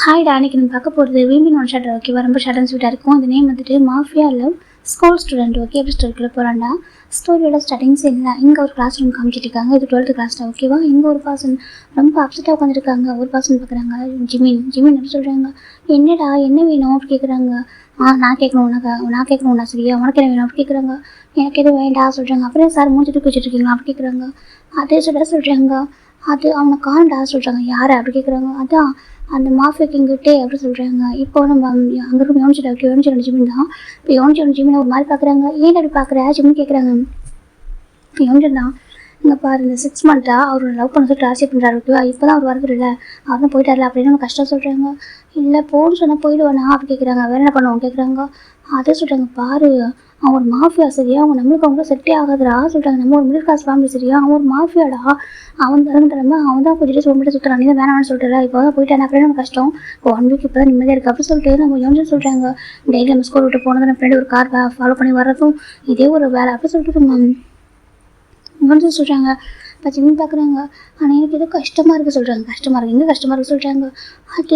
ஹாய்டா, அன்றைக்கி நம்ம பார்க்க போகிறது வீம்பின் ஒன் ஷாட். ஓகேவா? ரொம்ப ஷார்ட் அண்ட் ஸ்வீட்டாக இருக்கும். அந்த நேம் வந்துட்டு mafia love school student. Okay, எப்படி ஸ்டோரிக்குள்ளே போகிறாண்டா ஸ்டோரியோட ஸ்டார்டிங்ஸ் இல்லை. இங்கே ஒரு கிளாஸ் ரூம் காமிச்சிருக்காங்க. இது 12th கிளாஸ் தான். ஓகேவா? இங்கே ஒரு பர்சன் ரொம்ப அப்செட்டாக உட்காந்துருக்காங்க. ஒரு பர்சன் பார்க்குறாங்க, ஜிமின் எப்படி சொல்கிறாங்க, என்னடா என்ன வேணும் அப்படி கேட்குறாங்க. நான் கேட்கணும்னா சரியா, உனக்கு என்ன வேணும் அப்படி கேட்குறாங்க. எனக்கு எதுவும் வேண்டாம் சொல்கிறாங்க. அப்புறம் சார் மூஞ்சி தூக்கி வச்சுருக்கீங்களா அப்படி கேட்குறாங்க. அதே சொல்கிறாங்க. அது அவனை காண்டா சொல்கிறாங்க. யாரை அப்படி கேட்குறாங்க. அதான் அந்த மாஃபியா கிங்கிட்டே அப்படி சொல்கிறாங்க. இப்போ நம்ம அங்கே இருக்கும் யோனிச்சு ஜிமின் தான். இப்போ யோனிச்சு ஜிமின் ஒரு மாதிரி பார்க்குறாங்க. ஏன் அப்படி பார்க்குற ஜிமின் கேட்குறாங்க. இப்போ யோனிச்சு தான் இங்கே பாரு, இந்த 6 மந்த்தாக அவர் லவ் பண்ண சொல்லி ஆசை பண்ணுறாரு. ஓகேவா? இப்போ தான் அவர் வரது இல்லை, அவர் தான் போயிட்டார்ல அப்படின்னு நம்ம கஷ்டம் சொல்கிறாங்க. இல்லை போன்னு சொன்னால் போயிடுவானா அப்படி கேட்குறாங்க. வேறு என்ன பண்ணுவோம் கேட்குறாங்க. அதே சொல்கிறாங்க, பாரு அவன் ஒரு மாஃபியா சரியா, அவங்க நம்மளுக்கு அவங்கள செட்டே ஆகாதுடா சொல்கிறாங்க. நம்ம ஒரு மிடில் கிளாஸ் ஃபேமிலி சரியா, அவன் ஒரு மாஃபியாடா, அவன் அவன் தான் கொஞ்சம் சொல்லிட்டு சுற்றுறான். நீ தான் வேணாம்னு சொல்லிட்டு இப்போ தான் போயிட்டான் அப்படின்னு நம்ம கஷ்டம். இப்போ 1 வீக் இப்போ தான் நிம்மதியாக இருக்குது அப்படின்னு சொல்லிட்டு நம்ம யோசிச்சு சொல்கிறாங்க. டெய்லி நம்ம ஸ்கூல் விட்டு போனது நம்ம ஃப்ரெண்டு ஒரு கார் ஃபாலோ பண்ணி வர்றதும் இதே ஒரு வேலை அப்படின்னு சொல்லிட்டு நம்ம யோசிச்சு சொல்கிறாங்க. இப்போ ஜிமின் பார்க்குறாங்க. ஆனால் எனக்கு எதோ கஷ்டமாக இருக்குது சொல்கிறாங்க. கஷ்டமாக இருக்குது, எங்கே கஷ்டமாக இருக்குது சொல்கிறாங்க.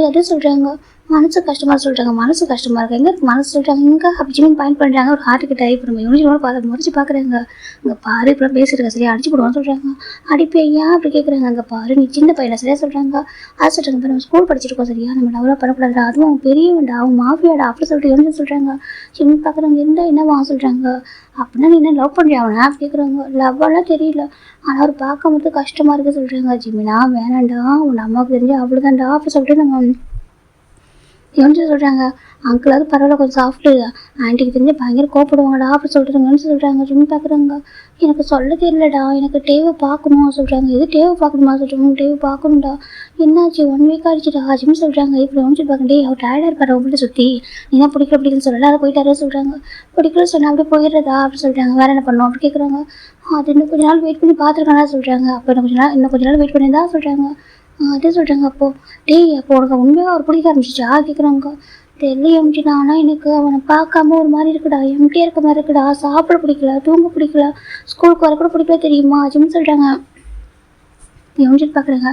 அதே சொல்கிறாங்க. மனசு கஷ்டமாக சொல்கிறாங்க. மனசு கஷ்டமாக இருக்குது, எங்கே இருக்குது மனசு சொல்கிறாங்க. இங்கே அப்படி ஜிமின் பாயிண்ட் பண்ணுறாங்க. ஒரு ஹார்ட்டுக்கு டைப் நம்ம யூனிட் முறைச்சி பார்க்குறாங்க. இங்கே பாரு இப்போ பேசியிருக்க சரியா, அடிச்சு போடுவான்னு சொல்கிறாங்க. அடிப்பையா அப்படி கேட்குறாங்க. அங்கே பாரு நீ சின்ன பையனை சரியா சொல்கிறாங்க. அது சொல்கிறாங்க. இப்போ நம்ம ஸ்கூல் படிச்சிருக்கோம் சரியா, நம்ம டெவலப் பண்ணக்கூடாதுடா, அதுவும் அவன் பெரியவன்டா, அவன் மாஃபியாடா அப்படி சொல்லிட்டு யூனிட் சொல்கிறாங்க. ஜிமின் பார்க்குறாங்க. என்னவா சொல்கிறாங்க. அப்படின்னா நீ என்ன லவ் பண்ணுறியா அவனை அப்படி கேட்குறாங்க. லவ்வெல்லாம் தெரியல, ஆனால் அவர் பார்க்கும்போது கஷ்டமாக இருக்குது சொல்கிறாங்க. ஜிமினா வேணாண்டா, உன் அம்மாவுக்கு தெரிஞ்சு அவ்வளோதான்டா அப்படி சொல்லிட்டு நம்ம யோனிச்சு சொல்கிறாங்க. அங்கிளாவது பரவாயில்ல கொஞ்சம் சாஃப்ட்டு, ஆன்ட்டிக்கு தெரிஞ்சு பயங்கர கோப்படுவாங்கடா அப்படி சொல்கிறாங்கன்னு சொல்கிறாங்க. ஜிமின் பார்க்குறாங்க. எனக்கு சொல்ல தெரியலடா, எனக்கு டேவை பார்க்கணும் சொல்கிறாங்க. எது டேவை பார்க்கணுமா சொல்கிறாங்க. டேவை பார்க்கணும்டா. என்னாச்சு 1 வீக் ஆகிடுச்சுடா ஜிமின் சொல்கிறாங்க. இப்போ யோனிச்சு பார்க்கண்டே அவர் டயர்டாக இருப்பார் உங்கள்கிட்ட சுற்றி, நீ தான் பிடிக்கலன்னு சொல்லலை, அதை போயிட்டாரே சொல்கிறாங்க. பிடிக்கல சொன்னால் அப்படியே போயிடுறதா அப்படி சொல்கிறாங்க. வேறு என்ன பண்ணோம் அப்படி கேட்குறாங்க. அது இன்னும் கொஞ்ச நாள் வெயிட் பண்ணி பார்த்துருக்கானா சொல்கிறாங்க. அப்போ இன்னும் கொஞ்ச நாள் வெயிட் பண்ணி தான் சொல்கிறாங்க. அதே சொல்கிறாங்க. அப்போ உனக்கு உண்மையாக அவர் பிடிக்க ஆரம்பிச்சிச்சா கேட்குறாங்க. தெரியல எம்டினா, ஆனால் எனக்கு அவனை பார்க்காம ஒரு மாதிரி இருக்குடா, எம்டியாக இருக்க மாதிரி இருக்குடா, சாப்பிட பிடிக்கல, தூங்க பிடிக்கல, ஸ்கூலுக்கு வர கூட பிடிக்கல தெரியுமா ஜிமின் சொல்கிறாங்க. யோனிச்சு பார்க்குறாங்க.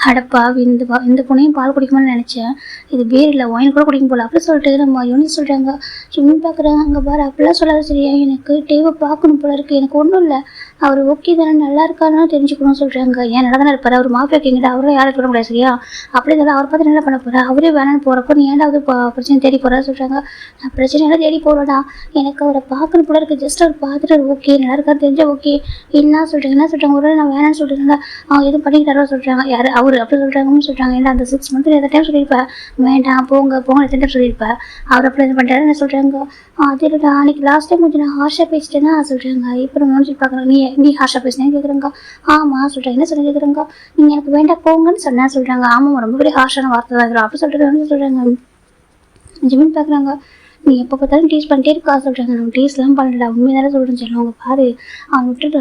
அடப்பா இந்த பொண்ணையும் பால் குடிக்குமான்னு நினச்சேன், இது பேர் இல்லை ஒயின் கூட குடிக்கும் போல அப்படி சொல்லிட்டு நம்ம யோனிச்சு சொல்கிறாங்க. ஜிமின் பார்க்குறாங்க. அங்கே பாரு அப்படிலாம் சொல்லாத சரியா, எனக்கு டேவை பார்க்கணும் போல இருக்குது, எனக்கு ஒன்றும் இல்லை, அவர் ஓகே தானே நல்லா இருக்காருன்னு தெரிஞ்சுக்கணும்னு சொல்கிறாங்க. ஏன் நல்லா தானே இருப்பார், அவர் மாஃபியா கிங்கிட்ட அவரும் யாரும் சொல்ல முடியாது சரியா, அப்படி இருந்தாலும் அவர் பார்த்து என்ன பண்ண போகிறார், அவரே வேணான்னு போகிறப்போ நீ ஏன்டாவது பிரச்சனை தேடி போகிறா சொல்கிறாங்க. நான் பிரச்சனையெல்லாம் தேடி போகிறடா, எனக்கு அவரை பார்க்கணும் போல இருக்குது, ஜஸ்ட் அவர் பார்த்துட்டு ஓகே நல்லா இருக்காரு தெரிஞ்சா ஓகே. என்ன சொல்கிறாங்க ஒரு நான் வேணான்னு சொல்கிறேன், அவங்க எதுவும் பண்ணிக்கிட்டாரோ சொல்கிறாங்க. யார் அவர் அப்படி சொல்கிறாங்கன்னு சொல்கிறாங்க. ஏன்னா அந்த 6 மந்த் எந்த டைம் சொல்லியிருப்பேன் வேண்டாம் போங்க எத்தனை டைம் சொல்லியிருப்பேன், அவர் அப்படி என்ன பண்ணிட்டாரு என்ன சொல்கிறாங்க. அதில்டா அன்றைக்கி லாஸ்ட் டைம் கொஞ்சம் நான் ஹார்ஷாக பேசிட்டேன்னா சொல்கிறாங்க. இப்போ நம்ம யோனிச்சு பார்க்குறாங்க. நீ ஹார்ஷாக பேசினேன்னு கேட்குறாங்க. ஆமாம் சொல்கிறாங்க. என்ன சொல்லி கேட்குறாங்க. நீங்கள் எனக்கு வேண்டாம் போங்கன்னு சொன்னேன் சொல்கிறாங்க. ஆமாம் ரொம்ப பெரிய ஹார்ஷான வார்த்தை தான் அப்படி சொல்லிட்டு சொல்கிறாங்க. ஜிமின் பார்க்குறாங்க. நீ எப்போ பார்த்தாலும் டீஸ் பண்ணிட்டே இருக்கா சொல்கிறாங்க. நம்ம டீஸ்லாம் பண்ணலடா, உண்மையாக தானே சொல்கிறேன்னு சொல்லுவாங்க. அவங்க பாரு அவன் விட்டுட்டு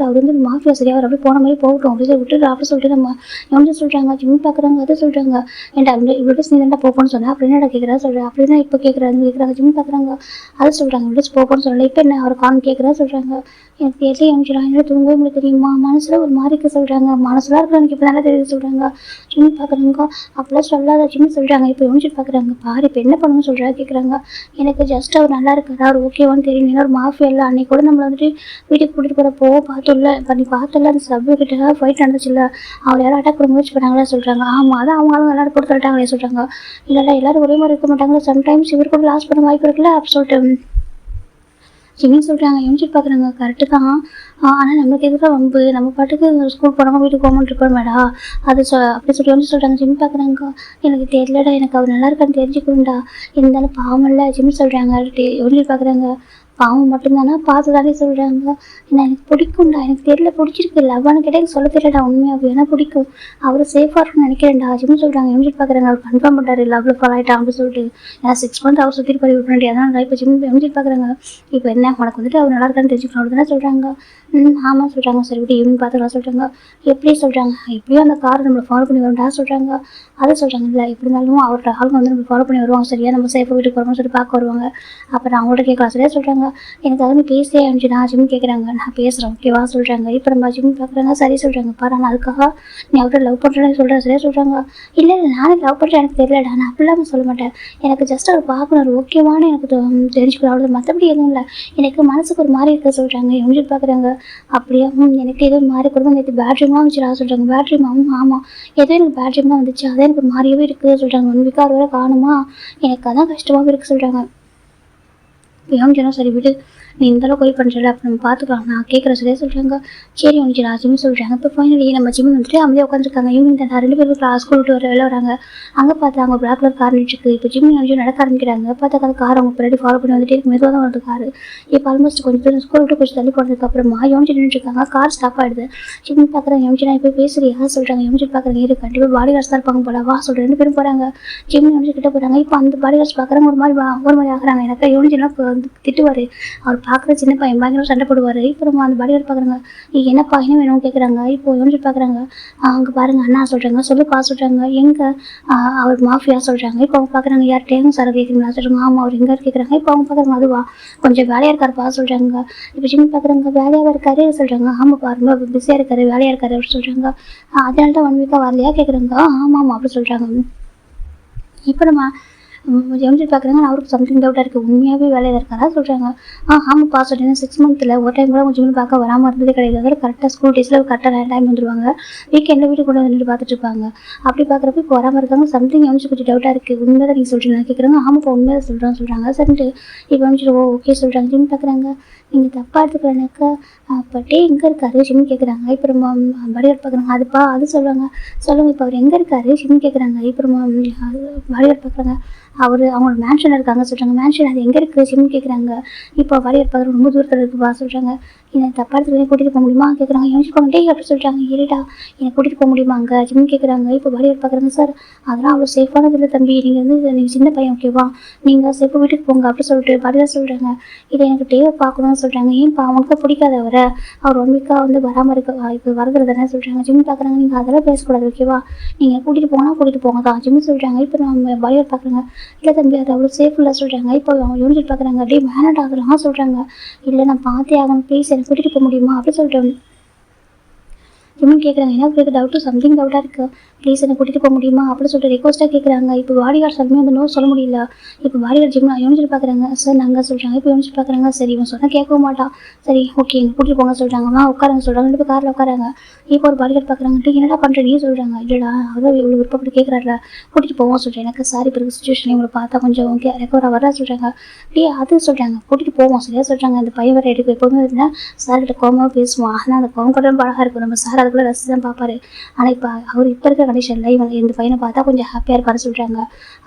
அவர் வந்து மாஃபியா சரியாக அவர் அப்படியே போன மாதிரி போகட்டும் அப்படி சொல்லி விட்டுட்டு அப்படி சொல்லிட்டு நம்ம யோனிச்சு சொல்கிறாங்க. ஜிமின் பார்க்குறாங்க. அதை சொல்கிறாங்க. ஏன்டா இவ்வளோ டீஸ் நீ தான்டா போகணும்னு சொன்னேன் அப்படி என்னடா கேட்குறா சொல்கிறேன். அப்படி தான் இப்போ கேட்குறாங்க. ஜிமின் பார்க்குறாங்க. அதை சொல்கிறாங்க. இவ்வளோ டீஸ் போகணும்னு சொல்லலை, இப்போ என்ன அவர் கான் கேட்குறா சொல்கிறாங்க. எனக்கு தெரியல யோனிச்சுடா, என்ன தூங்கவே முடியாது தெரியுமா, மனசில் ஒரு மாதிரி இருக்க சொல்கிறாங்க. மனசுலாம் இருக்கிற எனக்கு இப்போ நல்லா தெரியுது சொல்கிறாங்க. ஜிமின் பார்க்குறாங்க. அப்படிலாம் சொல்லாத ஜிமின் சொல்கிறாங்க. இப்போ யோனிச்சு பார்க்குறாங்க. பாரு இப்போ என்ன பண்ணணும்னு சொல்கிறா கேட்குறாங்க. எனக்கு ஜஸ்ட் அவர் நல்லா இருக்காரா, அவர் ஓகேவான்னு தெரியும். ஒரு மாஃபியா இல்லை, அன்றைக்கி கூட நம்மளை வந்துட்டு வீட்டுக்கு கூட்டிகிட்டு போகிறப்போ பார்த்தோம்ல அந்த சப்வே கிட்ட ஃபைட் நடந்துச்சுல்ல, அவர் யாரும் அட்டாக் பண்ண முயற்சி பண்ணாங்களே சொல்கிறாங்க. ஆமாம் அதான் அவங்களும் எல்லாரும் போட்டு தள்ளிட்டாங்களே சொல்கிறாங்க. இல்லைல்ல எல்லாரும் ஒரே மாதிரி இருக்க மாட்டாங்களா, சம்டைம்ஸ் இவர் கூட லாஸ் பண்ண வாய்ப்பு இருக்குல்ல அப்படி சொல்லிட்டு ஜிமின் சொல்கிறாங்க. யோனிச்சு பார்க்குறாங்க. கரெக்டு தான், ஆனால் நம்மளுக்கு எதுக்காக வம்பு, நம்ம பாட்டுக்கு ஸ்கூல் போனவங்க வீட்டுக்கு போகணும்னு இருப்போம் மேடா அது அப்படி சொல்லி யோனிச்சு சொல்கிறாங்க. ஜிமின் பார்க்குறாங்க. எனக்கு தெரியலடா, எனக்கு அவர் நல்லா இருக்கான்னு தெரிஞ்சுக்கணும்டா, இருந்தாலும் பாவம் இல்லை ஜிமின் சொல்கிறாங்க. யோனிச்சு பார்க்குறாங்க. பாவம் மட்டும்தானா பார்த்து தானே சொல்கிறாங்க. எனக்கு பிடிக்கும்டா, எனக்கு தெரியல பிடிச்சிருக்கு, லவ்வானு கேட்டால் எனக்கு சொல்ல தெரியலடா, உண்மையாக வேணா பிடிக்கும், அவர் சேஃபாக இருக்குன்னு நினைக்கிறேன்டா ஜிமின் சொல்கிறாங்க. யோனிச்சு பார்க்குறாங்க. அவர் கன்ஃபார்ம் பண்ணுறாரு லவ்வில் ஃபால் ஆகிட்டான் அப்படின்னு சொல்லிட்டு. ஏன்னா 6 மந்த் அவர் சுற்றி போய் விட வேண்டிய அதான் இப்போ யோனிச்சு பார்க்குறாங்க. இப்போ என்ன உனக்கு வந்துட்டு அவர் நல்லா இருக்கான்னு தெரிஞ்சுக்கணும் அப்படி தானே சொல்கிறாங்க. ஆமாம் சொல்கிறாங்க. சரி விட்டு ஈவினிங் பார்த்துக்கலாம் சொல்கிறாங்க. எப்படி சொல்கிறாங்க. எப்படியும் அந்த காரை நம்மளை ஃபாலோ பண்ணி வரும்டா சொல்கிறாங்க. அதை சொல்கிறாங்க. இல்லை எப்படி இருந்தாலும் அவரோட ஆளுங்க வந்து நம்ம ஃபாலோ பண்ணி வருவாங்க சரியா, நம்ம சேஃபாக வீட்டுக்கு போகிறோம்னு சொல்லி பார்க்க வருவாங்க. அப்புறம் அவங்கள்ட்ட கேட்கலாம் சரியா சொல்கிறாங்க. சொல்கிறாங்க. எனக்காக நீ பேசவே ஆரம்பிச்சுடா ஜிம் கேட்குறாங்க. நான் பேசுகிறேன் ஓகேவா சொல்கிறாங்க. இப்போ நம்ம ஜிம் பார்க்குறாங்க. சரி சொல்கிறாங்க. பாரு நான் அதுக்காக நீ அவர்கிட்ட லவ் பண்ணுறேன்னு சொல்கிறேன். சரியா சொல்கிறாங்க. இல்லை இல்லை நானே லவ் பண்ணுறேன் எனக்கு தெரியலடா, நான் அப்படிலாம் சொல்ல மாட்டேன். எனக்கு ஜஸ்ட் அவர் பார்க்கணும் ஓகேவானு எனக்கு தெரிஞ்சுக்கணும் அவ்வளோ, மற்றபடி எதுவும் இல்லை. எனக்கு மனசுக்கு ஒரு மாதிரி இருக்க சொல்கிறாங்க. எம்ஜி பார்க்குறாங்க. அப்படியே எனக்கு எதுவும் மாறி கொடுங்க. நேற்று பேட்ரிம்லாம் வந்துச்சுடா சொல்கிறாங்க. பேட்ரிமாவும் ஆமாம் ஏதோ எனக்கு பேட்ரிம் தான் வந்துச்சு, அதே எனக்கு மாறியவே இருக்குது சொல்கிறாங்க. 1 வீக்காக அது வரை காணுமா, எனக்கு அதான் கஷ்டமாகவே இருக்குது சொல்கிறாங்க. இப்போ ஏன் சரி விடு, நீ இந்தளவுக்கு போய் பண்ணுறல அப்போ நம்ம பார்த்துக்கலாம், நான் கேட்குற சரியா சொல்கிறாங்க. சரி ஒன்று ஜிம் சொல்கிறாங்க. இப்போ ஃபைனலி நம்ம ஜிம் வந்துட்டு அமைதியாக உட்காந்துருக்காங்க. இவங்க 2 பேரும் ஸ்கூல் விட்டு வெளில வராங்க. அங்கே பார்த்தா அவங்க பிளாக் கலர் கார் நின்றுருக்கு. இப்போ ஜிம் நடக்க ஆரம்பிக்கிறாங்க. பார்த்தா அந்த கார் அவங்க பின்னாடி ஃபாலோ பண்ணி வந்துட்டு இருக்கு. மெதுவாக தான் வருது கார். இப்போ ஆல்மோஸ்ட் கொஞ்சம் பேர் ஸ்கூல் விட்டு கொஞ்சம் தள்ளி போனதுக்கு அப்புறமா யோமிச்சு நின்றுருக்காங்க. கார் ஸ்டாப் ஆகிடுது. ஜிம் பார்க்குறாங்க. யோமிச்சு நான் இப்போ பேசுறியா சொல்கிறாங்க. யோமிச்சு பார்க்குறாங்க. இரு கண்டிப்பாக பாடி கார்ட்ஸ் தான் இருப்பாங்க போல வா சொல்கிற 2 பேரும் போகிறாங்க. ஜிம் யோமிச்சு கிட்ட போகிறாங்க. இப்போ அந்த பாடி கார்ட்ஸ் பார்க்குறாங்க. ஒரு மாதிரி ஆகுறாங்க. எனக்கு யோமிச்சுனா திட்டுவார். அவர் பார்க்குற சின்ன பையன் பயங்கரம் சண்டை போடுவார். இப்போ நம்ம அந்த பாடி கார்டு பார்க்குறாங்க. என்னப்பா என்ன வேணும் கேட்குறாங்க. இப்போ யோமிச்சு பார்க்குறாங்க. அங்கே பாருங்க அண்ணா சொல்கிறாங்க. சொல்லுப்பா சொல்கிறாங்க. எங்கே அவர் மாஃபியா சொல்கிறாங்க. இப்போ அவங்க பார்க்குறாங்க. யார்கிட்டையும் சார் கேட்குறீங்களா சொல்கிறாங்க. ஆமாம் அவர் எங்கே கேட்குறாங்க. இப்போ அவங்க பார்க்குறாங்க. அதுவா கொஞ்சம் வேலையாக இருக்காருப்பா சொல்கிறாங்க. இப்போ ஜிம் பார்க்குறாங்க. வேலையாக இருக்காரு சொல்கிறாங்க. ஆமாப்பா ரொம்ப பிஸியாக இருக்காரு வேலையாக இருக்காரு அப்படின்னு சொல்கிறாங்க. அதனால தான் 1 வீக்காக வரலையா கேட்குறாங்க. ஆமாம் அப்படி சொல்கிறாங்க. இப்போ நம்ம எம்ஜி பார்க்குறாங்க. அவருக்கு சம்திங் டவுட்டாக இருக்குது. உண்மையாகவே வேலையில் இருக்காரா சொல்கிறாங்க. ஆமாப்பா சொல்கிறேன். 6 மந்த்தில் ஒரு டைம் கூட அவங்க ஜிம் பார்க்க வராமல் இருந்ததே கிடையாது. அதாவது கரெக்டாக ஸ்கூல் டேஸில் கரெக்டாக டைம் வந்துடுவாங்க. வீக்கெண்டில் வீட்டுக்கு கூட வந்துட்டு பார்த்துட்டு இருப்பாங்க. அப்படி பார்க்குறப்ப இப்போ வராமல் இருக்காங்க. சம்திங் எம்ஜி கொஞ்சம் டவுட்டாக இருக்குது. உண்மையாக தான் நீங்கள் சொல்கிறீங்க கேட்குறாங்க. ஆமாப்பா உண்மையாக சொல்கிறாங்க. சரின்ட்டு இப்போ எம்ஜி ஓகே சொல்கிறாங்க. ஜிம் பார்க்குறாங்க. நீங்கள் தப்பாக எடுத்துக்கிறனாக்கா அப்பட்டே எங்கே இருக்காரு ஜிம் கேட்குறாங்க. இப்போ நம்ம பாடிகார்டு பார்க்குறாங்க. அதுப்பா அது சொல்லுவாங்க. இப்போ அவர் எங்கே இருக்காரு ஜிம் கேட்குறாங்க. இப்போ நம்ம பாடிகார்டு பார்க்குறாங்க. அவங்களோட மேன்ஷன் இருக்காங்க சொல்கிறாங்க. மேன்ஷன் அது எங்கே இருக்குது ஜிம் கேட்குறாங்க. இப்போ பாடிகார்டு பார்க்குறது ரொம்ப தூரத்தில் இருக்குப்பா சொல்கிறாங்க. என்னை தப்பாக எடுத்துக்கிட்டே கூட்டிகிட்டு போக முடியுமா கேட்குறாங்க. யோசிப்பாங்க. டே அப்படி சொல்கிறாங்க. இருடா என்னை கூட்டிகிட்டு போக முடியுமா அங்கே ஜிம் கேட்குறாங்க. இப்போ பாடிகார்டு பார்க்குறாங்க. சார் அதெல்லாம் அவ்வளோ சேஃபானது இல்லை தம்பி, நீங்கள் சின்ன பையன் ஓகேவா, நீங்கள் சேஃபாக வீட்டுக்கு போங்க அப்படி சொல்லிட்டு பாடிகார்டு சொல்கிறாங்க. இதை எனக்கு டேவை பார்க்கணும்னு சொல்கிறாங்க. ஏன்ப்பா அவனுக்கு பிடிக்காத அவர் 1 வீக்காக வராமல் இருக்க இப்போ வரது தானே சொல்கிறாங்க. ஜிம் பார்க்குறாங்க. நீங்கள் அதெல்லாம் பேசக்கூடாது ஓகேவா, நீங்கள் கூட்டிகிட்டு போங்க தான் ஜிம் சொல்கிறாங்க. இப்போ நம்ம பாடிகார்டு பார்க்குறாங்க. இல்லை தம்பி அது அவ்வளோ சேஃப் இல்லை சொல்கிறாங்க. இப்போ அவங்க யூனிட் பார்க்குறாங்க. அப்படியே மேனட் ஆகலாம் சொல்கிறாங்க. இல்லை நான் பார்த்தே ஆகணும் ப்ளீஸ் எனக்கு கூட்டிகிட்டு போக முடியுமா அப்படி சொல்லிட்டு ஜிம் கேட்குறாங்க. எனக்கு சம்திங் டவுட்டாக இருக்குது, ப்ளீஸ் என்னை கூட்டிகிட்டு போக முடியுமா அப்படின்னு சொல்லிட்டு ரெக்வஸ்ட்டாக கேட்குறாங்க. இப்போ பாடிகார்டு எல்லாமே நோ சொல்ல முடியல. இப்போ பாடிகார்டு ஜிம் யூனிட் பார்க்குறாங்க. சார் நாங்கள் சொல்கிறாங்க. இப்போ யூனிட் பார்க்குறாங்க. சரி இவன் சொன்னால் கேட்கவும் மாட்டான். சரி ஓகே எங்கள் கூட்டிகிட்டு போங்க சொல்கிறாங்க. உட்காருங்க சொல்கிறாங்க. 2 பேர் காரில் உட்காராங்க. இப்போ ஒரு பாடிகார்டு பார்க்குறாங்க. என்னடா பண்ணுறீங்க சொல்கிறாங்க. இல்லைடா அவ்வளோ இவ்வளோ விருப்பப்பட்டு கேட்குறாருல கூட்டிகிட்டு போவோம் சொல்கிறேன். எனக்கு சாரி இப்போ சுச்சுவேஷன் இவங்களை பார்த்தா கொஞ்சம் ஓகே ரெக்கவராக வரா சொல்கிறாங்க. அப்படியே அது சொல்கிறாங்க. கூட்டிகிட்டு போவோம் சரியா சொல்கிறாங்க. அந்த பையன் வர எடுக்க எப்போவுமே இருந்தால் சார்கிட்ட கோவமாக பேசுவான். ஆனால் அந்த கோவம் கூட அழகாக இருக்கும். நம்ம சார் அதுக்குள்ளே ரசித்து தான் பார்ப்பாரு. ஆனால் இப்போ அவர் இப்போ இருக்கிற கண்டிஷனில் இவங்க இந்த பையனை பார்த்தா கொஞ்சம் ஹாப்பியாக இருப்பாரு சொல்கிறாங்க.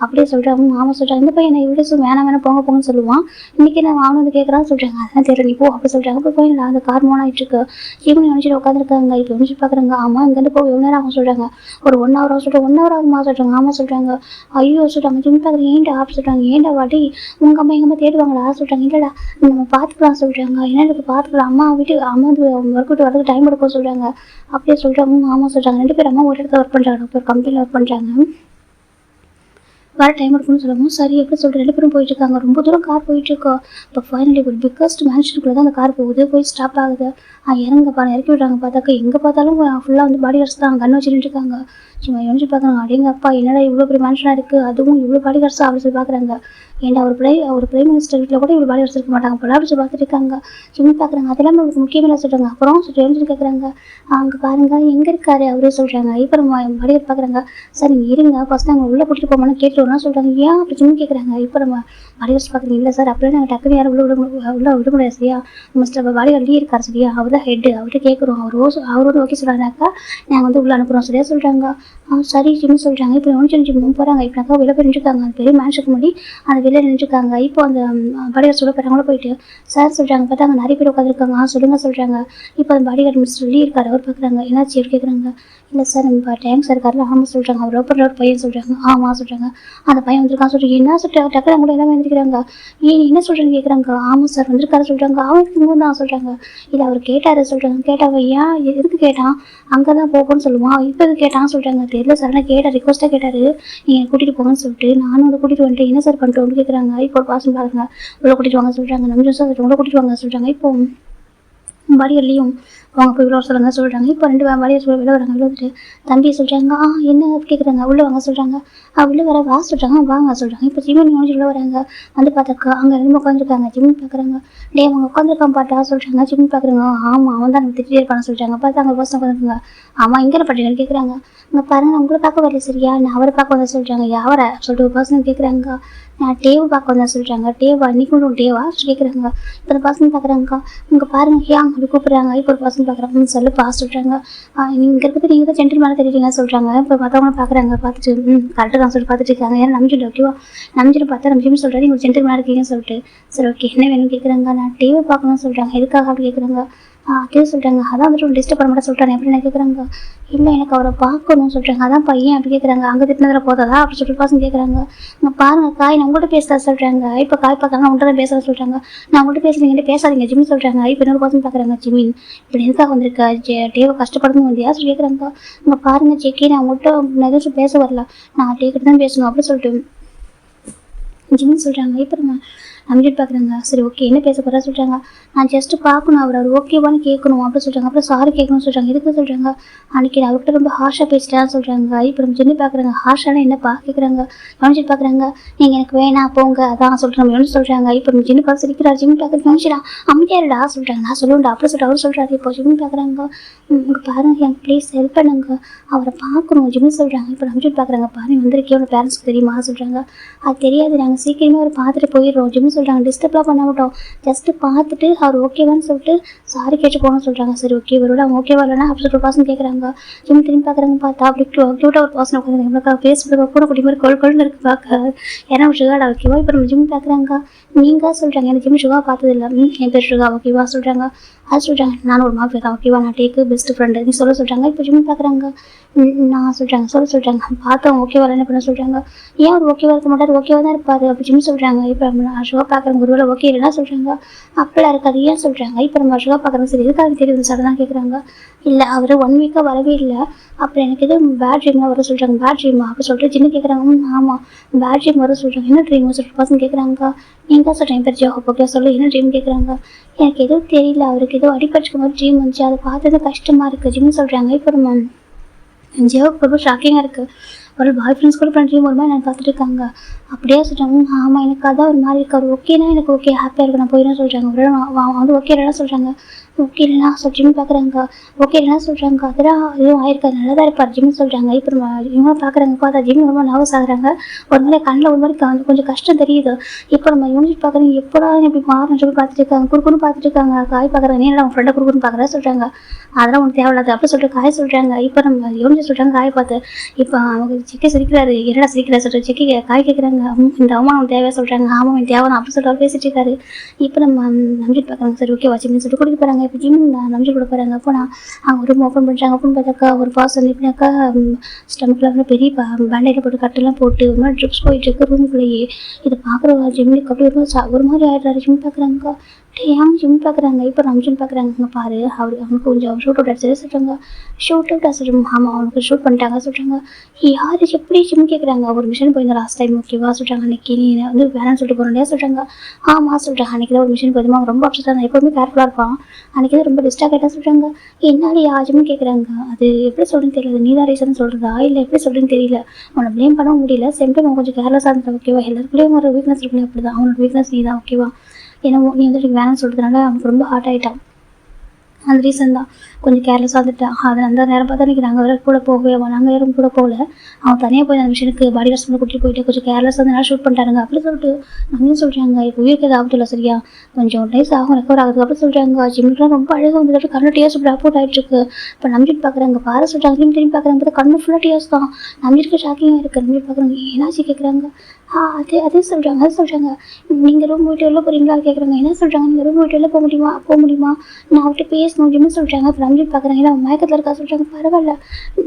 அப்படியே சொல்கிறாங்க. ஆமாம் சொல்கிறாங்க. இந்த பையனை இவ்வளோ வேணாம் போங்கன்னு சொல்லுவான். இன்றைக்கி நான் அவனு கேட்குறான்னு சொல்கிறாங்க. அதான் தெரியல நீ போ அப்படி சொல்கிறாங்க. இப்போ பையன் அந்த கார் மோன் ஆகிட்டு இருக்கு. ஈவினிங் நினச்சிட்டு உட்காந்துருக்காங்க. இப்போ நினச்சி பார்க்குறாங்க. ஆமாம் இங்கேருந்து போக எவ்வளோ நேரம் ஆகும் சொல்கிறாங்க. ஒரு 1 hour ஆகும் சொல்கிறாங்க. 1 hour ஆகுமா சொல்கிறாங்க. ஆமாம் சொல்கிறாங்க. ஐயோ சொல்கிறாங்க. ஜிம் பார்க்குறேன். ஏன்டா அப்படி சொல்கிறாங்க. ஏன்டா வாட்டி உங்கள் அம்மா எங்கள் அம்மா தேடுவாங்களா சொல்கிறாங்க. இல்லைடா நம்ம பார்த்துக்கலாம் சொல்கிறாங்க. என்னதுக்கு பார்த்துக்கலாம் அம்மா ஒர்க் விட்டு வரதுக்கு டைம் எடுக்கும் சொல்கிறாங்க. அப்படியே சொல்கிறாங்க. ஆமாம் சொல்கிறாங்க. 2 பேர் அம்மா ஒரு இடத்துல ஒர்க் பண்ணுறாங்க. ஒரு கம்பெனியில் ஒர்க் பண்ணுறாங்க. வர டைம் எடுக்கணும்னு சொல்லவும் சரி எப்படி சொல்லிட்டு 2 பேரும் போயிட்டுருக்காங்க. ரொம்ப தூரம் கார் போயிட்டுருக்கோம். இப்போ ஃபைனலி ஒரு பிக்கஸ்ட் மேன்ஷனுக்குள்ளே தான் அந்த கார் போகுது. போய் ஸ்டாப் ஆகுது. இறக்கி விடுறாங்க. பார்த்தாக்கா எங்கே பார்த்தாலும் ஃபுல்லாக பாடிகார்ட்ஸ் தான் கண்ணு வச்சுட்டு இருக்காங்க. சும்மா யோசிச்சு பார்க்குறாங்க. அப்படிங்க அப்பா என்னடா இவ்வளோ பெரிய மேன்ஷனாக இருக்குது, அதுவும் இவ்வளோ பாடிகார்ட்ஸாக அப்படி சொல்லி பார்க்குறாங்க. ஏன்டா ஒரு பிரைம் மினிஸ்டர் வீட்டில் கூட இவ்வளோ பாடிகார்ட்ஸ் இருக்க மாட்டாங்க போல அப்படி சொல்லி பார்த்துட்டு இருக்காங்க. சும்மா பார்க்குறாங்க. அதெல்லாம் உங்களுக்கு முக்கியமாக சொல்கிறாங்க. அப்புறம் சொல்லிட்டு கேட்குறாங்க. அங்கே பாருங்க எங்கே இருக்காரு அவரே சொல்கிறாங்க. இப்போ நம்ம பாடிகார்ட் பார்க்குறாங்க. சார் நீங்கள் இருங்க ஃபஸ்ட் நாங்கள் உள்ளே கூட்டிகிட்டு போகணும்னு கேட்டுருவோம்னா சொல்கிறாங்க. ஏன் அப்படி சும்மா கேட்குறாங்க. இப்போ நம்ம பாடிகார்ட்ஸ் பார்க்குறீங்க. இல்லை சார் அப்படியே நாங்கள் டக்குனு யாரும் உள்ள விட முடியாது சரியா, மிஸ்டர் பாடிகார்ட் இருக்கார் சரியா, அவர் தான் ஹெட்டு, அவர்கிட்ட கேட்குறோம். அவர் ஓகே சொல்கிறாங்கனாக்கா நாங்கள் உள்ள அனுப்புகிறோம் சரியா சொல்கிறாங்க. சரி ஜிம் சொல்கிறாங்க. இப்போ ஜிம் போகிறாங்க. இப்போனாக்கா வெளில போய் நின்றுருக்காங்க. அந்த பெரிய மேன்ஷனுக்கு முன்னாடி அந்த வெளில நின்றுருக்காங்க. இப்போ அந்த பாடிகார்ட் சொல்ல போகிறாங்களோ போயிட்டு சார் சொல்கிறாங்க. பார்த்தா அங்கே நிறைய பேர் உட்காந்துருக்காங்க. சொல்லுங்கள் சொல்கிறாங்க. இப்போ அந்த பாடிகார்ட் மிஸ்டர் இருக்கார். அவர் பார்க்குறாங்க. என்னாச்சு கேட்குறாங்க. இல்லை சார் நம்ம டேங்க் சார் இருக்கார்ல. ஆமாம் சொல்கிறாங்க. அவர் ஓப்பன் ஒரு பையன் சொல்கிறாங்க. ஆமாம் சொல்கிறாங்க. அந்த பையன் வந்திருக்கான் சொல்லிட்டு என்ன சொல்லிட்டு டக்குனு அவங்க எல்லாமே வந்துருக்காங்க. ஏன் என்ன சொல்கிறேன்னு கேட்குறாங்க. ஆமாம் சார் வந்திருக்காரு சொல்கிறாங்க. அவனுக்கு இங்கே தான் சொல்கிறாங்க. இல்லை அவர் கேட்டார் சொல்கிறாங்க. கேட்டவன் ஏன் எதுக்கு கேட்டான், அங்கே தான் போகணும்னு சொல்லுவான், இப்போ எது கேட்டான்னு சொல்கிறாங்க. தெரியல சார் ஆனால் கேட்டார், ரிக்வஸ்ட்டாக கேட்டார் நீங்கள் கூட்டிகிட்டு போங்கன்னு சொல்லிட்டு நானும் அதை கூட்டிகிட்டு வந்துட்டு என்ன சார் பண்ணிட்டு கேட்குறாங்க. இப்போ ஒரு பாசம் பாருங்க உள்ள கூட்டிகிட்டு வாங்க சொல்கிறாங்க. நம்ம சார் உள்ள கூட்டிகிட்டு வாங்க சொல்கிறாங்க. இப்போ வடிகள்லையும் அவங்க போய் விளையாட சொல்லுங்க சொல்கிறாங்க. இப்போ 2 வடியை வெளில வராங்க. விளையாடுட்டு தம்பியை சொல்கிறாங்க. என்ன கேட்குறாங்க. உள்ளே வாங்க சொல்கிறாங்க. உள்ளே வா சொல்கிறாங்க. வாங்க சொல்கிறாங்க. இப்போ ஜிமின் முடிஞ்சு உள்ளே வராங்க. வந்து பார்த்தாக்கா அங்கே 2 உட்காந்துருக்காங்க. ஜிமின் பார்க்குறாங்க. அவங்க உட்காந்துருக்கான் பாட்டா சொல்கிறாங்க. ஜிமின் பார்க்குறாங்க. ஆமாம் அவன் தான் நம்ம திட்டிகிட்டே இருப்பான்னு சொல்கிறாங்க. பார்த்து அங்கே பசங்க உட்காந்துருக்காங்க. ஆமாம் இங்கே பண்ணுறீங்கன்னு கேட்குறாங்க. அங்கே பாருங்க நான் உங்களை பார்க்க வரல சரியா, நான் அவரை பார்க்க வந்தேன் சொல்கிறாங்க. யாவரை சொல்லிட்டு ஒரு பர்சன் கேட்குறாங்க. நான் டேவு பார்க்க வந்தேன் சொல்கிறாங்க. டேவா அன்றைக்கும் டேவா கேட்குறாங்க. இப்போ அந்த பர்சன் பார்க்குறாங்க. இங்கே பாருங்க ஏன் அப்படி கூப்பிட்றாங்க. இப்போ ஒரு பர்சன் பார்க்குறாங்கன்னு சொல்லுப்பா சொல்கிறாங்க. இங்கே இருக்கிறது நீங்கள் தான் ஜென்டில் மேலே தெரியுறீங்க சொல்கிறாங்க. இப்போ மற்றவங்க பார்க்குறாங்க. பார்த்துட்டு கரெக்டாக தான் சொல்லிட்டு பார்த்துட்டு இருக்காங்க. ஏன்னா நம்பிட்டு ஓகேவா நம்பிட்டு பார்த்தா நம்பின்னு சொல்கிறாரு. நீங்கள் ஜென்டில் மேலே இருக்கீங்கன்னு சொல்லிட்டு சரி ஓகே என்ன வேணும்னு கேட்குறாங்க. நான் டேவை பார்க்கணும்னு சொல்கிறாங்க. எதுக்காக அப்படி கேட்குறாங்க. அதே சொல்கிறாங்க. அதான் வந்துட்டு டிஸ்டர்ப் பண்ண மாட்டேன் சொல்கிறாங்க. எப்படி என்ன கேட்குறாங்க. இல்லை எனக்கு அவரை பார்க்கணும்னு சொல்கிறாங்க. அதான் பையன் அப்படி கேட்குறாங்க. அங்கே திட்டினதில் போதாதா அப்படி சொல்லிட்டு பாசம் கேட்குறாங்க. இங்கே பாருங்க காய் நான் உங்கள்கிட்ட பேசுகிறா சொல்கிறாங்க. இப்போ காய் பார்க்குறாங்க உங்கள்கிட்ட தான் பேசுகிறா சொல்கிறாங்க. நான் உங்கள்கிட்ட பேசுகிறீங்க பேசாதீங்க ஜிமின் சொல்கிறாங்க. இப்போ இன்னொரு பாசம் பார்க்குறாங்க. ஜிமின் இப்படி எதுக்காக வந்திருக்கா டேவை கஷ்டப்படணும் வந்தியா சொல்லி கேட்குறாங்க. இங்கே பாருங்க ஜெக்கி நான் உங்கள்கிட்ட எதுவும் பேச வரல, நான் டேக்கிட்ட தான் பேசணும் அப்படி சொல்லிட்டு ஜிமின் சொல்கிறாங்க. இப்போ நம்ம நம்பிட்டு பார்க்குறாங்க. சரி ஓகே என்ன பேச போகிறா சொல்கிறாங்க. நான் ஜஸ்ட்டு பார்க்கணும் அவர் ஓகேவான்னு கேட்கணும் அப்படி சொல்கிறாங்க. அப்புறம் சாரி கேட்கணும்னு சொல்கிறாங்க. எதுக்கு சொல்கிறாங்க. அன்றைக்கி அவர்கிட்ட ரொம்ப ஹார்ஷாக பேசிட்டான்னு சொல்கிறாங்க. இப்போ நம்ம ஜென்னி பார்க்குறாங்க. ஹார்ஷானா என்னப்பா கேட்குறாங்க. கவனிச்சிட்டு பார்க்குறாங்க. நீங்கள் எனக்கு வேணாம் போங்க அதான் சொல்கிறேன் நம்ம என்ன சொல்கிறாங்க. இப்போ நம்ம ஜென்னி பார்த்து சிரிக்கிறார். ஜிம்மி பார்க்குறது கவனிச்சிடா அமைதியாருடா சொல்கிறாங்க. நான் சொல்லுவேன்டா அப்படி சொல்லிட்டு அவர் சொல்கிறாரு. இப்போ ஜிம்மி பார்க்குறாங்க. இங்கே பாருங்க எனக்கு ப்ளீஸ் ஹெல்ப் பண்ணுங்க அவரை பார்க்கணும் ஜிம்மி சொல்கிறாங்க. இப்போ நம்பிட்டு பார்க்குறாங்க. பாருங்க வந்திருக்கே உங்கள் பேரண்ட்ஸ்க்கு தெரியுமா சொல்கிறாங்க. அது தெரியாது நாங்கள் சீக்கிரமே அவர் பார்த்துட்டு போயிடுறோம் ஜிம்மி சொல்கிறாங்க. டிஸ்டர்ப்லாம் பண்ண மாட்டோம் ஜஸ்ட்டு பார்த்துட்டு அவர் ஓகேவான்னு சொல்லிட்டு சாரி கேட்டு போகணும்னு சொல்கிறாங்க. சரி ஓகே இவரோட அவங்க ஓகேவா இல்லைனா அப்படி சொல்லிட்டு பர்சன் கேட்குறாங்க. ஜிம் திரும்பி பார்க்குறாங்க. பார்த்தா அப்படி க்யூட்டாக ஒரு பர்சன் உட்காந்து நம்மளுக்கு பேசுகிறத கூட குடி மாதிரி கொள்கொள்னு இருக்குது பார்க்க. ஏன்னா சுகாடா ஓகேவா. இப்போ நம்ம ஜிம் பார்க்குறாங்க. நீங்கள் சொல்கிறாங்க எனக்கு ஜிம் சுகா பார்த்ததில்ல. என் பேர் சுகா ஓகேவா சொல்கிறாங்க. அது சொல்கிறாங்க நானும் ஒரு மாஃபியா தான் ஓகேவா நான் டேக்கு பெஸ்ட் ஃப்ரெண்டு நீ சொல்கிறாங்க. இப்போ ஜிம் பார்க்குறாங்க. நான் சொல்கிறாங்க சொல்கிறாங்க பார்த்தவங்க ஓகேவா என்ன பண்ண சொல்கிறாங்க. ஏன் அவர் ஓகேவா இருக்க மாட்டார் ஓகேவா தான் இருப்பார் அப்படி ஜிம் சொல்கிறாங்க. இப்போ நம்ம சுகா பார்க்குறவங்க ஒருவேளை ஓகே இல்லைன்னா சொல்கிறாங்க. அப்படிலாம் இருக்காது ஏன் சொல்கிறாங்க. இப்போ நம்ம சுகா பார்க்குறோம். சரி எதுக்காக தெரியுது சார் தான் கேட்குறாங்க. இல்லை அவர் 1 வீக்காக வரவே இல்லை. அப்புறம் எனக்கு எதுவும் பேட் ட்ரீம்லாம் வர சொல்கிறாங்க. பேட் ட்ரீமா அப்படி சொல்லிட்டு சின்ன கேட்குறாங்க. ஆமாம் பேட் ட்ரீம் வர சொல்கிறாங்க. என்ன ட்ரீம் சொல்லிட்டு பசங்க கேட்குறாங்க. நீங்கள் தான் சொல்கிறேன் பேர் ஜோஹப் ஓகே சொல்லி என்ன ட்ரீம் கேட்குறாங்க. எனக்கு எதுவும் தெரியல அவருக்கு ஏதோ அடிப்படிச்சுக்க மாதிரி ட்ரீம் வந்துச்சு அதை பார்த்தது கஷ்டமாக இருக்குது ஜிம்னு சொல்கிறாங்க. இப்போ நம்ம ஜோஹப் ரொம்ப ஷாக்கிங்காக இருக்குது. ஒரு பாய் ஃப்ரெண்ட்ஸ் கூட பண்ணுற ட்ரீம் ஒரு மாதிரி நான் பார்த்துட்டு இருக்காங்க. அப்படியே சொல்கிறாங்க. ஆமாம் எனக்கு அதான் ஒரு மாதிரி இருக்காரு ஓகேனா எனக்கு ஓகே ஹாப்பியாக இருக்கு நான் போயிடும் சொல்கிறாங்க. ஒரு வந்து ஓகே இல்லைனா சொல்கிறாங்க. ஓகே இல்லைனா ஜிம் பார்க்குறாங்க. ஓகே இல்லைனா சொல்கிறாங்க. அதெல்லாம் எதுவும் ஆயிருக்காது நல்லா தான் இருப்பார் ஜிம்னு சொல்கிறாங்க. இப்போ நம்ம இவங்களும் பார்க்குறாங்க. பார்த்தா ஜிம் ரொம்ப நர்வஸ் ஆகுறாங்க. ஒரு மாதிரி கண்ணில் ஒரு மாதிரி கொஞ்சம் கஷ்டம் தெரியுது. இப்போ நம்ம யூனிட் பார்க்குறீங்க எப்போடா இப்படி மாறணும் சொல்லி பார்த்துட்டு இருக்காங்க. குறுக்குன்னு பார்த்துட்டு இருக்காங்க. காய் பார்க்குறாங்க. நீ அவங்க ஃப்ரெண்டை குறுக்குன்னு பார்க்குறா சொல்கிறாங்க. அதெல்லாம் உனக்கு தேவையில்லாது அப்படி சொல்லிட்டு காய் சொல்கிறாங்க. இப்போ நம்ம யூனிட் சொல்கிறாங்க காயை பார்த்து. இப்போ அவங்க செக்கை சிரிக்கிறாரு. என்னடா சிரிக்கிறா சொல்லிட்டு செக்கி காய் கேட்குறாங்க. இந்த அவமானம் தேவையா சொல்கிறாங்க. ஆமாம் தேவை அப்படி சொல்லிட்டு பேசிட்டு இருக்காரு. இப்போ நம்ம நம்பிட்டு பார்க்குறாங்க. சரி ஓகே வச்சுன்னு சொல்லிட்டு கொடுக்க போகிறாங்க. இப்போ ஜிம் நம்பிட்டு கொடுக்க போகிறாங்க. அப்போ நான் அவங்க ரூம் ஓப்பன் பண்ணுறாங்க. ஓப்பன் பார்த்தாக்கா ஒரு பாஸ் வந்து எப்படினாக்கா ஸ்டமக்கில் வந்து பெரிய பேண்டேஜ் போட்டு கட்டெல்லாம் போட்டு ஒரு மாதிரி ட்ரிப்ஸ் போயிட்டு இருக்கு ரூமுக்குள்ளேயே. இதை பார்க்குற ஜிம்முக்கு அப்படி ஒரு மாதிரி ஆகிடுறாரு. ஜிம் பார்க்குறாங்க. ஏன் ஜிம் பார்க்குறாங்க. இப்போ நம்ம ஜிம் பார்க்குறாங்க. அங்கே பாரு அவனுக்கு கொஞ்சம் ஷூட் அவுட் அடிச்சு சொல்கிறாங்க. ஷூட் அவுட் ஆச்சு ஆமாம் அவனுக்கு ஷூட் பண்ணிட்டாங்க சொல்கிறாங்க. யார் எப்படி ஜிம் கேட்குறாங்க. ஒரு மிஷன் போயிருந்தா லாஸ்ட் டைம் ஓகேவா சொல்கிறாங்க. அன்றைக்கி நீ வந்து வேணான்னு சொல்லிட்டு போகிறோம் சொல்கிறாங்க. ஆமாம் சொல்கிறாங்க. அன்றைக்கி தான் ஒரு மிஷன் போயிருமா அவன் ரொம்ப அப்செட்டாக இருந்தான். எப்போவுமே கேர்ஃபுல்லாக இருப்பான். அன்றைக்கி தான் ரொம்ப டிஸ்ட்ராக்டாக சொல்கிறாங்க. என்னால் ஜிம்னு கேட்குறாங்க. அது எப்படி சொல்கிறேன்னு தெரியல. நீ தான் ரீசன் சொல்கிறதா இல்லை எப்படி சொல்கிறேன்னு தெரியல. அவனை ப்ளேம் பண்ணவும் முடியல. சேம் டைம் அவன் கொஞ்சம் கேர்லெஸ்ஸாக இருந்தான் ஓகேவா. எல்லாருக்குள்ளேயும் ஒரு வீக்னஸ் இருக்குல்ல அப்படி தான் அவனோட வீக்னஸ் நீ தான் ஓகேவா. ஏன்னா நீ வந்து வேணாம்னு சொல்கிறதுனால அவனுக்கு ரொம்ப ஹார்ட் ஆகிட்டான். அந்த ரீசன் தான் கொஞ்சம் கேர்லெஸ்ஸாக வந்துட்டான். அதை அந்த நேரம் பார்த்தா இன்றைக்கி நாங்கள் வேறு கூட போகவே நாங்கள் யாரும் கூட போகல. அவன் தனியாக போய் அந்த மிஷனுக்கு பாடி கார்ட்ஸ் கூட்டிகிட்டு போயிட்டு கொஞ்சம் கேர்லெஸ்ஸாக வந்து ஷூட் பண்ணிட்டாருங்க அப்படி சொல்லிட்டு நம்மளும் சொல்கிறாங்க. இப்போ உயிருக்கு எதாவது ஆபத்து இல்லை சரியா கொஞ்சம் டேஸ் ஆகும் ரெக்கவர் ஆகுது அப்படி சொல்கிறாங்க. ஜிம்முக்குலாம் ரொம்ப அழகாக வந்துட்டு கண்ணு டியர்ஸ் இப்படி அப்லோட் ஆகிட்டுருக்கு. இப்போ நம்பிட்டு பார்க்குறாங்க. பாரு சொல்கிறாங்க. ஜிம் திரும்பி பார்க்குறாங்க. பார்த்தா கண்ணு ஃபுல்லாக டியர்ஸ் தான். நம்பிட்டு ஷாக்கிங்காக இருக்குது. நம்பிட்டு பார்க்குறாங்க. என்னாச்சு கேட்குறாங்க. அதே சொல்கிறாங்க. அது சொல்கிறாங்க. நீங்கள் ரூம் போயிட்டு வெளில போகிறீங்களா கேட்குறாங்க. என்ன சொல்கிறாங்க. நீங்கள் ரூம் போயிட்டு வெளில போக முடியுமா நான் அவர்கிட்ட பேசணும் ஜிம்னு சொல்கிறாங்க. இப்போ ரம்ஜித் பார்க்குறாங்க, இல்லை அவன் மயக்கத்தில் இருக்கா சொல்கிறாங்க. பரவாயில்ல,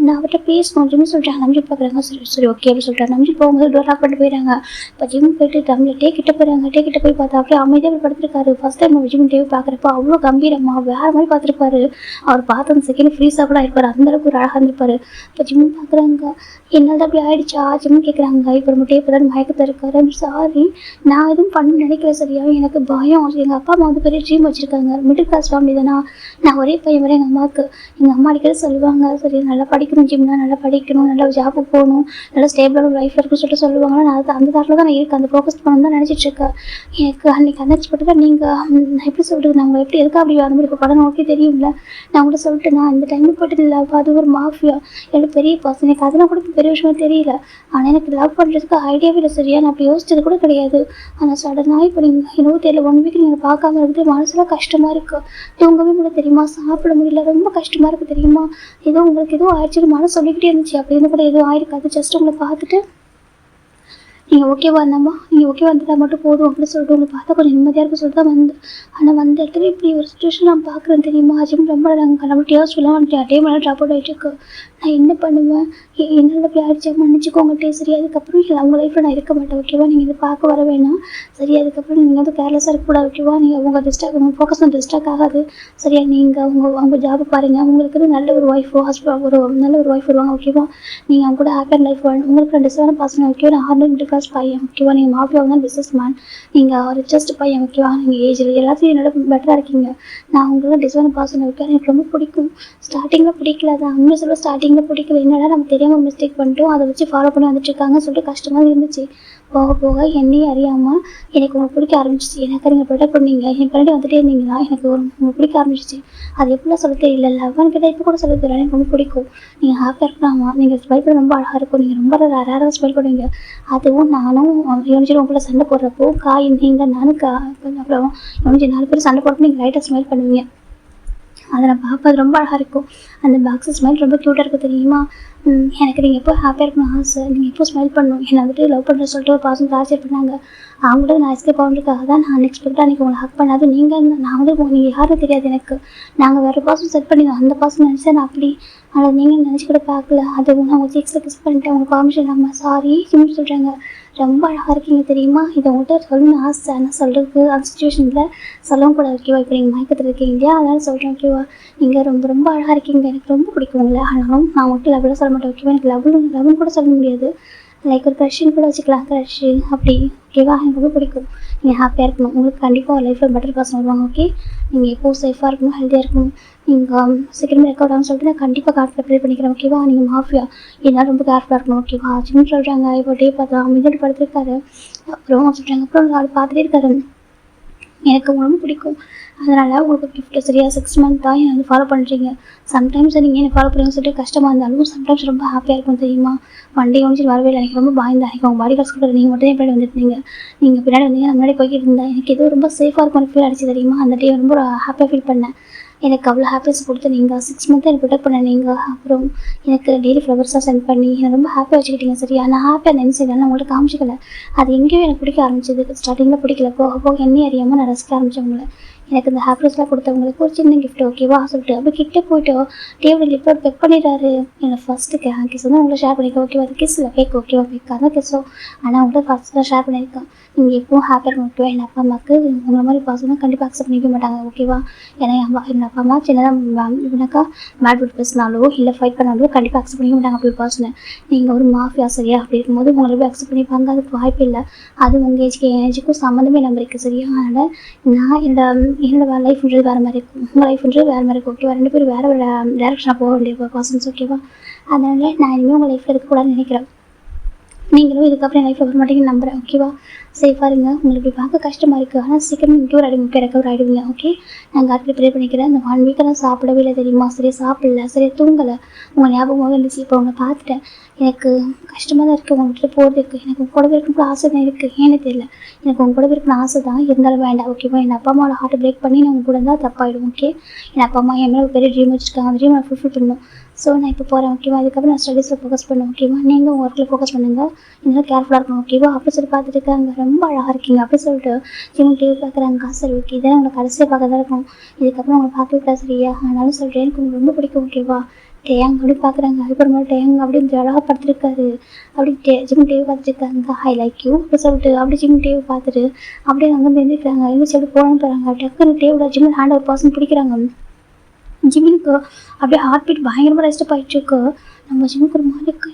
நான் அவர்கிட்ட பேசணும் ஜிம்னு சொல்கிறாங்க. ரம்ஜித் பார்க்குறாங்க, சரி சரி ஓகே அப்படின்னு சொல்கிறாங்க. ரம்ஜித் போகும்போது டோர் லாக் பண்ணிட்டு போயிடறாங்க. இப்போ ஜிம் போயிட்டு ரம்ஜித் கிட்ட போகிறாங்க. கிட்ட போய் பார்த்தா அப்படியே அமைதியாக படுத்திருக்காரு. ஃபர்ஸ்ட் டைம் ஜிம் டேவை பார்க்குறப்ப அவ்வளோ கம்பீரமாக வேறு மாதிரி பார்த்துருப்பாரு. அவர் பார்த்த அந்த செகண்ட் ஃப்ரீஸாக கூட இருப்பார், அந்தளவுக்கு ஒரு அழகாக இருந்திருப்பாரு. இப்போ ஜிம் பார்க்குறாங்க, என்னால் அப்படி ஆயிடுச்சா ஜிம் கேட்குறாங்க. இப்போ நம்ம டேப் தான் மயக்கத்தில் இருக்காரு. சாரி, நான் எதுவும் பண்ணணும்னு நினைக்கல சரியா, எனக்கு பயம். எங்கள் அப்பா அம்மா வந்து பெரிய ட்ரீம் வச்சுருக்காங்க, மிடில் கிளாஸ் ஃபேமிலி தானே, நான் ஒரே பையன் வரை எங்கள் அம்மாவுக்கு. எங்கள் அம்மா அடிக்கடி சொல்லுவாங்க, சரி நல்லா படிக்கணும் ஜிம்னா, நல்லா படிக்கணும், நல்லா ஜாபுக்கு போகணும், நல்லா ஸ்டேபிளான லைஃப் இருக்குன்னு சொல்லிட்டு சொல்லுவாங்க. நான் அந்த தாட்டில் தான் நான் இருக்கேன், அந்த ஃபோக்கஸ் பண்ணணும் தான் நினச்சிட்ருக்கேன். எனக்கு அன்றைக்கி அந்தரிச்சு தான் நீங்கள் நான் எப்படி சொல்கிறது, நாங்கள் எப்படி இருக்கா அப்படி அந்த மாதிரி இப்போ படம் நோக்கி தெரியும்ல, நான் உங்கள்கிட்ட சொல்லிட்டு நான் இந்த டைமில் போய்ட்டு இல்லை, அது ஒரு மாஃபியா எனக்கு பெரிய பர்சன், எனக்கு அதெல்லாம் கூட பெரிய விஷயமா தெரியல. ஆனால் எனக்கு லவ் பண்ணுறதுக்கு ஐடியாவே இல்லை சரியா, நான் அப்படி யோசிச்சது கூட கிடையாது. ஆனால் சடனாக இப்போ நீங்கள் என்னவோ தெரியல, 1 வீக் நீங்கள் பார்க்காம இருக்குது, மனசுலாம் கஷ்டமாக இருக்குது, தூங்கவே முடியல தெரியுமா, சாப்பிட முடியல, ரொம்ப கஷ்டமாக இருக்குது தெரியுமா, ஏதோ உங்களுக்கு எதுவும் ஆயிடுச்சு மனசு சொல்லிக்கிட்டே இருந்துச்சு, அப்படின்னு கூட எதுவும் ஆயிருக்காது, ஜஸ்ட் உங்களை பார்த்துட்டு நீங்கள் ஓகேவா இருந்தாம்மா, நீங்கள் ஓகேவா இருந்துட்டால் மட்டும் போதும் அப்படின்னு சொல்லிட்டு உங்களை பார்த்தா கொஞ்சம் நிம்மதியாக இருக்கும் சொல்லிட்டு தான் வந்து. ஆனால் வந்த இடத்துல இப்படி ஒரு சுச்சுவேஷன் நான் பார்க்குறேன் தெரியுமா, ஜிம் ரொம்ப நாங்கள் நம்ம டேஸ்ட் எல்லாம் டே மேலே ட்ராப் அவுட் ஆகிட்டு இருக்கு. நான் என்ன பண்ணுவேன், என்னால் அப்படி ஆயிடுச்சா மன்னிச்சுக்கோங்க சரி, அதுக்கப்புறம் இல்லை உங்கள் லைஃப்பில் நான் இருக்க மாட்டேன் ஓகேவா, நீங்கள் இதை பார்க்க வர வேணாம் சரி, அதுக்கப்புறம் நீங்கள் வந்து கேர்லெஸ்ஸாக இருக்கக்கூடாது ஓகேவா, நீங்கள் உங்கள் ஃபோக்கஸ் வந்து டிஸ்ட்ராக்ட் ஆகாது சரியா, நீங்கள் அவங்க ஜாபை பாருங்கள், உங்களுக்கு நல்ல ஒரு ஒய்ஃபோ ஹஸ்பண்ட் நல்ல ஒரு ஒய்ஃப் வருவாங்க ஓகேவா, நீங்கள் அவங்க கூட ஹாப்பியான லைஃப் வாழணும். உங்களுக்கு 2 டிஸ்வான பசங்க ஓகேவா, நான் ஹார்ட் மிடில் கிளாஸ் பையன் ஓகேவா, நீங்கள் மாஃபியா வந்து பிஸ்னஸ் மேன், நீங்கள் ரிச்சஸ்ட் பையன் ஓகேவா, நீங்கள் ஏஜில் எல்லாத்தையும் என்னோட பெட்டராக இருக்கீங்க. நான் உங்களுக்கு டிஸ்வான பர்சன் ஓகே, எனக்கு ரொம்ப பிடிக்கும். ஸ்டார்டிங்கில் பிடிக்கல, அது உண்மை சொல்ல ஸ்டார்டிங்கில் பிடிக்கல, என்னடா நம்ம தெரியாமல் மிஸ்டேக் பண்ணிட்டோம், அதை வச்சு ஃபாலோ பண்ணி வந்துட்டுருக்காங்கன்னு சொல்லிட்டு கஷ்டமாக இருந்துச்சு. போக போக என்னையும் அறியாமல் எனக்கு உங்களுக்கு பிடிக்க ஆரம்பிச்சிச்சு. எனக்கு நீங்கள் ப்ரொடெக்ட் பண்ணீங்க, என் பின்னாடி வந்துட்டே இருந்தீங்கன்னா எனக்கு உங்களுக்கு பிடிக்க ஆரம்பிச்சிச்சு. அது எப்படிலாம் சொல்ல தெரியல, லவ்வான்னு கேட்டால் இப்போ கூட சொல்ல தெரியல, எனக்கு ரொம்ப பிடிக்கும். நீங்கள் ஹாப்பியாக இருக்கலாமா, நீங்கள் ஸ்மைல் பண்ண ரொம்ப அழகாக இருக்கும், நீங்கள் ரொம்ப ரேராக ஸ்மைல் பண்ணுவீங்க. அதுவும் நானும் யோனிச்சிடும் உங்களை சண்டை போடுறப்போ நீங்கள் நானும் அப்புறம் யோனிச்சு 4 பேர் சண்டை போடுறப்போ நீங்கள் லைட்டாக ஸ்மைல் பண்ணுவீங்க. அதை நான் பார்ப்பது ரொம்ப அழகாக இருக்கும். அந்த பாக்ஸு ஸ்மைல் ரொம்ப க்யூட்டாக இருக்கும் தெரியுமா. எனக்கு நீங்கள் எப்போ ஹாப்பியாக இருக்கணும் ஆசை, நீங்கள் எப்போ ஸ்மைல் பண்ணணும், என்னை வந்துட்டு லவ் பண்ணுறேன்னு சொல்லிட்டு ஒரு பர்சன் டார்ச்சர் பண்ணாங்க. அவங்களோட நான் எஸ்கேப் ஆகிறதுக்காக தான் நான் அன்எக்ஸ்பெக்டாக அன்றைக்கி உங்களை ஹக் பண்ணாது. நான் வந்து நீங்கள் யாரும் தெரியாது எனக்கு, நாங்கள் வேறு பர்சன் செட் பண்ணி அந்த பர்சன் நினச்சேன் நான் அப்படி, ஆனால் நீங்கள் நினச்சி கூட பார்க்கல. அது நான் உங்கள் சீக்ஸில் கிஸ் பண்ணிட்டேன், உங்களுக்கு பர்மிஷன் இல்லாமல் சாரி சிம்னு சொல்கிறாங்க. ரொம்ப அழகாக இருக்கீங்க தெரியுமா, இதை உங்கள்கிட்ட சொல்லணும்னு ஆசை, ஆனால் சொல்கிறதுக்கு அந்த சுச்சுவேஷனில் சொல்லவும் கூட ஓகேவா. இப்போ நீங்கள் மயக்கத்தில் இருக்கீங்க இல்லையா, அதனால் சொல்கிறேன் ஓகேவா. நீங்கள் ரொம்ப ரொம்ப அழகாக இருக்கீங்க, எனக்கு ரொம்ப பிடிக்கும் உங்களை. ஆனாலும் நான் உங்கள்கிட்ட லவ்லாம் சொல்ல மாட்டேன் ஓகேவா. எனக்கு லவ்னு கூட சொல்ல முடியாது, லைக் ஒரு க்ரஷ்ஷின்னு கூட வச்சுக்கலாம், க்ரஷ்ஷு அப்படி ஓகேவா. எனக்கு ரொம்ப பிடிக்கும். நீங்கள் ஹாப்பியாக இருக்கணும், உங்களுக்கு கண்டிப்பாக ஒரு லைஃப்பில் பெட்டர் பர்சன் வருவாங்க ஓகே. நீங்கள் எப்போது சேஃபாக இருக்கணும், ஹெல்த்தியாக இருக்கணும். நீங்கள் சீக்கிரமே ரெக்கவர் ஆகும்னு சொல்லிட்டு நான் கண்டிப்பாக கார்டில் ப்ரே பண்ணிக்கிறேன் ஓகேவா. நீங்கள் மாஃபியா என்னால் ரொம்ப கேர்ஃபுல்லாக இருக்கணும் ஓகேவா. சின்ன சொல்கிறாங்க, இப்போ டே பார்த்தா மிதல் படுத்திருக்காரு, அப்புறம் சொல்கிறாங்க, அப்புறம் ஆள் பார்த்துட்டே இருக்காரு. எனக்கு ரொம்ப பிடிக்கும், அதனால் உங்களுக்கு கிஃப்ட் சரியா 6 மந்த் தான் என்னை வந்து ஃபாலோ பண்ணுறீங்க. சம்டைம்ஸ் நீங்கள் என்னை ஃபாலோ பண்ணுறீங்கன்னு சொல்லிட்டு கஷ்டமாக இருந்தாலும் சம்டைம்ஸ் ரொம்ப ஹாப்பியாக இருக்கும் தெரியுமா. ஒன் டே ஒன்று வரவே இல்லை, எனக்கு ரொம்ப பயந்தேன். எனக்கு உங்கள் பாடி கார்ட்ஸ் கூட நீங்கள் மட்டும் பின்னாடி வந்துருந்தீங்க, நீங்கள் பின்னாடி வந்தீங்க, நான் முன்னாடி போய்கிட்டு இருந்தேன். எனக்கு எதுவும் ரொம்ப சேஃபாக இருக்கும் எனக்கு ஃபீல் அடிச்சு தெரியுமா. அந்த டே ரொம்ப ஹாப்பியாக ஃபீல் பண்ணேன். எனக்கு அவ்வளோ ஹாப்பினஸ் கொடுத்து நீங்கள் 6 மந்த் எனக்கு ப்ரொடெக்ட் பண்ண நீங்கள், அப்புறம் எனக்கு டெய்லி ஃப்ளவர்ஸாக சென்ட் பண்ணி என்னை ரொம்ப ஹாப்பியாக வச்சுக்கிட்டீங்க சரியா. நான் ஹாப்பியாக நினைச்சேன், நான் உங்கள்கிட்ட காமிச்சிக்கல, அது எங்கேயும் எனக்கு பிடிக்க ஆரம்பிச்சது. ஸ்டார்டிங்கில் பிடிக்கல, போக போக என்னையும் அறியாமல் நான் ரசிக்க ஆரம்பித்தவங்களை. எனக்கு இந்த ஹாப்பினஸ்லாம் கொடுத்தவங்களுக்கு ஒரு சின்ன கிஃப்ட் ஓகேவா சொல்லிட்டு அப்படி கிட்டே போய்ட்டு டேபிள் இப்போ பெக் பண்ணிடுறாரு. என்னை ஃபஸ்ட்டு கிஸ் வந்து உங்களை ஷேர் பண்ணியிருக்கேன் ஓகேவா. அது கிஸ் இல்லை கேக் ஓகேவா, கேக் அதான் கிஸ்ஸோ, ஆனால் உங்கள்கிட்ட ஃபஸ்ட்டு தான் ஷேர் பண்ணியிருக்கேன். நீங்கள் எப்பவும் ஹாப்பியாக இருக்கணும் ஓகேவா. என் அப்பா அம்மாவுக்கு உங்களை மாதிரி பர்சனாக கண்டிப்பாக அக்செப்ட் பண்ணிக்க மாட்டாங்க ஓகேவா. ஏன்னா என் அப்பா அம்மா சின்னதாக இவனாக்கா பேட் வேர்ட் பேசினாலோ இல்லை ஃபைட் பண்ணாலோ கண்டிப்பாக அக்செப்ட் பண்ணிக்க மாட்டாங்க அப்படி பர்சனை. நீங்கள் ஒரு மாஃபியா சரியா அப்படி இருக்கும்போது உங்களை போய் அக்செப்ட் பண்ணிப்பாங்க, அதுக்கு வாய்ப்பு இல்லை. அது உங்கள் ஏஜுக்கு என் ஏஜுக்கும் சம்மந்தமே இல்லாமல் இருக்குது சரியா. அதனால் நான் என்னோட லைஃப்ன்றது வேறு மாதிரி இருக்கும், உங்கள் லைஃப்ன்றது வேறு மாதிரி இருக்கும் ஓகேவா. 2 பேரும் வேறு ஒரு டேரக்ஷனாக போக வேண்டிய பர்சன்ஸ் ஓகேவா. அதனால் நான் இனிமேல் உங்கள் லைஃப்பில் இருக்கக்கூடாதுன்னு நினைக்கிறேன். நீங்களும் இதுக்கப்புறம் என் லைஃப்பில் வர மாட்டேங்கன்னு நம்புகிறேன் ஓகேவா. சேஃபாக இருங்க. உங்களுக்கு இப்படி பார்க்க கஷ்டமாக இருக்குது, ஆனால் சீக்கிரம் இன்க்யூர் ஆகிடுங்க, ரெக்கவர் ஆகிடுவீங்க ஓகே. நான் கார்டில் ப்ரே பண்ணிக்கிறேன். இந்த 1 வீக்காக நான் சாப்பிடவே இல்லை தெரியுமா, சரியாக சாப்பிடல, சரியாக தூங்கலை, உங்கள் ஞாபகமாக இருந்துச்சு. இப்போ உங்களை பார்த்துட்டேன், எனக்கு கஷ்டமாக தான் இருக்குது உங்கள் வீட்டில் போகிறதுக்கு. எனக்கு உங்கள் கூடவே இருக்கணும் ஆசை தான் இருக்குது, ஏன்னு தெரியல. எனக்கு உங்கள் கூடவே இருக்கணும் ஆசை தான், இருந்தாலும் வேண்டாம் ஓகேவா. என் அப்பா அம்மாவோட ஹார்ட்டை பிரேக் பண்ணி நான் உங்கள் கூட இருந்தால் தப்பாயிடும் ஓகே. என் அப்பா அம்மா என் மேலே ஒரு பெரிய ட்ரீம் வச்சுருக்காங்க, அந்த ட்ரீம் நான் ஃபுல்ஃபில் பண்ணணும் ஸோ நான் இப்போ போகிறேன் ஓகேவா, இதுக்கப்புறம் நான் ஸ்டடீஸில் ஃபோக்கஸ் பண்ணுவேன் ஓகேவா, நீங்கள் உங்கள் ஒர்க்கில் ஃபோக்கஸ் பண்ணுங்கள், இதெல்லாம் கேர்ஃபுல்லாக இருக்கணும் ஓகேவா அப்படி சொல்லி பார்த்துட்டு இருக்காங்க. ரொம்ப அழகாக இருக்கீங்க அப்படி சொல்லிட்டு ஜிம் டிவி பார்க்குறாங்க. சரி ஓகே, இதெல்லாம் உங்களை கடைசியாக பார்க்க தான் இருக்கும், இதுக்கப்புறம் உங்களை பார்க்க விட்டா சரியா, ஆனாலும் சொல்கிறேன் எனக்கு உங்களுக்கு ரொம்ப பிடிக்கும் ஓகேவா. டேயாங் அப்படி பார்க்குறாங்க. அதுக்கப்புறமா டேயாங் அப்படி அழகாக படுத்துருக்காரு. அப்படி ஜிம் டிவி பார்த்துருக்காங்க. ஐ லைக் யூ அப்படி சொல்லிட்டு அப்படி ஜிம் டிவி பார்த்துட்டு அப்படியே அங்கேருந்து எழுந்திருக்கிறாங்க. எழுந்திரிச்சு அப்படி போகணும்னு போகிறாங்க. டக்குன்னு டேவோட ஜிம் ஹேண்ட் ஒரு பர்சன் பிடிக்கிறாங்க. ஜிம்முக்கு அப்படியே ஹார்ட் பீட் பயங்கரமாக ரெஸ்டப் ஆகிட்டுருக்கு. நம்ம ஜிம்முக்கு ஒரு மாதிரி இருக்கு.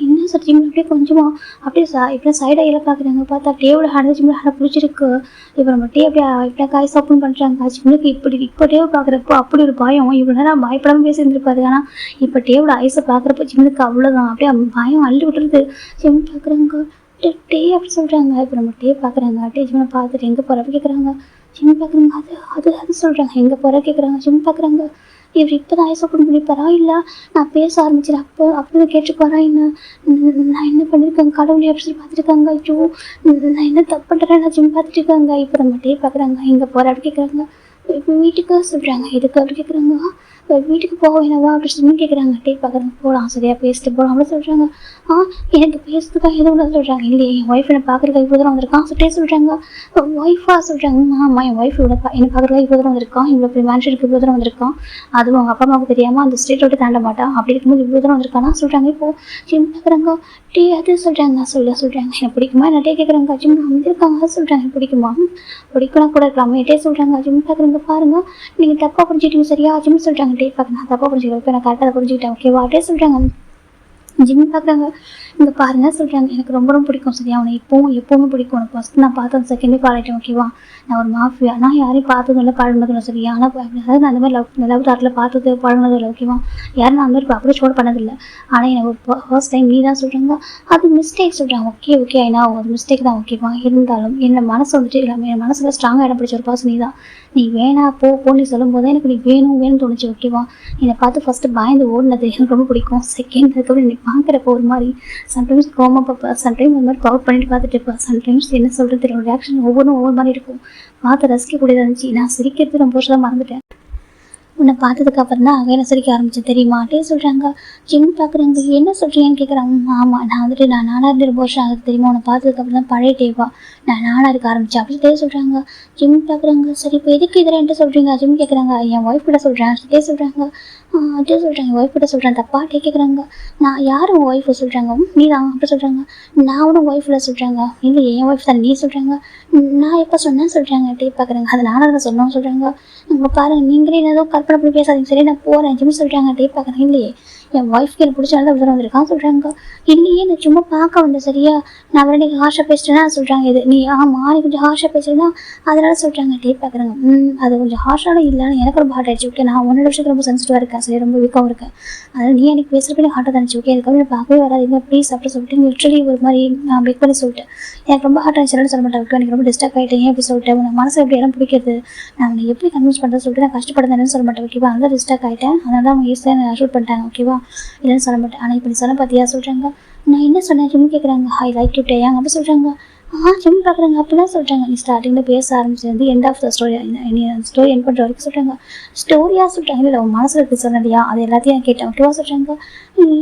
என்ன சார் ஜிம் அப்படியே கொஞ்சமாக அப்படியே இப்படி சைடாக எல்லாம் பார்க்குறாங்க. பார்த்தா டேவோட ஹேண்ட் ஜிம்மில் ஹேண்ட் பிடிச்சிருக்கு. இப்போ நம்ம டே அப்படியே இப்படியே காய் ஓப்பன் பண்ணுறாங்க. ஜிம்முக்கு இப்போ டேவை பார்க்குறப்போ அப்படி ஒரு பயம். இவ்வளோ நேரம் பயப்படாமல் பேசியிருந்துருப்பாரு. ஆனால் இப்போ டேவோட ஐஸை பார்க்குறப்போ ஜிம்முக்கு அவ்வளோதான் அப்படியே பயம் அள்ளி விட்டுருது. ஜிம் பார்க்குறாங்க. டே அப்படி சொல்கிறாங்க. இப்போ நம்ம டே பார்க்குறாங்க. டே ஜிம்மை பார்த்துட்டு எங்கே போகிறப்ப கேட்குறாங்க. ஜிம் பார்க்குறாங்க. அது சொல்கிறாங்க. எங்கே போகிற கேட்குறாங்க. ஜிம் பார்க்குறாங்க. இவர் இப்போ தான் ஐஸ் ஓப்பன் பண்ணிப்பாரா இல்லை நான் பேச ஆரம்பிச்சிடறேன் அப்போ கேட்டுருப்பாரா என்ன, நான் என்ன பண்ணியிருக்கேன் கடவுளே அப்படி சொல்லி பார்த்துருக்காங்க. ஐயோ நான் என்ன தப்பு பண்ணுறேன் நான் ஜிம் பார்த்துட்டு இருக்காங்க. இப்போ நம்ம டே பார்க்குறாங்க. எங்கே போகிற அப்படி கேட்குறாங்க. இப்போ வீட்டுக்கு சொல்கிறாங்க. எதுக்கு அப்படி கேட்குறாங்க. வீட்டுக்கு போக வேணவா அப்படி சொல்லி கேட்குறாங்க. டே பார்க்குறாங்க. போகலாம் சரியாக பேசிட்டு போகலாம் அப்படி சொல்கிறாங்க. எனக்கு பேசுறதுக்காக எதுவும் ஒன்று சொல்கிறாங்க. இல்லையே என் ஒய்ஃப் என்னை பார்க்குறதுக்கு இவ்வளோ தூரம் வந்திருக்கான் சொல்லிட்டே சொல்கிறாங்க. ஒய்ஃபாக சொல்கிறாங்க. ஆமாம் என் ஒய்ஃப் என்னை பார்க்குறதுக்காக இவ்வளோ தூரம் வந்திருக்கான், இவ்வளோ பெரிய மேன்ஷனுக்கு இவ்வளோ தூரம் வந்திருக்கான், அதுவும் அவங்க அப்பா அம்மாவுக்கு தெரியாமல் அந்த ஸ்ட்ரீட் விட்டு தாண்ட மாட்டான், அப்படி இருக்கும்போது இவ்வளோ தூரம் வந்திருக்கானா சொல்கிறாங்க. இப்போது ஜிம் பார்க்குறாங்க. டே அது சொல்கிறாங்க. சொல்கிறாங்க எனக்கு பிடிக்குமா என்ன டே கேட்குறாங்க. ஜிம் வந்திருக்காங்க அது சொல்கிறாங்க பிடிக்குமா, பிடிக்கலாம் கூட இருக்கலாமே டே சொல்கிறாங்க. ஜிம் பார்க்குறாங்க. பாருங்கள் நீங்கள் தப்பாக புரிஞ்சுக்கிட்டீங்க சரியா ஜிம் சொல்கிறாங்க. டே பார்க்குறேன் நான் தப்பாக புரிஞ்சுக்கிறேன், இப்போ நான் கரெக்டாக புரிஞ்சுக்கிட்டேன் ஓகேவா டே சொல்கிறாங்க. ஜிம் பார்க்குறாங்க. இங்கே பாருங்க சொல்கிறாங்க. எனக்கு ரொம்ப ரொம்ப பிடிக்கும் சரியா, அவனை எப்போவுமே பிடிக்கும். உனக்கு ஃபஸ்ட்டு நான் பார்த்தது செகண்டே பாராட்டேன் ஓகேவா. நான் ஒரு மாஃபியா, நான் யாரையும் பார்த்ததும் இல்லை பழகினதும் சரியா, ஆனால் அதாவது நான் அந்த மாதிரி லவ் தாட்டில் பார்த்தது பழகினதும் இல்லை ஓகேவா. யாரும் நான் அந்த மாதிரி அப்ரோச் கூட பண்ணதில்லை. ஆனால் எனக்கு ஒரு ஃபர்ஸ்ட் டைம் நீ தான் சொல்கிறாங்க. அது மிஸ்டேக் சொல்கிறாங்க. ஓகே ஐநா ஒரு மிஸ்டேக் தான் ஓகேவா. இருந்தாலும் என்னை மனசு வந்துட்டு இல்லாமல் என் மனசில் ஸ்ட்ராங்காக இடம் பிடிச்ச ஒரு பர்சன் நீ தான். நீ வேணா போன்னு சொல்லும் போது எனக்கு நீ வேணும்னு தோணுச்சு ஓகேவா. என்னை பார்த்து ஃபஸ்ட்டு பயந்து ஓடினது எனக்கு ரொம்ப பிடிக்கும். செகண்ட் அதுக்கப்புறம் நீ பார்க்குறப்போ ஒரு மாதிரி சம்டைம்ஸ் கோமா பார்ப்பேன், சம்டைம்ஸ் ஒரு மாதிரி கவர் பண்ணிட்டு பார்த்துட்டு இருப்பேன், சம்டைம்ஸ் என்ன சொல்கிறது தெரியல ரியாக்ஷன் ஒவ்வொரு மாதிரி இருக்கும். பார்த்து ரசிக்கக்கூடியதாக இருந்துச்சு. நான் சிரிக்கிறது ரொம்ப வருஷம் தான் மறந்துட்டேன். உன்னை பார்த்ததுக்கு அப்புறம் தான் அங்கே சிரிக்க ஆரம்பிச்சேன் தெரியுமா டே சொல்கிறாங்க. ஜிம் பார்க்குறாங்க. என்ன சொல்கிறீங்கன்னு கேட்குறாங்க. ஆமாம் நான் வந்துட்டு நான் நானாக இருந்து ரொம்ப வருஷம் ஆகுது தெரியுமா, உன்னை பார்த்ததுக்கப்புறம் தான் பழைய டேவா நான் நானாக இருக்க ஆரம்பித்தேன் அப்படி டே சொல்கிறாங்க. ஜிம் பார்க்குறாங்க. சரி இப்போ எதுக்கு இதில் என்ன சொல்கிறீங்க ஜிம் கேட்குறாங்க. என் ஒய்ஃப் கிட்ட சொல்கிறேன் டே சொல்கிறாங்க. டே சொல்கிறாங்க. என் ஒய்ஃப் கிட்ட சொல்கிறேன் தப்பா டே கேட்குறாங்க. நான் யார் உங்கள் ஒய்ஃபை சொல்கிறாங்க. நீ தான் அப்படி சொல்கிறாங்க. நான் ஒன்றும் ஒய்ஃபில் சொல்கிறாங்க. இல்லை என் ஒய்ஃப் தான் நீ சொல்கிறாங்க. நான் எப்போ சொன்னேன்னு சொல்கிறாங்க. டே பார்க்குறாங்க. அது நானாக தான் சொன்னோன்னு சொல்கிறாங்க. அங்கே பாருங்கள் நீங்களே ஏதோ கற்பனை பண்ணி பேசாதீங்க சரி நான் போகிறேன் ஜிம் சொல்கிறாங்க. டே பார்க்குறேன். இல்லையே என் ஒய்ஃப்க்கு எனக்கு பிடிச்சாலும் தான் உதரம் வந்திருக்கான் சொல்கிறாங்க. இல்லையே நான் சும்மா பார்க்க வந்தேன் சரியா, நான் வேறு நீங்கள் ஹார்ஷாக பேசிட்டேன்னா சொல்கிறாங்க. இது நீ நீ கொஞ்சம் ஹார்ஷாக பேசுறேன்னா அதனால சொல்கிறாங்க. டே பார்க்குறாங்க. அது கொஞ்சம் ஹார்ஷாக இல்லைன்னு எனக்கு ரொம்ப ஹார்ட் ஆகிடுச்சு ஓகே. நான் உன்னோட விஷயத்தில் ரொம்ப சென்சிட்டிவாக இருக்கேன் சரி, ரொம்ப வீக்காகவும் இருக்கேன். அதனால் நீ எனக்கு பேசுகிறப்ப எனக்கு ஹார்ட்டாக இருந்துச்சு ஓகே. அதுக்கப்புறம் எனக்கு பார்க்கவே வராதிங்க ப்ளீஸ் அப்படி சொல்லிட்டு லிட்ரலி ஒரு மாதிரி நான் பெக் பண்ணி சொல்லிட்டேன். எனக்கு ரொம்ப ஹார்ட் ஆகிடுச்சு சொல்ல மாட்டேன் ஓகே. எனக்கு ரொம்ப டிஸ்டர்ப் ஆகிட்டேன் ஏன் எப்படி சொல்லிட்டேன், உனக்கு மனசு எப்படி இடம் பிடிக்கிறது, நான் அவனை எப்படி கன்வின்ஸ் பண்ணுறது சொல்லிட்டு நான் கஷ்டப்படுறேன்னு சொல்ல மாட்டேன் ஓகேவா. அதனால டிஸ்டர்ப் ஆகிட்டேன். அதனால தான் அவங்க ஈஸியாக நான் ஷூட் பண்ணிட்டாங்க ஓகேவா. இல்லைன்னு சொல்ல மாட்டேன். ஆனால் இப்போ நீ சொன்ன பார்த்தியா சொல்கிறாங்க. நான் என்ன சொன்னேன் ஜிம் கேட்குறாங்க. ஐ லைக் யூ டேயாங் அப்படி சொல்கிறாங்க. ஜிம் பார்க்குறாங்க. அப்படிலாம் சொல்கிறாங்க. நீ ஸ்டார்டிங்கில் பேச ஆரம்பிச்சது end of the story story end பண்ணுற வரைக்கும் சொல்கிறாங்க. ஸ்டோரியாக சொல்கிறாங்க. இல்லை உன் மனசில் இருக்குது சொன்னலையா அது எல்லாத்தையும் நான் கேட்டேன் ஓகேவா சொல்கிறாங்க.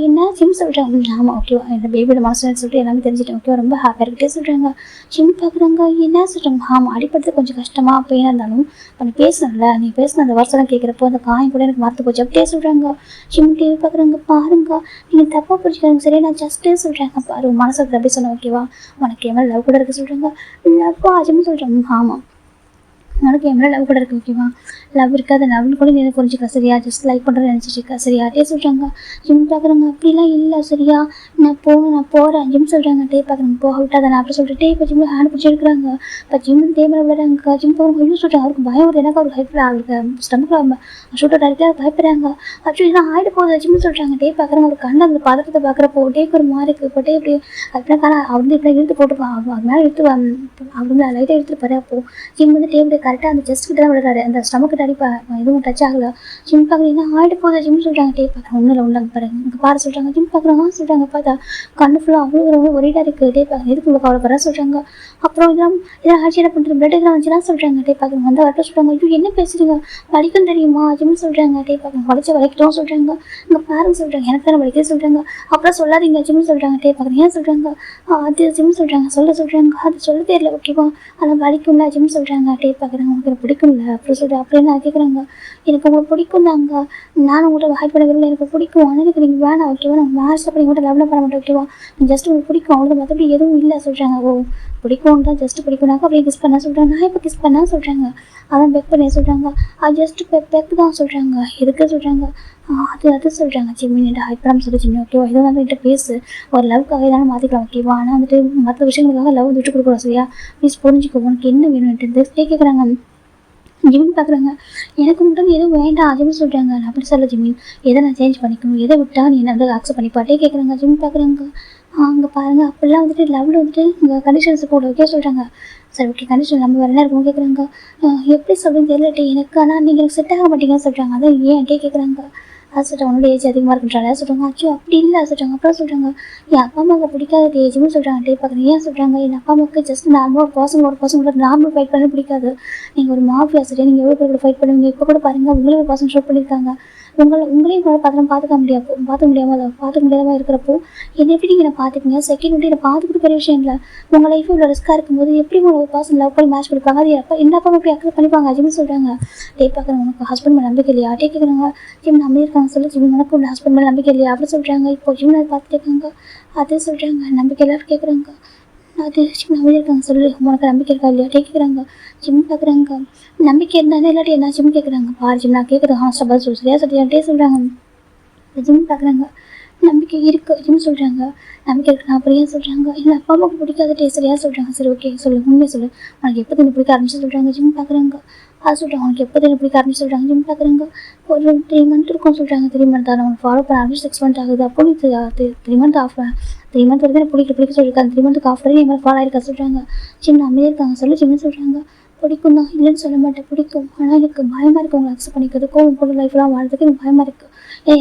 என்ன ஜிம் சொல்கிறாங்க. ஆமாம் ஓகேவா இந்த பேபியோட மனசில் சொல்லிட்டு எல்லாமே தெரிஞ்சுட்டேன் ஓகேவா ரொம்ப ஹாப்பியாக இருக்கிட்டே சொல்கிறாங்க. ஜிம் பார்க்குறாங்க. என்ன சொல்கிறாங்க. ஆமாம் அடிப்படுறது கொஞ்சம் கஷ்டமாக பெயினாக இருந்தாலும் இப்போ நீ பேசணும்ல, நீ பேசின அந்த வருஷம் கேட்குறப்போ அந்த காயம் கூட எனக்கு மறந்து போச்சு அப்படியே சொல்கிறாங்க. ஜிம் டிவி பார்க்குறாங்க. பாருங்க நீங்கள் தப்பாக புரிஞ்சுக்காங்க சரி நான் ஜஸ்ட்டே சொல்கிறாங்க. பாரு உன் மனசு அப்படி சொன்னேன் ஓகேவா. உனக்கு எவ்வளோ லவ் கூட இருக்க சொல்கிறாங்க. லவ்வா ஜிம் சொல்கிறாங்க. ஆமாம் உனக்கு எவ்வளோ லவ் கூட இருக்கு ஓகேவா. லவ் இருக்காது லவ்னு கூட நீ புரிஞ்சுக்கா சரியா, ஜஸ்ட் லைக் பண்ணுறது நினச்சிட்ருக்கா சரியா டே சொல்கிறாங்க. ஜிம் பார்க்குறாங்க. அப்படிலாம் இல்லை சரியா நான் போகிறேன் ஜிம் சொல்கிறாங்க. டே பார்க்குறாங்க. போக விட்டாத நான் அப்படி சொல்லிட்டு இப்போ ஜிம் ஹேண்ட் பிடிச்சிருக்கிறாங்க. இப்போ ஜிம் தேவை விளையாடுறாங்க. ஜிம் போகிறவங்க ஐயோ சொல்கிறாங்க. அவருக்கு பயம் வருது. எனக்கு அவருக்கு ஹைப்பில் அவருக்கு ஸ்டமக்கில் ஷூட் அவுட் ஆகிட்டு பயப்படுறாங்க. ஆக்சுவலி நான் ஆகிட்டு போகுது ஜிம் சொல்கிறாங்க. டே பார்க்குறாங்க. அவருக்கு கண்டு அந்த பதட்டத்தை பார்க்குறப்போ டேக்கு ஒரு மாதிரி இருக்குது. இப்போ டே இப்படி அப்படின்னா அவர் வந்து இப்படி இழுத்து போட்டுப்பான். அவர் மேலே எடுத்து அவர் வந்து லைட்டாக எடுத்துட்டு போகிறேன். அப்போது ஜிம் வந்து டேபிள் கரெக்டாக அந்த செஸ்ட் கிட்ட தான் விடுறாரு, அந்த ஸ்டமக் கிட்ட எதுவும் டச் ஆகலை. ஜிம் பார்க்குறீங்கன்னா ஆகிட்டு போகுது ஜிம் சொல்கிறாங்க. டே பார்க்குறேன் ஒன்றும் இல்லை உள்ளாங்க பாருங்க இங்கே பாரு சொல்கிறாங்க. ஜிம் பார்க்குறாங்க சொல்கிறாங்க. பார்த்தா கண்ணு ஃபுல்லாக அவ்வளோ ஒரேடாக இருக்குது. டே பார்க்குறேன் எதுக்கு இவ்வளோ கவலைப்படுறா சொல்கிறாங்க. அப்புறம் இதெல்லாம் ஆட்சி என்ன பண்ணுறது பிளட் இதெல்லாம் வந்துச்சுன்னா சொல்கிறாங்க. டே பார்க்குறேன் வந்து வரட்டும் சொல்கிறாங்க. ஐயோ என்ன பேசுறீங்க, வலிக்கும் தெரியுமா ஜிம் சொல்கிறாங்க. டே பார்க்குறேன் வலிக்கிட்டோம் சொல்கிறாங்க. இங்கே பாருங்க சொல்கிறாங்க. எனக்கு தானே வலிக்குது சொல்கிறாங்க. அப்புறம் சொல்லாதீங்க ஜிம் சொல்கிறாங்க. டே பார்க்குறேன் ஏன் சொல்கிறாங்க. அது ஜிம் சொல்கிறாங்க சொல்கிறாங்க. அது சொல்ல தெரியல ஓகேவா, ஆனால் வலிக்கும்ல ஜிம் சொல்கிறாங்க. டே பார்க்குறாங்க உங்களுக்கு எனக்கு பிடிக்கும்ல அப்புறம் சொல்கிறேன். அப்படின்னு நான் கேட்குறாங்க. எனக்கு உங்களுக்கு பிடிக்கும் தாங்க, நானும் உங்கள்கிட்ட ஹைட் பண்ண விரும்பல, எனக்கு பிடிக்கும். ஆனால் எனக்கு நீங்கள் வேணாம் ஓகேவா, நான் மேட்ச் அப்படி கூட லெவலில் பண்ண மாட்டேன் ஓகேவா, ஜஸ்ட் உங்களுக்கு பிடிக்கும் அவ்வளோ, மற்றபடி எதுவும் இல்லை சொல்கிறாங்க. ஓ பிடிக்கும் தான் ஜஸ்ட் பிடிக்கும்னாக்கா அப்படியே கிஸ் பண்ண சொல்கிறாங்க. நான் இப்போ கிஸ் பண்ண சொல்கிறாங்க. அதான் பெக் பண்ண சொல்கிறாங்க. அது ஜஸ்ட் பெக் தான் சொல்கிறாங்க. எதுக்கு சொல்கிறாங்க. அது சொல்கிறாங்க. ஜிம்மின்ட்டு ஹைட் பண்ணாமல் சொல்லி ஜிம்மி ஓகேவா, எதுவும் வந்து என்கிட்ட பேசு, ஒரு லவ்க்காக எதாவது மாற்றிக்கலாம் ஓகேவா, ஆனால் வந்துட்டு மற்ற விஷயங்களுக்காக லவ் விட்டு கொடுக்குறோம் சரியா, ப்ளீஸ் புரிஞ்சுக்கோ, உனக்கு என்ன வேணும்ன்ட்டு கேட்குறாங்க. ஜிமின் பார்க்குறாங்க. எனக்கு மட்டும் எதுவும் வேண்டாம் ஜிமின் சொல்கிறாங்க. நான் அப்படி சொல்ல ஜிமின், எதை நான் சேஞ்ச் பண்ணிக்கணும், எதை விட்டால் நீ என்ன வந்து அக்செப்ட் பண்ணிப்பாட்டே கேட்குறாங்க. ஜிமின் பார்க்குறாங்க. அங்கே பாருங்கள் அப்படிலாம் வந்துட்டு லெவலில் வந்துட்டு இங்கே கண்டிஷன்ஸ் கூட ஓகே சொல்கிறாங்க. சரி ஓகே கண்டிஷன் நம்ம வேறு என்ன இருக்கணும் கேட்குறாங்க. எப்படி சொல்கிறேன்னு தெரியலட்டே எனக்கு, ஆனால் நீங்கள் எனக்கு செட் ஆக மாட்டீங்கன்னு சொல்கிறாங்க. அதான் ஏன் கேட்குறாங்க. அது சொல்கிறாங்க உன்னோட ஏஜ் அதிகமாக இருக்குன்றாங்க. சொல்கிறாங்க அச்சோ அப்படி இல்லை சொல்கிறாங்க. அப்புறம் சொல்கிறாங்க என் அப்பா அம்மாவுக்கு பிடிக்காத ஏஜ்னு சொல்கிறாங்க. டே பார்க்குறேன் ஏன் சொல்கிறாங்க. என் அப்பா அம்மாவுக்கு ஜஸ்ட் நார்மலாக ஒரு பர்சன் நார்மல் ஃபைட் பண்ண பிடிக்காது. நீங்கள் ஒரு மாஃபியா சரியா, நீங்கள் எவ்வளோ பேர் கூட ஃபைட் பண்ணுவீங்க, இப்போ கூட பாருங்கள் உங்களே ஒரு பர்சன் ஷூட் பண்ணியிருக்காங்க. உங்களையும் கூட பார்த்துக்க முடியாமல் இருக்கிறப்போ என்னை எப்படி நீங்கள் நான் பார்த்துப்பீங்க. செகண்ட் வந்து என்னை பார்த்துக்கிட்டு பெரிய விஷயம் இல்லை, உங்கள் லைஃப் இவ்வளோ ரிஸ்க்காக இருக்கும்போது எப்படி உங்களை ஒரு பர்சன் லவ் பண்ணி மேட்ச் கொடுப்பாங்க, அது என்ன அப்பா எப்படி அக்செப்ட் பண்ணிப்பாங்க அப்படின்னு சொல்கிறாங்க. டே பார்க்குறேன் உனக்கு ஹஸ்பண்ட் மேலே நம்பிக்கை இல்லையா டே கேட்குறாங்க. ஜிம் நம்பி இருக்காங்க சொல்லி ஜிம் உனக்கு உள்ள ஹஸ்பண்ட் மேலே நம்பிக்கை இல்லையா அப்படி சொல்கிறாங்க. இப்போ ஜிம் அதை பார்த்துட்டு இருக்காங்க. அதே சொல்கிறாங்க நம்பிக்கை எல்லாரும் கேட்குறாங்க. அது ஜிம் நம்பி இருக்காங்க சொல்லி உனக்கு நம்பிக்கை இருக்கா இல்லையா டே கேட்குறாங்க. ஜிம் பார்க்குறாங்க. நம்பிக்கை இருந்தானே இல்லாட்டி என்ன ஜிம் கேட்குறாங்க. பாரு ஜிம் நான் கேட்குறது ஹாஸ்டல் சரியா சொல்லியாட்டே சொல்கிறாங்க. ஜிம் பார்க்குறாங்க. நம்பிக்கை இருக்குது ஜிம் சொல்கிறாங்க. நம்பிக்கை இருக்கு நான் அப்படியே சொல்கிறாங்க. இல்லை அப்பா அம்மாவுக்கு பிடிக்காத டே சரியா சொல்கிறாங்க. சரி ஓகே சொல்லு உண்மையை சொல்லு, உனக்கு எப்போ தண்ணி பிடிக்க ஆரம்பிச்சு சொல்கிறாங்க. ஜிம் பார்க்குறாங்க. அது சொல்கிறாங்க உனக்கு எப்போ தண்ணி பிடிக்க ஆரம்பிச்சு சொல்கிறாங்க. ஜிம் பார்க்குறாங்க. ஒரு 3 மந்த் இருக்கும் சொல்கிறாங்க. 3 மந்த் தான் உனக்கு ஃபாலோ பண்ண ஆரம்பிச்சு 6 மந்த் ஆகுது. அப்போ நீ 3 மந்த் ஆஃப் 3 மந்த் வரைக்கும் பிடிக்க சொல்லியிருக்காங்க. 3 மந்த்துக்கு ஆஃப் வரைக்கும் என் ஃபாலோ ஆயிருக்கா சொல்கிறாங்க. ஜிம் அமைதியாக இருக்காங்க சொல்லி ஜிம்னு சொல்கிறாங்க. பிடிக்கும் தான் இல்லைன்னு சொல்ல மாட்டேன் பிடிக்கும், ஆனால் எனக்கு பயமாக இருக்குது உங்களை அக்செப்ட் பண்ணிக்கிறதுக்கும் உங்களோட லைஃப்லாம் வாழ்றதுக்கு எனக்கு பயமாக இருக்குது.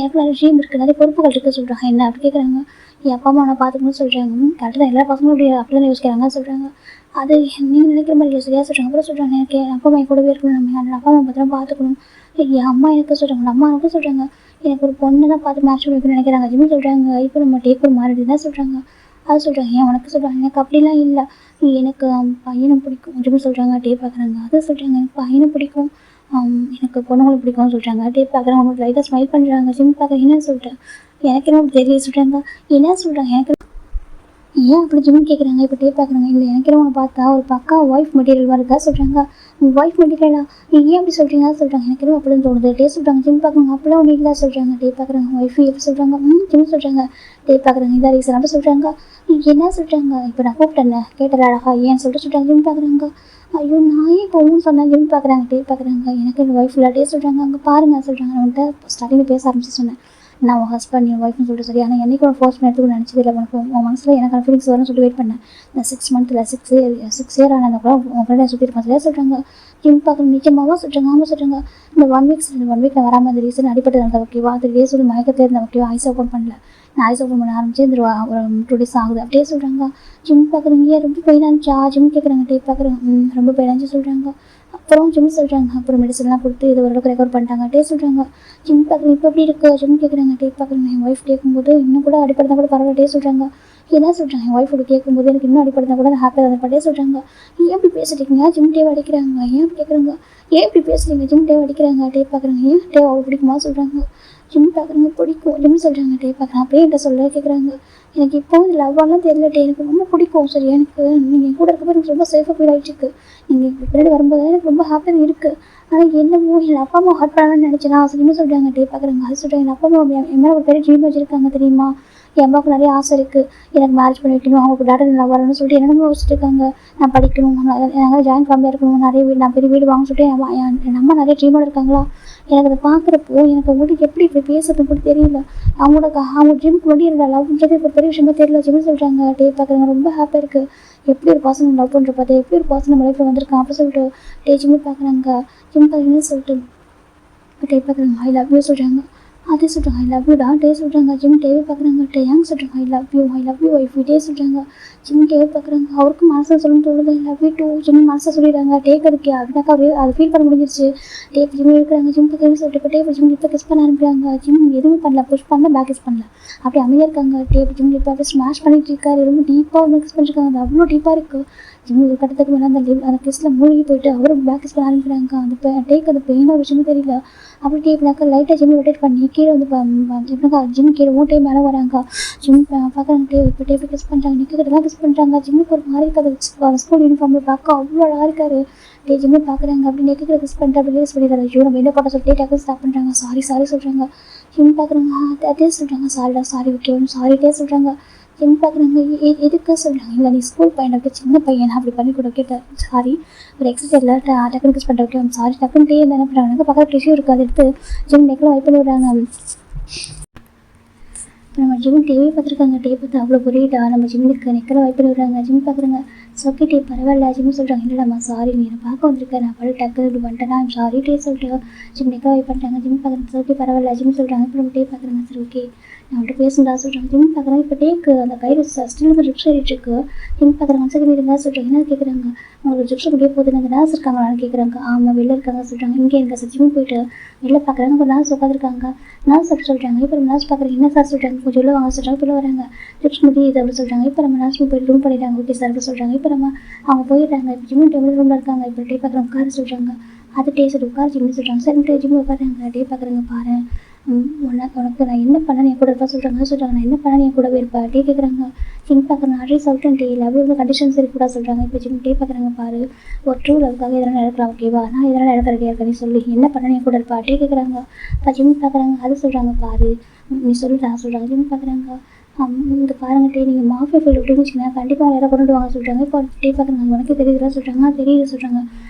எனக்கு நிறைய ட்ரீம் இருக்குது, நிறைய பொறுப்புகள் இருக்குது சொல்கிறாங்க. என்ன அப்படி கேட்குறாங்க. என் அப்பா அம்மா நான் பார்த்துக்கணும்னு சொல்கிறாங்க. கரெக்டாக தான் எல்லா பசங்களும் அப்படி தான் யோசிக்கிறாங்க சொல்கிறாங்க. அது நீங்கள் நினைக்கிற மாதிரி சரியாக சொல்கிறாங்க. அப்புறம் சொல்கிறாங்க எனக்கு என் அப்பா அம்மா கூடவே இருக்கணும், நம்ம என்னோட அப்பா அம்மா பத்திரம் பார்த்துக்கணும். என் அம்மா எனக்கு சொல்கிறாங்க. அம்மா எனக்கு சொல்கிறாங்க எனக்கு ஒரு பொண்ணு தான் பார்த்து மேட்ச் வைக்கணும்னு நினைக்கிறாங்க. ஜிம்மி சொல்கிறாங்க இப்போ நம்ம டேக் ஒரு மாறிட்டு தான் சொல்கிறாங்க. அது சொல்கிறாங்க ஏன் உனக்கு சொல்கிறாங்க. எனக்கு அப்படிலாம் இல்லை, எனக்கு பையனை பிடிக்கும் ஜிம்மி சொல்கிறாங்க. டே பார்க்குறாங்க. அது சொல்கிறாங்க எனக்கு பையனை பிடிக்கும், எனக்கு பொண்ணுங்களை பிடிக்கும்னு சொல்கிறாங்க. டே பார்க்குறாங்க. உங்களுக்கு லைட்டாக ஸ்மைல் பண்ணுறாங்க. ஜிம்மி பார்க்குறேன் என்னன்னு சொல்லிட்டேன். எனக்கு என்ன தெரியல சொல்கிறாங்க. என்ன சொல்கிறாங்க எனக்கு ஏன் அப்படி ஜிம்னு கேட்குறாங்க. இப்போ டே பார்க்குறாங்க. இல்லை எனக்கு என்ன ஒன்று பார்த்தா ஒரு பக்கா ஒய்ஃப் மெட்டீரியல் மாதிரி இருக்கா சொல்கிறாங்க. ஒய்ஃப் மெட்டீரியலா ஏன் அப்படி சொல்கிறீங்க சொல்கிறாங்க. எனக்கு என்ன அப்படின்னு தோணுது டே சொல்கிறாங்க. ஜிம் பார்க்குறாங்க. அப்படிலாம் ஒன்றும் இல்லை சொல்கிறாங்க. டே பார்க்குறாங்க. ஒய்ஃப் எப்படி சொல்கிறாங்க. ஜிம் சொல்கிறாங்க. டே பார்க்குறாங்க. இதான் ரீசன் அப்படி சொல்கிறாங்க. என்ன சொல்கிறாங்க. இப்போ நான் கூப்பிட்டேன் கேட்டல அழகா ஏன் சொல்லிட்டு சொல்கிறாங்க. ஜிம் பார்க்குறாங்க. ஐயோ நான் ஏன் போகணும்னு சொன்னேன். ஜிம் பார்க்குறாங்க. டே பார்க்குறாங்க. எனக்கு எங்கள் ஒய்ஃப் இல்லை டே சொல்கிறாங்க. அங்கே பாருங்கள் சொல்கிறாங்க. நான் வந்துட்டு ஸ்டார்டிங்கில் பேச ஆரம்பிச்சு சொன்னேன் நான் உன் ஹஸ்பண்ட் என் ஒய்ஃப்னு சொல்லிட்டு சரி, ஆனால் என்றைக்கு ஒரு ஃபோர்ஸ் எடுத்து நினச்சது இல்லை. உனக்கு உன் மனசில் எனக்கு ஃபீலிங்ஸ் வரும்னு சொல்லிட்டு வெயிட் பண்ணேன். இந்த 6 மந்த்தில் 6 இயர் ஆனால் கூட உன் ஃப்ரெண்டை சுற்றி இருப்பேன் சரியா சொல்கிறாங்க. ஜிம் பார்க்குற நிச்சயமாகவும் சொல்கிறாங்க. ஆமாம் சொல்கிறாங்க. இந்த 1 வீக் நான் வராமல் அந்த ரீசன் அடிப்பட்டு இருந்தேன் ஓகேவா. 3 டேஸ் வந்து மயக்கத்தில் இருந்தேன் ஓகேவா. ஐஸ் ஓப்பன் பண்ணல, நான் ஐஸ் ஓப்பன் பண்ண ஆரம்பிச்சு இந்த ஒரு 2 டேஸ் ஆகுது அப்படியே சொல்கிறாங்க. ஜிம் பார்க்குறீங்க ஏன் ரொம்ப பெயின் ஆனிச்சா ஜிம் கேட்குறாங்க. டே பார்க்குறேன் ரொம்ப பெயின் ஆனிச்சு சொல்கிறாங்க. அப்புறம் ஜிம் சொல்கிறாங்க. அப்புறம் மெடிசன்லாம் கொடுத்து இது ஓரளவுக்கு ரெக்கவர் பண்ணிட்டாங்க. டே சொல்கிறாங்க. ஜிம் பார்க்குறேன் இப்போ எப்படி இருக்குது ஜிம் கேட்குறாங்க. டே பார்க்குறேன் என் ஒய்ஃப் கேட்கும்போது இன்னும் கூட அடிப்படைதான் கூட பரவாயில்ல. டே சொல்கிறாங்க. என்ன சொல்கிறாங்க. என் ஒய்ஃபோட கேட்கும்போது எனக்கு இன்னும் அடிப்படைதான் கூட நான் ஹாப்பியாக தான் டே சொல்கிறாங்க. ஏன் இப்படி பேசுகிறீங்க ஜிம் டேவ் அடிக்கிறாங்க. ஏன் அப்படி கேட்குறாங்க. ஏன் இப்படி பேசுகிறீங்க ஜிம் டேவ் அடிக்கிறாங்க. டே பார்க்குறாங்க. ஏன் டேவ் அவ்வளோ பிடிக்குமா சொல்கிறாங்க. ஜிம் பார்க்குறாங்க. பிடிக்கும் ஜிம் சொல்கிறாங்க. டே பார்க்குறேன் அப்படியே என்கிட்ட சொல்ல கேட்குறாங்க. எனக்கு இப்போ வந்து லவ்வாலாம் தெரியல டே, எனக்கு ரொம்ப பிடிக்கும் சரி. எனக்கு நீங்கள் என் கூட இருக்கப்போ எனக்கு ரொம்ப சேஃபாக ஃபீல் ஆகிட்டுருக்கு. நீங்கள் இப்போ பின்னாடி வரும்போது எனக்கு ரொம்ப ஹாப்பியாக இருக்குது. ஆனால் என்னமோ என் அப்பா அம்மா ஹார்ட் பண்ணலாம்னு நினச்சேன்னா சரின்னு சொல்கிறாங்க. டே பார்க்குறாங்க. அது சொல்கிறாங்க என் அப்பா அம்மா என் மேலே ஒரு பெரிய ட்ரீம் வச்சுருக்காங்க தெரியுமா. என் அம்மாவுக்கு நிறைய ஆசை இருக்குது, எனக்கு மேரேஜ் பண்ணி வைக்கணும், அவங்க டாக்டர் நல்லா வரணும்னு சொல்லிட்டு என்னென்னமோ யோசிச்சுட்டு இருக்காங்க. நான் படிக்கணும், நாங்கள் ஜாயின்ட் ஃபேமிலியாக இருக்கணும், நிறைய வீடு, நான் பெரிய வீடு வாங்க சொல்லிட்டு என் அம்மா நிறைய ட்ரீமோட இருக்காங்களா. எனக்கு அதை பார்க்குறப்போ எனக்கு அவங்கள்ட்ட எப்படி இப்படி பேசுறது கூட தெரியல. அவங்க ட்ரீமுக்கு முன்னாடி என்னோட லவ்ன்றது இப்போ பெரிய விஷயமா தெரியல. ஜிம் சொல்கிறாங்க டே பார்க்குறாங்க ரொம்ப ஹாப்பியாக இருக்குது, எப்படி ஒரு பர்சன் லவ் பண்ணுற பார்த்து, எப்படி ஒரு பர்சன் நம்ம லைஃப்பில் வந்திருக்கான் அப்படி சொல்லிட்டு டே ஜிம்மு பார்க்குறாங்க. ஜிம் பார்க்குறேன்னு சொல்லிட்டு டே பார்க்குறாங்க ஐ லவ் யூ சொல்கிறாங்க. அதே சொல்கிறாங்க ஐ லவ் யூ டா. டே சொல்கிறாங்க ஜிம் டேவே பார்க்குறாங்க. டே யாங்க சொல்கிறாங்க ஐ லவ் யூ ஒய்ஃப். டே சொல்கிறாங்க ஜிம் டேவே பார்க்குறாங்க. அவருக்கும் மனசில் சொல்லணும்னு தோணுது I love you too. Jim மனசில் சொல்லிடுறாங்க டேக்கு அதுக்கு அப்படின்னாக்கா அவர் அதை ஃபீல் பண்ண முடிஞ்சிருச்சு. டே ஜிம் இருக்கிறாங்க. ஜிம் பார்க்குறேன்னு சொல்லிட்டு இப்போ டே ஜிம் இப்போ கிஸ் பண்ண ஆரம்பிக்கிறாங்க. ஜிம் எதுவுமே பண்ணல, புஷ் பண்ணல, பேக் கிஸ் பண்ணல, அப்படி அமைதியாக இருக்காங்க. டே ஜிம் இப்போ அப்படியே ஸ்மாஷ் பண்ணிட்டு இருக்காரு. ரொம்ப டீப்பாக வந்து கிஸ் பண்ணிருக்காங்க. அது அவ்வளோ டீப்பாக இருக்குது. ஜிம் ஒரு கட்டத்துக்கு மேலே அந்த கிஸ்ல மூழ்கி போயிட்டு அவரும் பேக் கிஸ் பண்ண ஆரம்பிக்கிறாங்க. அந்த டேக்கு அந்த பெயின் ஒரு விஷயமும் தெரியல. அப்படி டேப்னாக்கா லைட்டாக ஜிம் ரொட்டேட் பண்ணி கீழே வந்து எப்படினாக்கா ஜிம் கீழே மூட்டை மேலே வராங்க. ஜிம் பார்க்குறாங்க டே இப்போ டேப் கிஸ் பண்ணுறாங்க, நிற்கிட்ட தான் கிஸ் பண்ணுறாங்க. ஜிம்முக்கு ஒரு மாதிரி இருக்காது, ஸ்கூல் யூனிஃபார்மில் பார்க்க அவ்வளோ அழகாக இருக்காரு. டே ஜிம்மு பார்க்குறாங்க. அப்படி நெக்கிற கிஸ் பண்ணிட்டு அப்படி ரிலீஸ் பண்ணிடுறாரு. ஐயோ நம்ம என்ன பண்ண சொல்லிட்டு டேக்கு ஸ்டாப் பண்ணுறாங்க. சாரி சொல்கிறாங்க. ஜிம் பார்க்குறாங்க அதே சொல்கிறாங்க சாரிடா சாரி ஓகே சாரி டே சொல்கிறாங்க. ஜிம் பார்க்குறாங்க எதுக்கு சொல்கிறாங்க. இல்லை நீ ஸ்கூல் பையனை விட்டு சின்ன பையன் அப்படி பண்ணி கூட கேட்ட சாரி ஒரு எக்ஸசைஸில் டக்குனு கிஸ் பண்ணுற ஓகே சாரி டக்குன்னு டே என்ன பண்ணுறாங்க பக்கத்தில் டிஷ்யூ இருக்குது அதை எடுத்து ஜிம் நெக்கில் வைப் பண்ணி விடுறாங்க. நம்ம ஜிம் டிவி பார்த்துருக்காங்க. டே பார்த்து அவ்வளோ புரியுதா நம்ம ஜிம்முக்கு நெக்கில் வைப் பண்ணி விடுறாங்க. ஜிம் பார்க்குறாங்க ஓகே டே பரவாயில்ல. ஜிம் சொல்கிறாங்க இல்லைடாம்மா சாரி நீ என்னை பார்க்க வந்திருக்கேன், நான் பழைய டக்கு இப்படி பண்ணிட்டேன்னா சாரி டே சொல்லிட்டு ஜிம் நெக்கில் வைப் பண்ணிட்டாங்க. ஜிம் பார்க்குறாங்க ஓகே பரவாயில்ல. ஜிம் சொல்கிறாங்க இப்போ நம்ம டே பார்க்குறாங்க சரி ஓகே நான் அவன்கிட்ட பேசுண்டா சொல்கிறாங்க. ஜிம் பார்க்குறாங்க இப்போ டேக்கு அந்த கையில் ஸ்டில் வந்து ட்ரிப்ஸ் ஏறிட்டுருக்கு. ஜிம் பார்க்குறாங்க செகண்ட் இருந்தால் சொல்கிறாங்க என்ன கேட்குறாங்க உங்களுக்கு ட்ரிப்ஸ் முடிய போகுது நாங்கள் நர்ஸ் இருக்காங்களான்னு கேட்குறாங்க. ஆமாம் வெளில இருக்காங்க சொல்கிறாங்க. இங்கே இருக்க சார் ஜிம் போயிட்டு வெளில பார்க்குறாங்க ஒரு நர்ஸ் உட்காந்துருக்காங்க. நர்ஸ் அப்படி சொல்கிறாங்க. இப்போ நம்ம நர்ஸ் பார்க்குறாங்க என்ன சார் சொல்கிறாங்க கொஞ்சம் உள்ள வாங்க சொல்கிறாங்க. இப்போ வராங்க ட்ரிப்ஸ் முடியுது அப்படி சொல்கிறாங்க. இப்போ நம்ம நர்ஸ் போயிட்டு ரூம் பண்ணிட்டாங்க ஓகே சார் அப்படி சொல்கிறாங்க. இப்போ நம்ம அவங்க போயிடுறாங்க. இப்போ ஜிம் டேபிள் ரூமில் இருக்காங்க. இப்போ டே பார்க்குறாங்க உட்கார சொல்கிறாங்க. அது டே சொல்லி உட்கார ஜிம்னு சொல்கிறாங்க. சரி ஜிம் உட்காராங்க. டே பார்க்குறாங்க பாரு உனக்கு நான் என்ன பண்ணேன்னு என் கூட இருப்பா சொல்கிறாங்க. நான் என்ன பண்ணேன்னு என் கூடவே இருப்பா. டே கேட்குறாங்க. ஜிம் பார்க்குறாங்க ஆல்ரெடி சொல்லிட்டேன் டே லவ் கண்டிஷன்ஸ் இருக்கக்கூடா சொல்கிறாங்க. இப்போ ஜிம் டே பார்க்குறாங்க பாரு ஒரு ட்ரூ லவ்க்காக எதனால் நடக்கலாம் ஓகேவா, நான் எதனால் நடக்க ரெடியாக இருக்கேன்னு சொல்லி என்ன பண்ணேன்னு என் கூட இருப்பா. டே கேட்குறாங்க. இப்போ ஜிம் பார்க்குறாங்க அது சொல்கிறாங்க பாரு நீ சொல்லிட்டா சொல்கிறாங்க. ஜிம் பார்க்குறாங்க இங்கே பாருங்க டே நீங்கள் மாஃபியா ஃபீல்டு விட்டுன்னு வச்சுக்கோங்க கண்டிப்பாக அவங்க யாராவது கொண்டு வாங்க சொல்கிறாங்க. இப்போ டே பார்க்குறாங்க உனக்கு தெரியுதுலாம் சொல்கிறாங்க. தெரியுது சொல்கிறாங்க.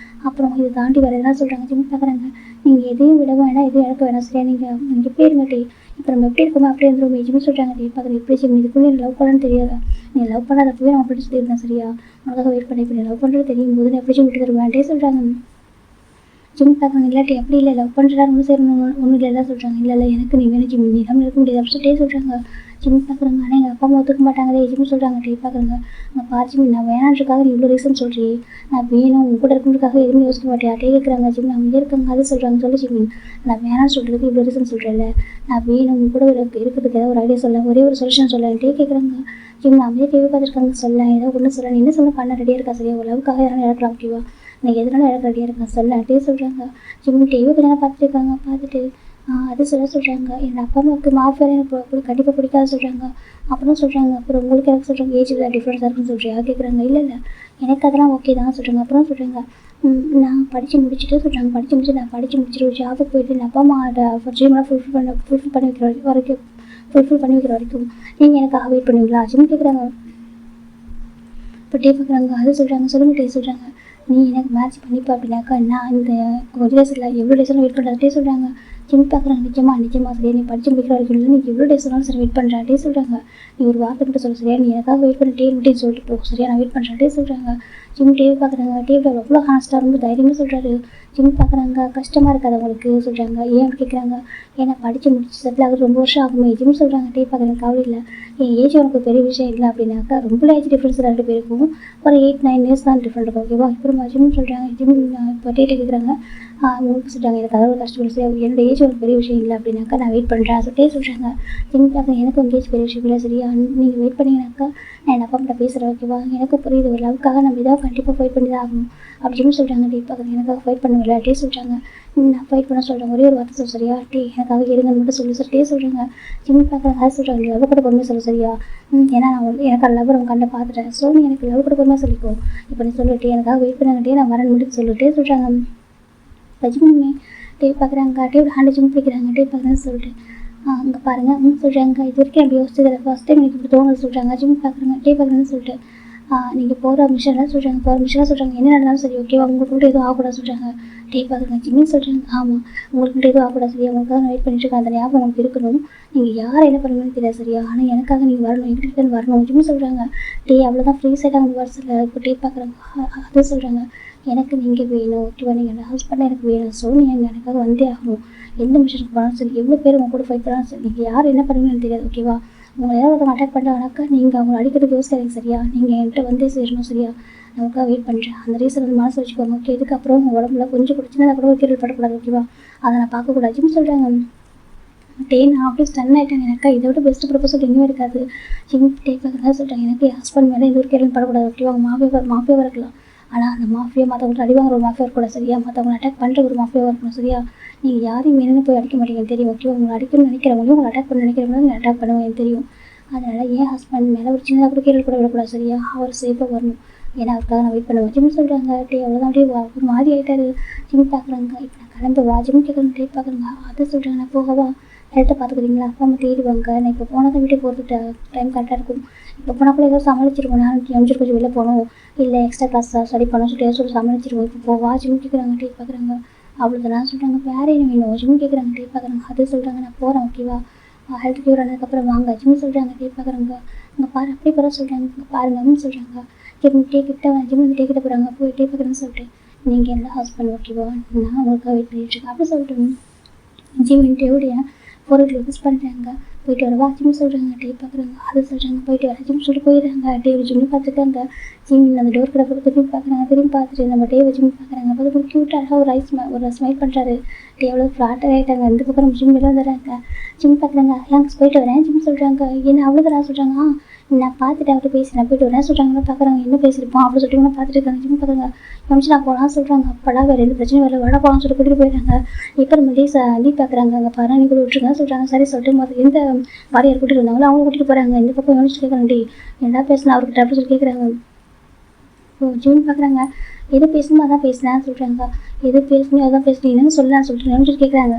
அப்புறம் இதை தாண்டி வேறு எதனா சொல்கிறாங்க. ஜிம் பார்க்குறாங்க நீங்கள் எதையும் விட வேணாம் எதையும் இழக்க வேணாம் சரியா, நீங்கள் எப்படி இருங்க டே இப்போ நம்ம எப்படி இருக்கோமோ அப்படியே இருந்துருவோம். ஜிம் சொல்கிறாங்க டே பார்க்குறேன் எப்படி ஜிம் இதுக்குள்ளே நீ லவ் பண்ணான்னு தெரியாதா, நீ லவ் பண்ணாதப்பவே நான் அப்படி சொல்லியிருந்தேன் சரியா, உனக்காக வெயிட் பண்ணி இப்போ நீ லவ் பண்ணுறது தெரியும் போது நான் எப்படி ஜிம் விட்டு தருவேன் டே சொல்கிறாங்க. ஜிம் பார்க்குறாங்க இல்லாட்டி எப்படி இல்லை லவ் பண்ணுறா ஒன்றும் சரி ஒன்றும் இல்லை தான் சொல்கிறாங்க. இல்லை எனக்கு நீ வேணும் ஜிம் நீ இல்லாமல் இருக்க முடியாது அப்படி சொல்லிட்டே சொல்கிறாங்க. ஜிம் பார்க்குறாங்க ஆனால் எங்கள் அப்பா அம்மா ஒத்துக்க மாட்டாங்களே. ஜிம் சொல்கிறாங்க டே பார்க்குறாங்க நான் பாரு நான் வேணான்றதுக்காக நீ இவ்வளோ ரீசன் சொல்கிறீ, நான் வேணும் உங்க கூட இருக்கிறதுக்காக எதுவுமே யோசிக்க மாட்டேன். டே கேட்குறாங்க ஜிம் நான் இங்கே இருக்காங்க அது சொல்கிறாங்க. சொல்லி ஜிம் நான் வேணாம்னு சொல்கிறதுக்கு இவ்வளோ ரீசன் சொல்கிறேன்ல, நான் வேணும் உங்க கூட இருக்கிறதுக்கு ஏதாவது ஒரு ஐடியா சொல்ல ஒரே ஒரு சொல்யூஷன் சொல்ல. டே கேட்குறாங்க ஜிம் நான் அப்படியே டிவி பார்த்துருக்காங்க சொல்ல ஏதோ ஒன்று சொல்ல நீ என்ன சொல்ல பண்ண ரெடியாக இருக்கா சரியா, ஒரு லவுக்காக யாரும் இழக்கலாம் ஓகேவா, நான் எதனால இழக்க ரெடியாக இருக்கேன் சொல்ல. டே சொல்கிறாங்க. ஜிம் டிவி கொஞ்ச நேரம் பார்த்துருக்காங்க. பார்த்துட்டு அது சொல்கிறாங்க என்னோடய அப்பா அம்மாவுக்கு மாஃபியா எனக்கு கண்டிப்பாக பிடிக்காது சொல்கிறாங்க. அப்புறம் சொல்கிறாங்க அப்புறம் உங்களுக்கு எனக்கு சொல்கிறாங்க ஏஜ் டிஃப்ரென்ஸாக இருக்குன்னு சொல்கிறியா கேட்குறாங்க. இல்லை எனக்கு அதெல்லாம் ஓகே தான் சொல்கிறாங்க. அப்புறம் சொல்கிறாங்க நான் படித்து முடிச்சுட்டு சொல்கிறாங்க நான் படித்து முடிச்சுட்டு ஒரு ஜாபுக்கு போயிட்டு என் அப்பா அம்மாவோட ட்ரீம்லாம் ஃபுல்ஃபில் பண்ணி வைக்கிற வரைக்கும் நீங்கள் எனக்காக வெயிட் பண்ணுவீங்களா ஜிம் கேட்குறாங்க. இப்போ டே பார்க்குறாங்க. அது சொல்கிறாங்க. சொல்லுங்கள் டே சொல்கிறாங்க நீ எனக்கு மேட்ச் பண்ணிப்பா அப்படின்னாக்கா நான் இந்த ஒரு டேஸில் எவ்வளோ டேஸ்லாம் வெயிட் பண்ணுறதே சொல்கிறாங்க. ஜிம் பார்க்குறாங்க நிஜமாக சரியா நீ படித்து முடிக்கிற வரைக்கும் இல்லை நீ எவ்வளோ டேஸ் சொன்னாலும் சரி வெயிட் பண்ணுறாட்டே சொல்கிறாங்க. நீ ஒரு வார்த்தை மட்டும் சொல்ல சரியா, நீ எனக்காக வெயிட் பண்ணி டே அப்படின்னு சொல்லிட்டு போ சரியா, நான் வெயிட் பண்ணுறாட்டே சொல்கிறாங்க. ஜிம் டிவி பார்க்குறாங்க. டிவியில் அவ்வளோ ஹானஸ்ட்டாக ரொம்ப தைரியமாக சொல்கிறாரு. ஜிம் பார்க்குறாங்க கஷ்டமாக இருக்காது அவங்களுக்கு சொல்கிறாங்க. ஏன் அப்படி கேட்குறாங்க. ஏன்னா படித்து முடிச்சு செட்டில் ஆகுது ரொம்ப வருஷம் ஆகுமே. ஜிம் சொல்கிறாங்க டே பார்க்குறாங்க கவலை இல்லை என் ஏஜ் உனக்கு பெரிய விஷயம் இல்லை அப்படின்னாக்கா ரொம்ப ஏஜ் டிஃப்ரென்ஸ் 2 பேருக்கும் ஒரு 8-9 இயர்ஸ் தான் டிஃப்ரெண்ட் இருக்கும் ஓகேவா. இப்போ ஜிம் சொல்கிறாங்க. ஜிம் இப்போ டேட்டை கேட்குறாங்க. உங்களுக்கு சொல்கிறாங்க எனக்கு அதாவது கஷ்டப்பட்டு என்னோட ஏஜ் ஒரு பெரிய விஷயம் இல்லை அப்படின்னாக்கா நான் வெயிட் பண்ணுறேன் சொல்லிட்டே சொல்கிறாங்க. ஜிம் பார்க்குறேன் எனக்கு உங்கள் ஏஜ் பெரிய விஷயம் இல்லை சரியா, நீங்கள் வெயிட் பண்ணிங்கனாக்கா நான் என் அப்பா கிட்ட பேசுகிறேன் ஓகேவா, எனக்கு புரியுது ஒரு லவ்க்காக நம்ம இதாக கண்டிப்பாக ஃபைட் பண்ணி தான் ஆகணும் அப்படின்னு சொல்கிறாங்க. டே பார்க்குறேன் எனக்காக ஃபைட் பண்ணுவேன் டே சொல்கிறாங்க. நான் ஃபைட் பண்ண சொல்கிறேன் ஒரே ஒரு வார்த்தை சொல்ல சரியா, டே எனக்காக இருங்கன்னு மட்டும் சொல்லி சார் டே சொல்கிறாங்க. ஜிம் பார்க்குறேன் அது சொல்கிறாங்க லவ் கூட பொறுமையாக சொல்ல சரியா, ஏன்னா நான் எனக்கு லவ் நம்ம கண்ட பார்த்துட்டேன் ஸோ நீ எனக்கு லவ் கூட பொறுமையாக சொல்லிக்கோ இப்போ நீ சொல்லிட்டு எனக்காக வெயிட் பண்ணாங்கட்டே நான் வரேன்னு மட்டும் சொல்லிட்டே சொல்கிறாங்க. ஜிம்மே டே பார்க்குறாங்க. டே ஹேண்ட் ஜிம் பிடிக்கிறாங்க. டே பார்க்குறேன்னு சொல்லிட்டு அங்கே பாருங்கள் சொல்கிறாங்க. இது வரைக்கும் அப்படி யோசிச்சதில்லை, ஃபஸ்ட் டைம் எனக்கு இப்படி தோணுது சொல்கிறாங்க. ஜிம் பார்க்குறாங்க, டே பார்க்குறேன்னு சொல்லிட்டு நீங்கள் போகிற மிஷன்லாம் சொல்கிறாங்க, போகிற மிஷன்லாம் சொல்கிறாங்க, என்ன நடந்தாலும் சரி ஓகேவா, உங்களுக்கு மட்டும் எதுவும் ஆகக்கூடாது சொல்கிறாங்க. டே பார்க்குறாங்க ஜிம்மின்னு சொல்கிறாங்க. ஆமாம், உங்களுக்கு மட்டும் எதுவும் ஆகக்கூடாது சரியா, உங்களுக்காக நான் வெயிட் பண்ணிட்டு இருக்கேன், அந்த ஞாபகம் உங்களுக்கு இருக்கணும். நீங்கள் யாரை என்ன பண்ணுவீங்கன்னு தெரியாது சரியா, ஆனால் எனக்காக நீங்கள் வரணும், எங்கிட்ட வரணும் ஜிம்னு சொல்கிறாங்க. டே அவ்வளோதான் ஃப்ரீ சைடாக வந்து வருஷத்தில் இப்போ டே பார்க்குறாங்க. அது சொல்கிறாங்க, எனக்கு நீங்கள் வேணும் ஓகேவா, நீங்கள் என் ஹஸ்பண்ட் எனக்கு வேணும், ஸோ நீங்கள் எனக்காக வந்தே ஆகணும். எந்த மிஷனுக்கு போனாலும் சரி, எவ்வளோ பேர் உங்க கூட ஃபைட் பண்ணாலும் சரி, நீங்கள் யார் என்ன பண்ணுவீங்கன்னு தெரியாது ஓகேவா. உங்களை யாராவது ஒருத்தவங்க அட்டாக் பண்ணுறாங்கனாக்கா நீங்கள் அவங்களை அடிக்கிறதுக்கு யோசிக்காதீங்க சரியா, நீங்கள் என்கிட்ட வந்தே சேரணும் சரியா, நமக்காக வெயிட் பண்ணுறேன். அந்த ரீசன் வந்து மனசு வச்சுக்கோங்க ஓகே. இதுக்கப்புறம் உங்கள் உடம்புல கொஞ்சம் பிரச்சனை கூட ஒரு கீழ் படக்கூடாது ஓகேவா, அதை நான் பார்க்கக்கூடாதுன்னு சொல்கிறாங்க. நான் அப்படியே ஸ்டன் ஆகிட்டாங்க. எனக்கா இதை விட பெஸ்ட் ப்ரொபோசல் எங்கேயும் இருக்காது. ஜிம் டேக்காக சொல்லிட்டாங்க, எனக்கு என் ஹஸ்பண்ட் மேலே இது ஒரு கேள்வி படக்கூடாது ஓகேவா. அவங்க மாஃபியாவாக இருக்கலாம், ஆனால் அந்த மாஃபியா மற்றவங்க அடி வாங்குற ஒரு மாஃபியா இருக்கக்கூடாது சரியா, மற்றவங்களை அட்டாக் பண்ணுற ஒரு மாஃபியாவாக இருக்கணும் சரியா. நீங்கள் யாரையும் வேணும்னு போய் அடிக்க மாட்டீங்கன்னு தெரியும் ஓகேவா. உங்களை அடிக்கணும்னு நினைக்கிறவங்களும் உங்களை அட்டாக் பண்ண நினைக்கிறவங்களும் நீங்கள் அட்டாக் பண்ணுவேன் தெரியும். அதனால் என் ஹஸ்பண்ட் மேலே ஒரு சின்னதாக கூட கேள்வி கூட விடக்கூடாது சரியா, அவர் சேஃபாக வரணும். ஏன்னா அவருக்காக நான் வெயிட் பண்ணுவேன் ஜிம் சொல்கிறாங்க. அவ்வளோதான் அப்படியே ஒரு மாதிரி ஆகிட்டாரு. ஜிம் பார்க்குறாங்க. இப்போ நான் கிளம்புவா ஜிம் கேட்குறேன், டே பார்க்குறாங்க. அதை சொல்கிறாங்க, நான் போகவா, ஹெல்த்தை பார்த்துக்கிறீங்களா, அப்பா அம்மா தேடுவாங்க, நான் இப்போ போனால் தான் வீட்டுக்கு போகிறது டைம் கரெக்டாக இருக்கும். இப்போ போனால் கூட ஏதோ சமாளிச்சிருக்கோம், நான் எம்ஜி கொஞ்சம் வெளில போகணும், இல்லை எக்ஸ்ட்ரா கிளாஸ் ஸ்டடி பண்ணணும் சொல்லிட்டு சொல்லி சமாளிச்சிருவோம். இப்போ போவா ஜிம் கேட்குறாங்க, டே பார்க்குறாங்க. அவ்வளோதான் சொல்கிறாங்க, வேறு என்ன வேணும் ஜிம் கேட்குறாங்க, டே பார்க்குறாங்க. அது சொல்கிறாங்க, நான் போகிறேன் ஓகேவா, ஹெல்த் க்யூர் ஆனதுக்கப்புறம் வாங்க ஜிம் சொல்கிறாங்க. டே பார்க்குறாங்க. இங்கே பாரு அப்படி போகிற சொல்கிறாங்க, இங்கே பாருங்க அப்படின்னு சொல்கிறாங்க. டே கிட்ட ஜிம் வந்து டே கிட்ட போகிறாங்க. போய் டே பார்க்குறேன்னு சொல்லிட்டு, நீங்கள் எல்லாம் ஹஸ்பண்ட் ஓகேவா, நான் உங்களுக்காக வெயிட் பண்ணிட்டுருக்கேன் அப்படி சொல்லிட்டு ஜிம் டேவுடைய பொருட்களை யூஸ் பண்ணுறாங்க. போயிட்டு வரவா ஜிம் சொல்கிறாங்க. டே பார்க்குறாங்க. அதை சொல்கிறாங்க, போயிட்டு வர ஜிம் சொல்லிட்டு போயிடுறாங்க. டே ஜிம் பார்த்துட்டாங்க. ஜிம் அந்த டோர் கிட்ட போய் திரும்பி பார்க்குறாங்க. திரும்பி பார்த்துட்டு நம்ம டேவை ஜிம் பார்க்குறாங்க. பார்த்து ஒரு க்யூட்டாக ஒரு ஸ்மைல் பண்ணுறாரு. டே எவ்வளோ ஃப்ளாட்டாக ஆகிட்டாங்க. இந்த பக்கம் ஜிம் வெளில வந்துடுறாங்க. ஜிம் பார்க்குறாங்க. ஏங்க போயிட்டு வரேன் ஜிம் சொல்கிறாங்க. என்ன அவ்வளோதான் சொல்கிறாங்க. நான் பார்த்துட்டு அவர்கிட்ட பேசுகிறேன், போயிட்டு வரேன் சொல்கிறாங்க. பார்க்குறாங்க, என்ன பேசியிருப்போம் அப்படி சொல்லிட்டு பார்த்துட்டு இருக்காங்க. ஜிம் பார்க்குறாங்க. கமிச்சு நான் போகலாம் சொல்கிறாங்க. அப்போலாம் வேறு எந்த பிரச்சனையும் வேறு வட போகலாம்னு சொல்லிட்டு கூட்டிகிட்டு போயிடுறாங்க. இப்போ நம்ம லீவ் பார்க்குறாங்க. அங்கே பாரு நீ கூட விட்டுருங்க சொல்கிறாங்க. சரி சொல்லிட்டு மொதல் எந்த வாரியார் கூட்டிகிட்டு இருந்தாங்களோ அவங்க கூட்டிகிட்டு போகிறாங்க. இந்த பக்கம் யோசிச்சு கேட்குறாங்க, என்ன பேசினா அவர்கிட்ட அப்படி சொல்லி கேட்குறாங்க. ஜிம் பார்க்குறாங்க. எது பேசணுமோ அதான் பேசினேன் சொல்கிறாங்க. எது பேசணும் அதான் பேசணும், என்னன்னு சொல்லலான்னு சொல்லிட்டு நினைச்சிட்டு கேட்குறாங்க.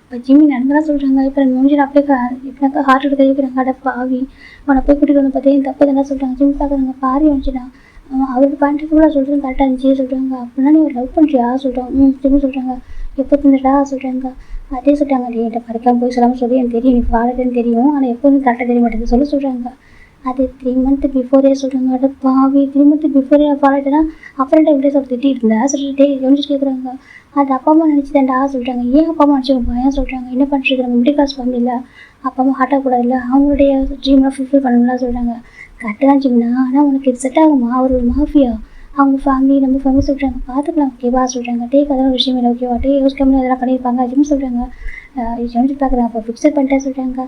இப்போ ஜிம்மி நடந்தலாம் சொல்கிறாங்க. இப்போ மூஞ்சில் அப்படியே இப்படினாக்கா ஹார்ட் எடுக்க கேட்குறாங்க. அட பாவி, அவனை போய் கூட்டிகிட்டு வந்து பார்த்தேன் தப்பு தானே சொல்கிறாங்க. ஜிம் பார்க்குறாங்க. பாரி வந்துச்சுன்னா அவருக்கு பண்ணுறது கூட சொல்கிறது கரெக்டாக இருந்துச்சு சொல்கிறாங்க. அப்படின்னா நீ ஒரு லவ் பண்ணுறியா சொல்கிறாங்க. ஜிம்மி சொல்கிறாங்க. எப்போ தந்துட்டா சொல்கிறாங்க. அதே சொல்கிறாங்க, நீ என்கிட்ட பறிக்காமல் போய் சொல்லாமல் சொல்லி எனக்கு தெரியும், நீ ஃபாலோன்னு தெரியும், ஆனால் எப்போதும் கரெக்டாக தெரிய மாட்டேங்குது சொல்கிறாங்க. அது 3 months பிஃபோரே சொல்கிறாங்க. அட பாவி, 3 months பிஃபோரே ஃபாலோட்டா அப்புறம் எப்படி சொல்லி திட்டிட்டு இருந்தா சொல்லிட்டு யோசிச்சு கேட்குறாங்க. அது அப்பா அம்மா நினச்சிதான்டா சொல்கிறாங்க. ஏன் அப்பா அம்மா நினச்சிக்கோங்க பையன் சொல்கிறாங்க. என்ன பண்ணுறது, நம்ம மிடில் கிளாஸ் ஃபேமிலியில் அப்பா அம்மா ஹார்ட்டாக கூடாது இல்லை, அவங்களுடைய ட்ரீம்லாம் ஃபுல்ஃபில் பண்ணணும்லாம் சொல்கிறாங்க. கரெக்டாக தான் ஜிம்னா, ஆனால் உனக்கு இது செட் ஆகுமா, அவர் ஒரு மாஃபியா, அவங்க ஃபேமிலி நம்ம ஃபேமிலி சொல்கிறாங்க. பார்த்துக்கலாம் ஓகேவா சொல்கிறாங்க. டேக்கு அதெல்லாம் விஷயம் இல்லை ஓகேவா, டே யோசிக்காமல் அதெல்லாம் பண்ணியிருப்பாங்க ஜிம் சொல்கிறாங்க. யோசிச்சு பார்க்குறாங்க. அப்போ ஃபிக்ஸட் பண்ணிட்டேன் சொல்கிறாங்க.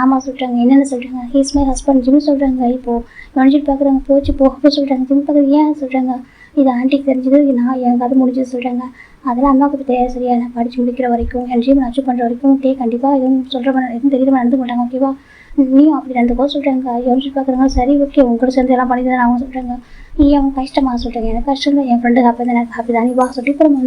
ஆமாம் சொல்கிறாங்க. என்னென்ன சொல்கிறாங்க. ஹீஸ் மை ஹஸ்பண்ட் ஜிம் சொல்கிறாங்க. இப்போது யோசிச்சுட்டு பார்க்குறாங்க. போச்சு போக சொல்கிறாங்க. ஜிம் பார்க்குறது ஏன் சொல்கிறாங்க. இது ஆண்டிக்கு தெரிஞ்சது, நான் எனக்கு அது முடிஞ்சது சொல்கிறாங்க. அதெல்லாம் அம்மாவுக்கு தெரியாது சரியா, நான் படித்து முடிக்கிற வரைக்கும் என் ட்ரீம் நான் அச்சீவ் பண்ணுற வரைக்கும் டே கண்டிப்பாக எதுவும் சொல்கிற எதுவும் தெரியாமல் நடந்து மாட்டாங்க ஓகேவா, நீயும் அப்படி நடந்துக்கோ சொல்கிறாங்க. யோசிச்சு பார்க்குறாங்க. சரி ஓகே, உங்களோட சேர்ந்து எல்லாம் பண்ணி தான் அவங்க சொல்கிறாங்க. நீ அவங்க கஷ்டமாக சொல்கிறாங்க. எனக்கு கஷ்டம் இல்லை, என் ஃப்ரெண்டு ஹாப்பி தான், எனக்கு ஹாப்பி தான், நீ வா சொல்லி அப்புறம்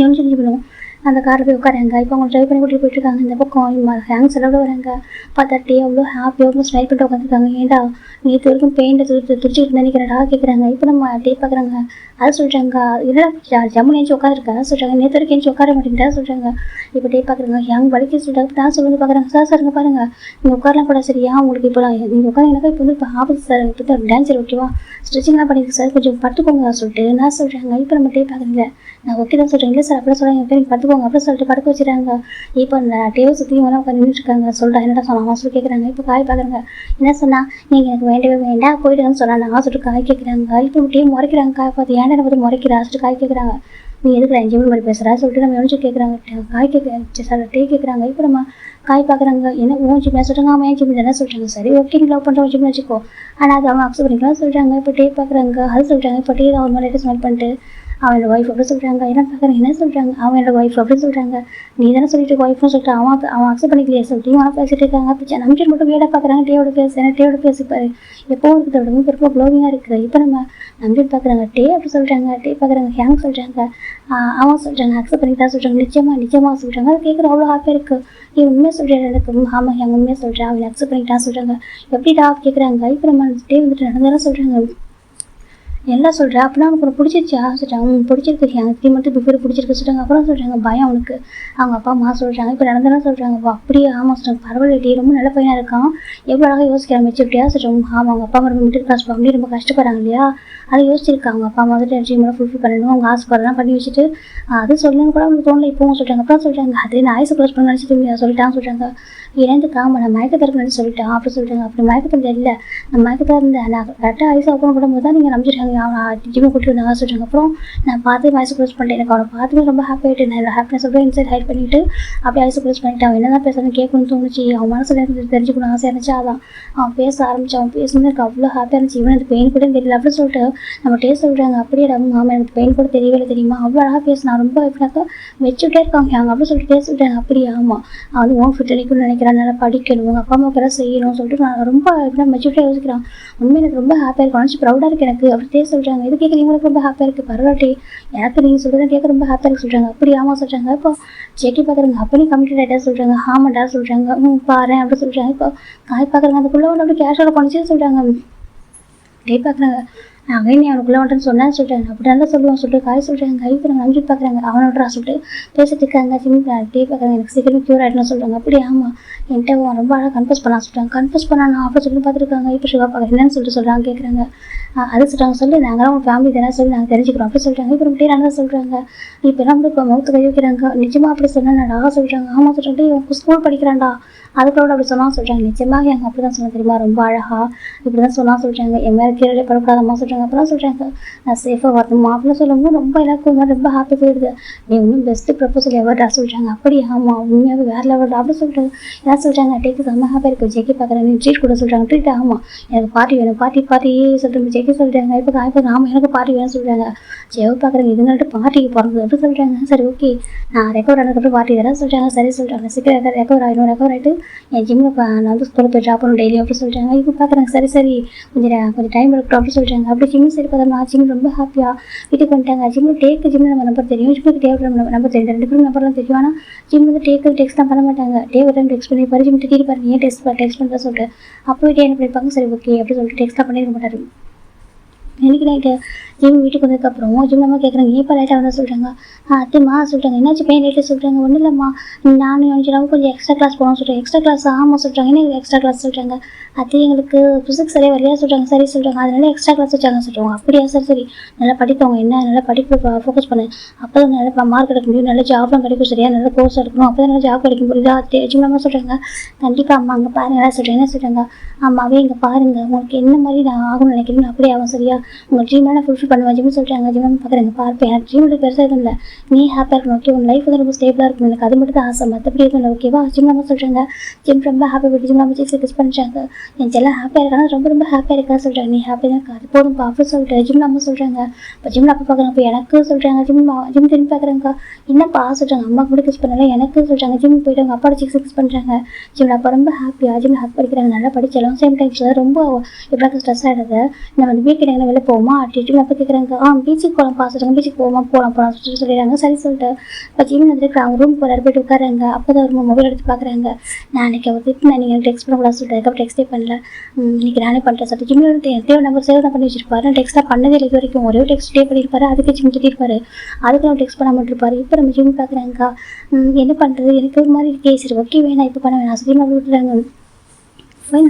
யோசிச்சு பண்ணுவோம். அந்த காரில் போய் உட்காராங்க. இப்போ அவங்க ட்ரைவ் பண்ணி கூட்டிகிட்டு போயிட்டுருக்காங்க. இந்த பக்கம் ஹேங்ஸ் எல்லாம் வராங்க. பார்த்தா டே அவ்வளோ ஹாப்பியாக அவ்வளோ ஸ்மைல் பண்ணிட்டு உட்காந்துருக்காங்க. ஏன்டா நேற்று வரைக்கும் பெயிண்டை துடிச்சிட்டு நினைக்கிறடா கேட்குறாங்க. இப்போ நம்ம டே பார்க்குறாங்க. அது சொல்கிறாங்க. இல்லைடா ஜம்மு ஏஞ்சி உட்காந்துருக்கா சொல்கிறாங்க. நேற்று வரைக்கும் ஏஞ்சி உட்கார மாட்டேங்கிறா சொல்கிறாங்க. இப்போ டே பார்க்குறாங்க. ஹேங் வலிக்க சொல்கிறாங்க. தான் சொல்லுங்க பார்க்குறாங்க. சார் சாருங்க பாருங்கள், நீங்கள் உட்காரலாம் கூட சரியா, உங்களுக்கு இப்போலாம் நீங்கள் உட்காந்துனாக்கா இப்போ வந்து இப்போ ஆஃபீஸ் சார் இப்போ தான் டான்ஸர் ஓகேவா, ஸ்ட்ரெச்சிங்லாம் பண்ணியிருக்கு சார், கொஞ்சம் படுத்துக்கோங்க சொல்லிட்டு நான் சொல்கிறாங்க. இப்போ நம்ம டே பார்க்குறீங்க. நான் ஓகே தான் சொல்கிறேன். இல்லை சார் அப்படிலாம் சொல்கிறாங்க. நீங்கள் படுத்துக்கோங்க அப்படின்னு சொல்லிட்டு படுக்க வச்சுறாங்க. இப்போ டேவை சுற்றி வேணா உட்காந்து நின்றுட்டுருக்காங்க. சொல்கிறேன் என்னடா சொன்னாங்க சொல்லி கேட்குறாங்க. இப்போ காய் பார்க்குறாங்க. என்ன சொன்னால் நீங்கள் எனக்கு வேண்டவே வேண்டாம் போய்டுன்னு சொன்னாங்க. நான் சொல்லிட்டு காய் கேட்குறாங்க. இப்போ டே முறைக்கிறாங்க. காய் பார்த்து ஏன்டா பார்த்து முறைக்கிறா சொல்லிட்டு காய் கேட்குறாங்க. நீ எதுக்கு என்ஜிஎம் மாதிரி பேசுகிறா சொல்லிட்டு நம்ம யோசிச்சு கேட்குறாங்க. காய் கேட்க சார் டே கேட்குறாங்க. இப்போ நம்ம காய் பார்க்குறாங்க. என்ன ஓஞ்சி பேச சொல்கிறாங்க. அவன் ஏன் தானே சொல்கிறாங்க. சரி ஓகே, நீ லவ் பண்ணுற வச்சுன்னு வச்சுக்கோ, ஆனால் அது அவன் அக்செப்ட் பண்ணிக்கலாம் சொல்கிறாங்க. இப்போ டே பார்க்குறாங்க. அது சொல்கிறாங்க. இப்போ டே அவர் மேலே ஸ்மெல் பண்ணிட்டு அவனோட ஒய்ஃப் அப்படி சொல்கிறாங்க. என்ன பார்க்குறேன் என்ன சொல்கிறாங்க, அவனோட ஒய்ஃப் அப்படின்னு சொல்கிறாங்க. நீ தானே சொல்லிட்டு ஒய்ஃப்னு சொல்லிட்டு அவன் அக்செப்ட் பண்ணிக்கலையே சொல்லிட்டு அவன் பேசிட்டு இருக்காங்க. அப்போ நம்பிட்டு மட்டும் வீடாக பார்க்குறாங்க. டேயோட பேசு என்ன டேயோட பேசிப்பாரு எப்போவும் இருக்குது அப்படின்னு ரொம்ப க்ளோவிங்காக இருக்குது. இப்போ நம்ம நம்பிட்டு பார்க்குறாங்க டே அப்படி சொல்கிறாங்க. டே பார்க்குறாங்க ஹேங் சொல்கிறாங்க. அவன் சொல்கிறாங்க அக்செப்ட் பண்ணிக்கிட்டா சொல்கிறாங்க. நிச்சயமாக சொல்கிறாங்க. அது கேட்குற அவ்வளோ ஹாப்பியாக இருக்குது. நீ உண்மையாக சொல்கிறேன் எனக்கு ஆமாம் ஹேங் உண்மையாக சொல்கிறேன் அவன் அக்செப்ட் பண்ணிக்கிட்டான்னு சொல்கிறாங்க. எப்படிடா கேட்குறாங்க. இப்போ நம்ம டே வந்துட்டு நடந்தாலும் சொல்கிறாங்க. எல்லாம் சொல்கிறேன் அப்படின்னா அவனுக்கு ஒன்று பிடிச்சிருச்சா சொல்கிறாங்க. பிடிச்சிருக்கு எனக்கு 3 மந்த்து பிஃபோர் பிடிச்சிருக்கு சொல்கிறாங்க. அப்புறம் சொல்கிறாங்க பயம் அவனுக்கு. அவங்க அப்பா அம்மா சொல்கிறாங்க. இப்போ நடந்தாலும் சொல்கிறாங்க அப்படியே ஆமாம் சொல்கிறாங்க. பரவாயில்ல ரொம்ப நல்ல பையனாக இருக்கான். எவ்வளோ அழகாக யோசிக்கிறாங்க மெச்சூரிட்டியாக சொல்கிறாங்க. ஆமாம் அவங்க அப்பா அம்மா ரொம்ப மிடில் கிளாஸ் ஃபேமிலி ரொம்ப கஷ்டப்படுறாங்க இல்லையா, அதை யோசிச்சிருக்காங்க. அவங்க அப்பா அம்மா வந்துட்டு ட்ரீமெல்லாம் ஃபுல்ஃபில் பண்ணணும் அவங்க ஆசைப்படுறதுலாம் பண்ணி வச்சுட்டு அது சொல்லணும்னு கூட அவங்களுக்கு தோணலை. இப்போவும் சொல்கிறாங்க. அப்புறம் சொல்கிறாங்க அது நான் ஐஸ் க்ளோஸ் பண்ண நினச்சிட்டு சொல்லிட்டான்னு சொல்கிறாங்க. இணைந்துக்காம நான் மயக்கத்தருக்கு நினச்சி சொல்லிட்டான் அப்படி சொல்கிறாங்க. அப்படி மயக்கத்தில் இல்லை நான் மயக்கத்தான் இருந்தேன். நான் கரெக்டாக ஐஸ் ஓப்பன் பண்ணும்போது தான் நீங்கள் நம்பிச்சிருக்காங்க அவன் ஜிம்மை கூட்டிட்டு வந்தாங்க சொல்கிறாங்க. அப்புறம் நான் பார்த்து ஐஸ் க்ளோஸ் பண்ணிட்டேன். எனக்கு அவனை பார்த்துட்டு ரொம்ப ஹாப்பி ஆகிட்டு நான் ஹாப்பினஸ் ரொம்ப இன்சைட் ஹைட் பண்ணிவிட்டு அப்படியே ஐஸ் க்ளோஸ் பண்ணிவிட்டு அவன் என்ன தான் பேசுறதுன்னு கேட்கணும்னு தோணுச்சு. அவன் மனசில் இருந்து தெரிஞ்சுக்கணும் ஆசையாக இருந்துச்சு. அதான் அவன் பேச ஆரம்பிச்சு அவன் பேசுனது எனக்கு அவ்வளோ ஹாப்பியாக இருந்துச்சு. இவன் எனக்கு பெயின் கூட தெரியல அப்படின்னு சொல்லிட்டு நம்ம டேஸ்ட் சொல்கிறாங்க. அப்படியே ஆமாம் எனக்கு பெயின் கூட தெரியவே தெரியுமா அவ்வளோ அழகாக பேசினா ரொம்ப எப்படினாக்கா வச்சுட்டே இருக்காங்க அவங்க அப்படின்னு சொல்லிட்டு டேஸ்ட் சொல்கிறாங்க. அப்படியே ஆமாம் அவன் வந்து ஓன் ஃபிட் அடிக்கணும்னு நினைக்கிறான், நல்லா படிக்கணும் உங்கள் அப்பா அம்மாவுக்கு எல்லாம் செய்யணும்னு சொல்லிட்டு நான் ரொம்ப எப்படின்னா மெச்சூரிட்டியாக யோசிக்கிறான். உண்மையை எனக்கு ரொம்ப ஹாப்பியாக இருக்கும் நினச்சி ப்ரௌடாக இருக்குது எனக்கு அப்படி டேஸ்ட் சொல்கிறாங்க. இது கேட்க நீங்களுக்கு ரொம்ப ஹாப்பியாக இருக்குது பரவாயில்லை எனக்கு நீங்கள் சொல்கிறத கேட்க ரொம்ப ஹாப்பியாக இருக்கு சொல்கிறாங்க. அப்படி ஆமாம் சொல்கிறாங்க. இப்போ செக்கி பார்க்குறாங்க அப்படி கம்ப்ளீட் ஆகிட்டா சொல்கிறாங்க. ஆமாண்டா சொல்கிறாங்க. பாரு அப்படி சொல்கிறாங்க. இப்போ காய் பார்க்குறாங்க அதுக்குள்ளே ஒன்று அப்படி கேஷுவலாக பண்ணிச்சு சொல்கிறாங்க. டே பார்க்குறாங்க நாங்கள் நீ அவனுக்குள்ளே வந்துட்டு சொன்னேன்னு சொல்கிறாங்க. அப்படி நல்லா சொல்லுவான் சொல்லிட்டு காய் சொல்கிறாங்க. கை இப்போ நம்பி பார்க்குறாங்க அவனோட சொல்லிட்டு பேசிட்டு இருக்காங்க. டே பார்க்குறாங்க எனக்கு சீக்கிரம் க்யூர் ஆகிடணும்னு சொல்கிறாங்க. அப்படி ஆமாம் என்கிட்ட ரொம்ப அழகாக கன்ஃபர்ஸ் பண்ண சொல்கிறாங்க. கன்ஃபர்ஸ் பண்ணா அப்படி சொல்லி பார்த்துருக்காங்க. இப்போ சிவா பார்க்குறேன் என்னன்னு சொல்லிட்டு சொல்கிறாங்க கேட்குறாங்க. அது சொல்கிறாங்க சொல்லி நாங்கள் உங்கள் ஃபேமிலி தானே சொல்லி நாங்கள் தெரிஞ்சுக்கிறோம் அப்படி சொல்கிறாங்க. இப்போ ரொம்ப நல்லா சொல்கிறாங்க. இப்போ எல்லாம் இப்போ மௌத்து கை வைக்கிறாங்க. நிஜமாக அப்படி சொன்னாடா சொல்கிறாங்க. ஆமாம் சொல்லிட்டு உங்கள் ஸ்கூல் படிக்கிறான்டா அதுக்கூட அப்படி சொன்னால் சொல்கிறாங்க. நிச்சயமாக எங்கள் அப்படி தான் சொன்ன தெரியுமா ரொம்ப அழகாக இப்படி தான் சொன்னால் சொல்கிறாங்க. என் மேலே கீழே படக்கூடாதம்மா சொல்கிறாங்க. அப்போ தான் சொல்கிறாங்க நான் சேஃபாக வரணுமா அப்படிலாம் சொல்லும்போது ரொம்ப எல்லாருக்கும் ரொம்ப ஹாப்பி போயிடுது. நீ இன்னும் பெஸ்ட்டு ப்ரப்போசல் எவர்டா சொல்கிறாங்க. அப்படி ஆமாம் உண்மையாகவே வேறு லெவல் அப்படி சொல்கிறாங்க. என்ன சொல்கிறாங்க டேக்கு செம்ம ஹாப்பியாக இருக்குது. ஜெக்கி பார்க்குறேன் நீ ட்ரீட் கூட சொல்கிறாங்க. ட்ரீட் ஆமாம் எனக்கு பார்ட்டி வேணும் பார்ட்டி சொல்கிறாங்க. ஜெக்கி சொல்கிறாங்க. இப்போ ஆமாம் எனக்கு பார்ட்டி வேணும்னு சொல்கிறாங்க. ஜெவ் பார்க்குறாங்க இதுங்கள்ட்ட பார்ட்டிக்கு பிறந்தது அப்படி சொல்கிறாங்க. சரி ஓகே நான் ரெக்கவர் ஆனதுக்கப்புறம் பார்ட்டி தரேன் சொல்கிறாங்க. சரி சொல்கிறாங்க. சீக்கிரம் ரெக்கவர் ஆகிட்டு என் ஜிம்மில் நான் வந்து ஸ்கூலில் போய் ட்ராப் பண்ணணும் டெய்லி அப்படி சொல்கிறாங்க. இப்போ பார்க்குறாங்க. சரி கொஞ்சம் டைம் எடுக்கட்டும் அப்படி சொல்கிறாங்க. அப்படி ஜிம்மு சரி பார்த்தா ஜிம் ரொம்ப ஹாப்பியாக வீட்டுக்கு வந்துட்டாங்க. ஜிம்மில் நம்ம நம்பர் தெரியும், ஜிம்முக்கு டேவுக்கு நம்ம நம்பர் தெரியும், 2 பேரும் நம்பர்லாம் தெரியும். ஆனால் ஜிம் வந்து டெக்ஸ்ட் தான் பண்ண மாட்டாங்க. டேவை டைம் டெக்ஸ்ட் பண்ணி பாரு ஜிம் திட்டி பாரு ஏன் டெக்ஸ்ட் பண்ணுறா சொல்லிட்டு அப்போ என்ன பண்ணியிருப்பாங்க. சரி ஓகே அப்படி சொல்லிட்டு டெக்ஸ்ட்டாக பண்ணியிருக்க மாட்டாரு. எனக்கு நைட்டு ஜிம் வீட்டுக்கு வந்ததுக்கப்புறம் ஜிம் நம்ம கேட்குறாங்க ஏப்பா லைட்டாக வந்தால் சொல்கிறாங்க. அத்தைம்மா சொல்கிறாங்க என்னாச்சு பையன் லைட்டாக சொல்கிறாங்க. ஒன்றும் இல்லைம்மா நானும் நினச்சிடாம கொஞ்சம் எக்ஸ்ட்ரா கிளாஸ் போகணும்னு சொல்கிறேன். எக்ஸ்ட்ரா கிளாஸ் ஆமாம் சொல்கிறாங்க. என்ன எக்ஸ்ட்ரா கிளாஸ் சொல்கிறாங்க. அத்தை எங்களுக்கு ஃபிசிக்ஸ் சரியாக வரலையா சொல்கிறாங்க. சரி சொல்கிறாங்க. அதனால எக்ஸ்ட்ரா கிளாஸ் வச்சாங்க சொல்கிறாங்க. அப்படியா சரி நல்லா படித்தவங்க என்ன நல்லா படிப்பு ஃபோக்கஸ் பண்ணு அப்போ தான் நல்லா மார்க் எடுக்க முடியும், நல்ல ஜாப்லாம் கிடைக்கும் சரியா நல்ல கோர்ஸ் எடுக்கணும் அப்போ தான் நல்லா ஜாப் கிடைக்க முடியுதா ஜிம் நம்ம சொல்கிறாங்க. கண்டிப்பாக அம்மா அங்கே பாருங்க என்ன சொல்கிறேன் என்ன சொல்கிறாங்க. அம்மாவே இங்கே பாருங்கள் உங்களுக்கு என்ன மாதிரி நான் ஆகணும்னு நினைக்கிறீங்க அப்படியே ஆகும் சரியா உங்கள் ட்ரீம்லாம் நான் ஃபுல்ஃபில் பண்ணுவேன் ஜிம் சொல்கிறாங்க. ஜிம் பார்க்குறேங்க பார்ப்பேன் எனக்கு ட்ரீம் பெருசாக எதுவும் இல்லை நீ ஹாப்பியாக இருக்கணும் ஓகே உன் லைஃப் வந்து ரொம்ப ஸ்டேபிளாக இருக்கும் எனக்கு அது மட்டும் தான் ஆசை மற்றபடி எதுவும் இல்லை ஓகேவா. ஜிம் நம்ம சொல்கிறாங்க. ஜிம் ரொம்ப ஹாப்பி போய்ட்டு ஜிம் நம்ம கிஸ் பண்ணிட்டாங்க. என் எல்லாம் ஹாப்பியாக இருக்காங்க ரொம்ப ஹாப்பியாக இருக்கா சொல்கிறாங்க. நீ ஹாப்பியாக தான் இருக்கா அது போதும்ப்பா அப்படி சொல்லிட்டு ஜிம் நம்ம சொல்கிறாங்க. இப்போ ஜிம்ல அப்போ பார்க்குறாங்க. இப்போ எனக்கு சொல்கிறாங்க. ஜிம் திரும்பி பார்க்குறாங்க. என்னப்பா சொல்கிறாங்க. அம்மாவுக்கு கூட கிஸ் பண்ணல எனக்கு சொல்கிறாங்க. ஜிம் போய்ட்டு அவங்க அப்பாவோட கிஸ் பண்ணுறாங்க. ஜிம்ல அப்போ ரொம்ப ஹாப்பியாக ஜிம்ல ஹாப்பி படிக்கிறாங்க நல்லா படிச்சாலும் சேம் டைம்ஸ் ரொம்ப எப்படின்னா ஸ்ட்ரெஸ் ஆகிடுது. நம்ம வந்து வீட்டுக்கு எங்கே வெளில போவோமா அப்படி அப்போ கேட்குறாங்க. பீச்சுக்கு போகலாம் சொல்கிறாங்க. பீச்சுக்கு போகலாம் சொல்லிடுறாங்க. சரி சொல்லிட்டு இப்போ ஜிம் வந்துட்டு அவங்க ரூம் போகிறாரு போய்ட்டு உட்காராங்க. அப்போ தான் ஒரு மொபைல் எடுத்து பார்க்குறாங்க. நான் அன்றைக்கி அவர் திட்டினேன் நீங்கள் டெக்ஸ்ட் பண்ணக்கூடாது சொல்லிட்டு அதுக்கப்புறம் டெக்ஸ்டே பண்ணல இன்னைக்கு நானே பண்ணுறேன் சொல்லிட்டு ஜிம்மில் தேவை நம்பர் சேவ் தான் பண்ணி வச்சிருப்பாரு. நான் டெக்ஸ்ட்டாக பண்ணதே இது வரைக்கும் ஒரே டெக்ஸ்ட்டே பண்ணியிருப்பாரு. அதுக்கு ஜிம் திட்டிருப்பாரு அதுக்கு நம்ம டெக்ஸ்ட் பண்ண மாட்டிருப்பாரு. இப்போ நம்ம ஜிம் பார்க்குறாங்க. என்ன பண்ணுறது எனக்கு ஒரு மாதிரி கேஸ் இருக்கு ஓகே வேணா இப்போ பண்ண வேணாம் ஜிம் அப்படி விட்டுறாங்க.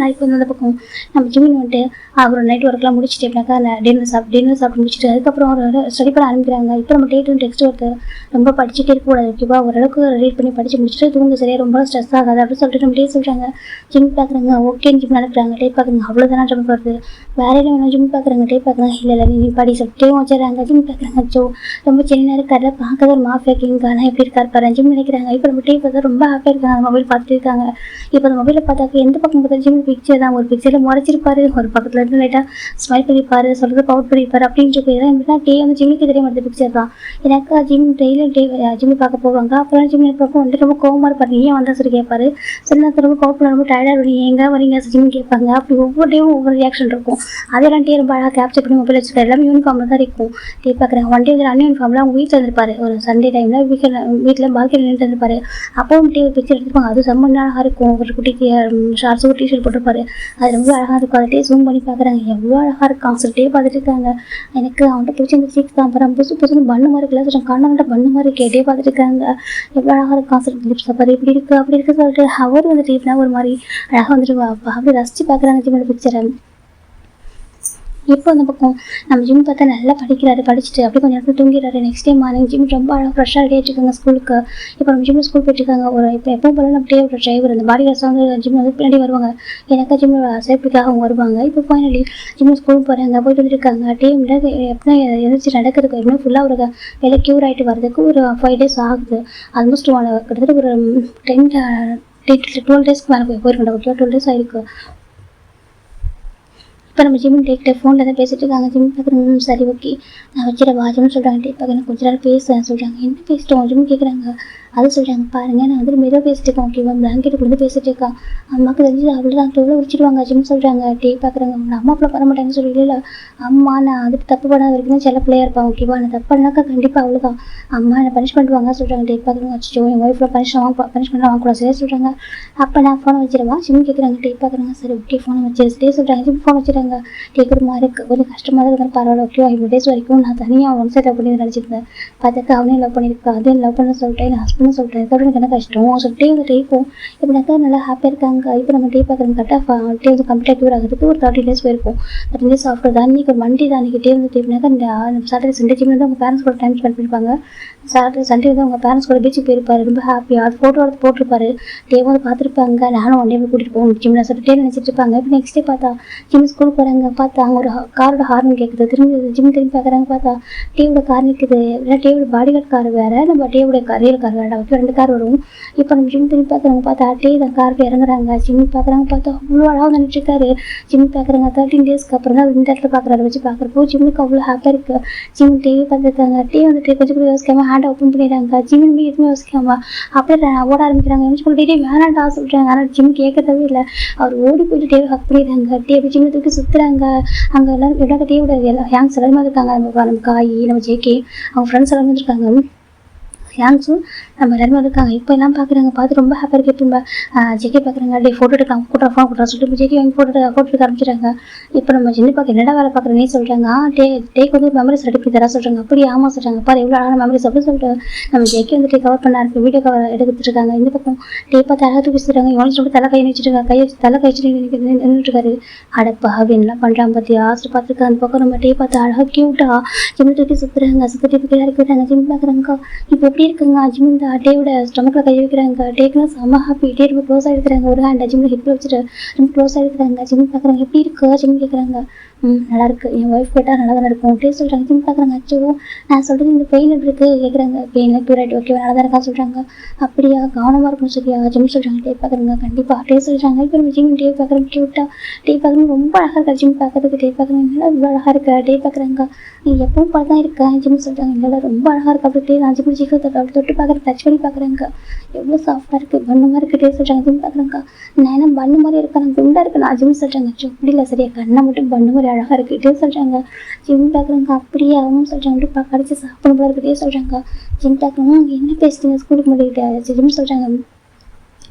நாளைக்கு வந்து அந்த பக்கம் நம்ம ஜிம்மின் வந்துட்டு அவர் நைட் ஒர்க்லாம் முடிச்சுட்டு எப்படினாக்கா டின்னர் சாப்பிட்டு முடிச்சுட்டு அதுக்கப்புறம் ஒரு ஸ்டடி பண்ண ஆரம்பிக்கிறாங்க. இப்போ நம்ம டெக்ஸ்ட் ஒர்க்கு ரொம்ப படிச்சுட்டே இருக்கக்கூடாது ஓகேவா ஓரளவுக்கு ரீட் பண்ணி படிச்சு முடிச்சுட்டு தூங்க சரியாக ரொம்ப ஸ்ட்ரெஸ் ஆகாது அப்படின்னு சொல்லிட்டு நம்ம சொல்கிறாங்க. ஜிம் பார்க்குறாங்க ஓகேன்னு ஜிம் நடக்கிறாங்க. டே பார்க்குறாங்க அவ்வளோதானா ஜிம் போகிறது வேற என்ன வேணும் ஜிம் பார்க்குறாங்க. டே பார்க்குறாங்க இல்லை நீ படி சொல்லிட்டே வச்சுறாங்க. ஜிம் பார்க்குறாங்க ஜோ ரொம்ப சின்ன இருக்காரு பார்க்க ஒரு மாஃபியா கிங்கானா எப்படி இருக்காரு பாரு ஜிம் நினைக்கிறாங்க. இப்போ நம்ம டே பார்த்தா ரொம்ப ஹாப்பியாக இருக்காங்க. அந்த மொபைல் பார்த்துட்டு இருக்காங்க. இப்போ அந்த மொபைலை பார்த்தாக்க எந்த பக்கம் பார்த்தா ஜிம் பிக்சர் தான். ஒரு பிக்சரில் முறைச்சிருப்பாரு, ஒரு பக்கத்தில் இருந்து லைட்டாக ஸ்மைல் பண்ணியிருப்பாரு, சொல்கிறது பவுட் பண்ணியிருப்பாரு அப்படின்ற பேர் தான் எப்படின்னா டே வந்து ஜிம்முக்கு தெரிய மாட்டேது பிக்சர் தான். எனக்கு ஜிம் டெய்லி ஜிம்மு பார்க்க போவாங்க. அப்புறம் ஜிம் இருப்பப்போ வந்துட்டு ரொம்ப கோவமாக இருப்பார், நீ ஏன் வந்தால் சொல்லி கேட்பாரு. சில நேரத்தில் ரொம்ப பவுட் பண்ண ரொம்ப டயர்டாக இருக்கும், நீ எங்கே வரீங்க ஜிம் கேட்பாங்க. அப்படி ஒவ்வொரு டேவும் ஒவ்வொரு ரியாக்ஷன் இருக்கும். அதெல்லாம் டே ரொம்ப அழகாக கேப்சர் பண்ணி மொபைல் வச்சுருக்காரு. எல்லாமே யூனிஃபார்மில் தான் இருக்கும். டே பார்க்குறாங்க ஒன் டே வந்து அன்யூனிஃபார்மில் அவங்க வீட்டில் இருந்திருப்பாரு. ஒரு சண்டே டைமில் வீட்டில் பால்கனி நின்று இருந்திருப்பாரு. அப்போவும் டே ஒரு பிக்சர் எடுத்துருப்பாங்க. அது செம்ம அழகாக இருக்கும். ஒரு குட்டிக்கு ஷார்ட்ஸும் ஒரு டிஷர்ட் போட்டிருப்பாரு. அது ரொம்ப அழகாக இருக்கும். அதை டே ஜூம் பண்ணி பார்க்குறாங்க, எவ்வளோ அழகாக இருக்கான் சொல்லி டே பார்த்துட்டு இருக்காங்க. எனக்கு அவன்கிட்ட பிடிச்சி இந்த சீக்ஸ் தான் அப்புறம் புதுசு பண்ணு மாதிரி இருக்குல்ல சொல்லிட்டு கண்ணாண்ட பண்ணு மாதிரி கேட்டே பார்த்துட்டு இருக்காங்க. எவ்வளோ அழகாக இருக்கும் சொல்லிட்டு லிப்ஸை பாரு இப்படி இருக்குது அப்படி இருக்குது சொல்லிட்டு அவர் வந்து டீப்னா ஒரு மாதிரி அழகாக வந்துட்டு அப்படி ரசித்து பார்க்குறாங்க ஜிம்மோட பிக்சரை. இப்போ அந்த பக்கம் நம்ம ஜிம் பார்த்தா நல்லா படிக்கிறாரு, படிச்சுட்டு அப்படியே கொஞ்சம் நேரத்தில் தூங்கிடுறாரு. நெக்ஸ்ட் டே மார்னிங் ஜிம் ரொம்ப அழகாக ஃப்ரெஷ்ஷாக ரெடி ஆகிட்டுருக்காங்க ஸ்கூலுக்கு. இப்போ நம்ம ஜிம்மில் ஸ்கூல் போயிட்டுருக்காங்க. ஒரு இப்போ எப்பவும் போல நம்ம ஒரு டிரைவர் அந்த பாடி கார்ட்ஸ் வந்து ஜிம் வந்து பின்னாடி வருவாங்க. எனக்கு ஜிம்மோட சேஃப்டிக்காக அவங்க வருவாங்க. இப்போ ஃபைனலி ஜிம்மில் ஸ்கூல் போகிறாங்க, போயிட்டு வந்துருக்காங்க. டீமில் எப்படின்னா எதிர்த்து நடக்கிறதுக்கு எப்படின்னா ஃபுல்லாக ஒரு வேலை க்யூர் ஆகிட்டு வரதுக்கு ஒரு 5 days ஆகுது. ஆல்மோஸ்ட் கிட்டத்தட்ட ஒரு 12 daysக்கு மேலே போயிருக்கேன். ஓகே 12 days ஆகிருக்கு. இப்போ நம்ம ஜிம் டேக்கிட்ட ஃபோனில் தான் பேசிகிட்டு இருக்காங்க. ஜிம் பார்க்குறாங்க, சரி ஓகே நான் வச்சிடவா ஜிம் சொல்கிறாங்க. டே பார்க்க கொஞ்ச நேரம் பேசுகிறேன் சொல்கிறாங்க. என்ன பேசிட்டோம் ஜிம் கேட்குறாங்க. அது சொல்கிறாங்க, பாருங்கள் நான் வந்து மெதுவாக பேசிட்டு இருக்கேன் ஓகேவா, பிளாங்கெட்டு கொடுத்து பேசிட்டு இருக்கேன். அம்மாவுக்கு தெரிஞ்சு அவ்வளோதான் எவ்வளோ உரிச்சிடுவாங்க ஜிம் சொல்கிறாங்க. டே பார்க்குறாங்க, உங்கள் அம்மா அப்பா பண்ண மாட்டாங்கன்னு சொல்லி இல்லை அம்மா நான் அதுக்கு தப்பு பண்ணாத வரைக்கும் தான் சில பிள்ளையாக இருப்பான் ஓகேவா, நான் தப்பு பண்ணாக்கா கண்டிப்பாக அவ்வளோதான் அம்மா என்னை பனிஷ் பண்ணுவாங்க சொல்கிறாங்க. டே பார்க்குறாங்க, வச்சுட்டோம் என் ஒய்ஃபில் பனிஷ்மெண்ட் வாங்கக்கூடாது சரி சொல்கிறாங்க. அப்போ நான் ஃபோனை வச்சிடவா ஜிம் கேட்குறாங்க. டே பார்க்குறாங்க, சரி ஓகே ஃபோனை வச்சு டே சொல்கிறாங்க. ஜிம் ஃபோன் வச்சுட்டாங்க. கேட்குற இருக்குது கொஞ்சம் கஷ்டமாக தான் இருந்தாலும் பரவாயில்ல ஓகேவா, இவ்வளோ டேஸ் வரைக்கும் நான் தனியாக ஒன் சைட் லவ் பண்ணி நினச்சிருந்தேன். பார்த்தாக்கா அவனையும் லவ் பண்ணியிருக்கா, அதையும் லவ் பண்ண சொல்லிட்டேன், என் ஹஸ்பண்டும் சொல்லிட்டேன். அதுக்கப்புறம் எனக்கு என்ன கஷ்டம் சொல்லிட்டு இந்த டேக்கும் இப்படினாக்கா நல்லா ஹாப்பியாக இருக்காங்க. இப்போ நம்ம டே பார்க்குறோம் கரெக்டாக டே வந்து கம்ப்ளீட்டாக க்யூர் ஆகிறதுக்கு ஒரு 30 days போயிருக்கும். 30 days ஆஃப்டர் தான் இன்றைக்கி ஒரு மண்டே தான். அன்றைக்கி டே வந்து எப்படினாக்கா இந்த சாட்டர்டே சண்டே ஜிம் வந்து அவங்க பேரண்ட்ஸ் கூட டைம் ஸ்பெண்ட் பண்ணியிருப்பாங்க. சாட்டர்டே சண்டே வந்து அவங்க பேரண்ட்ஸ் கூட பீச்சுக்கு போயிருப்பாரு, ரொம்ப ஹாப்பியாக அது ஃபோட்டோ எடுத்து போட்டிருப்பாரு. டே வந்து பார்த்துருப்பாங்க, நானும் ஒன் டே கூட்டிகிட்டு போகணும் ஜிம்மில் சொல்லிட்டு நினச்சிட்டு இருப்பாங்க. இப்போ நெக்ஸ்ட் டே பார்த்தா ஜிம் ஸ்கூல் போகிறாங்க. பார்த்தா அங்கே ஒரு காரோட ஹார்ன் கேட்குது. ஜிம் திரும்பி பார்க்குறாங்க. பார்த்தா டேவோட கார் நிற்குது. ஏன்னா டேவோட பாடி கார்டு கார் வேறு, நம்ம டேவோட ரியல் கார் வேறு, ஓகே 2 கார் வரும். இப்போ நம்ம ஜிம் திரும்பி பார்க்குறாங்க. பார்த்தா டே தான் காருக்கு இறங்குறாங்க. ஜிம் பார்க்குறாங்க. பார்த்தா அவ்வளோ அழகாக நினச்சிருக்காரு. ஜிம் பார்க்குறாங்க. 13 daysக்கு அப்புறம் தான் இந்த இடத்துல பார்க்குறாரு. வச்சு பார்க்குறப்போ ஜிம்முக்கு அவ்வளோ ஹாப்பியாக இருக்குது. ஜிம் டிவி பார்த்துருக்காங்க. டே வந்துட்டு கொஞ்சம் கூட யோசிக்காமல் ஹேண்ட் ஓப்பன் பண்ணிடுறாங்க. ஜிம் எதுவுமே யோசிக்காம அப்படியே ஓட ஆரம்பிக்கிறாங்க. என்ன சொல்லிட்டு வேணாண்டா சொல்கிறாங்க. ஆனால் ஜிம் கேட்கறதவே இல்லை. அவர் ஓடி போயிட்டு டேவை ஹக் பண்ணிடுறாங்க. டே அப்படி ஜிம்மை தூக்கி சுற்றுறாங்க. அங்கே எல்லாரும் டேவோட எல்லா ஹேங்ஸ் எல்லாருமே இருக்காங்க. நம்ம காய் நம்ம ஜேகே அவங்க ஃப்ரெண்ட்ஸ் எல்லாமே இருக்காங்க. ஹேங்ஸும் நம்ம எல்லாருமே இருக்காங்க. இப்போ எல்லாம் பார்க்குறாங்க. பார்த்து ரொம்ப ஹாப்பியாக இருக்குது. இப்போ ஜெகே பார்க்குறாங்க. டே ஃபோட்டோ எடுக்கலாம் ஃபோன் கொடுறா சொல்லிட்டு ஜெகே வாங்கி ஃபோட்டோ எடுக்க ஆரம்பிச்சிட்டாங்க. இப்போ நம்ம ஜென்னி பார்க்க என்னடா வேலை பார்க்குறேன்னே சொல்கிறாங்க. டேக்கு வந்து மெமரிஸ் ரெடி பண்ணி தர சொல்கிறாங்க. அப்படி ஆமாம் சொல்கிறாங்க. பாரு எவ்வளோ அழகான மெமரிஸ் அப்படின்னு சொல்லிட்டு நம்ம ஜெகே வந்துட்டு கவர் பண்ண இருக்கு வீடியோ கவர் எடுத்துட்டு இருக்காங்க. இந்த பக்கம் டே பார்த்து அழகாக தூக்கி வச்சுருக்காங்க. இவனு சொல்லிட்டு தலை கை வச்சுருக்காங்க. தலை கை வச்சுட்டு நின்றுட்டுருக்காரு. அடப்பா அப்படின்லாம் பண்ணுறாங்க. பார்த்து ஆசிரியர் பார்த்துருக்காங்க. அந்த பக்கம் நம்ம டே பார்த்து அழகாக க்யூட்டாக ஜிம் தூக்கி சுற்றுறாங்க. சுற்றிட்டு இப்போ எல்லாரும் போயிட்டாங்க. ஜிம் பார்க்குறாங்க. இப்போ எப்படி இருக்குங்க ஜிம் இந்த டேவோட ஸ்டொமக்கில் கை வைக்கிறாங்க. டேக்குலாம் செம்ம ஹாப்பி. டே ரொம்ப க்ளோஸ் ஆகிருக்கிறாங்க. ஒரு ஹேண்ட் ஜிம்மில் ஹிப்பில் வச்சுட்டு ரொம்ப க்ளோஸ் ஆகிருக்கிறாங்க. ஜிம் பார்க்குறாங்க. எப்படி இருக்கு ஜிம் கேட்குறாங்க. நல்லா இருக்கு, என் ஒய்ஃப் கேட்டால் நல்லா தானே இருக்கும் டே சொல்கிறாங்க. ஜிம் பார்க்குறாங்க. அச்சோ நான் சொல்கிறது இந்த பெயின் எப்படி இருக்குது கேட்குறாங்க. பெயின் க்யூர் ஆகிட்டு ஓகே நல்லா தான் இருக்கா சொல்கிறாங்க. அப்படியா கவனமாக இருக்கும் சரியா ஜிம் சொல்கிறாங்க. டே பார்க்குறாங்க. கண்டிப்பாக டே சொல்கிறாங்க. இப்போ நம்ம ஜிம் டே பார்க்குறோம் க்யூட்டாக டே பார்க்குறோம் ரொம்ப அழகாக இருக்கா ஜிம் பார்க்கறதுக்கு. டே பார்க்குறாங்க. நல்லா இவ்வளோ அழகாக இருக்கா டே பார்க்குறாங்க. நீ எப்பவும் பார்த்து தான் இருக்கேன் ஜிம் சொல்கிறாங்க. இல்லை ரொம்ப அழகாக இருக்கா அப்படி நான் ஜிம் சீக்கிரம் அப்படி தொட்டு பார்க்குறேன் டச் பண்ணி பார்க்குறாங்க. எவ்வளோ சாஃப்டாக இருக்குது பண்ணு மாதிரி இருக்குது டே சொல்கிறாங்க. ஜிம் பார்க்குறாங்க. நான் என்ன பண்ணு மாதிரி இருக்கேன் நான் குண்டாக இருக்கேன் நான் ஜிம் சொல்கிறாங்க. அப்படி இல்லை சரியா கண்ணை மட்டும் பண்ணு மாதிரி அழகாக இருக்குட்டே சொல்கிறாங்க. ஜிம் பார்க்குறாங்க. அப்படியே அவங்க சொல்கிறாங்க. கடிச்சு சாப்பிடும் போல இருக்குட்டே சொல்கிறாங்க. ஜிம் பார்க்குறாங்க. என்ன பேசுறீங்க ஸ்கூலுக்கு முடிக்கிட்டு ஜிம் சொல்கிறாங்க.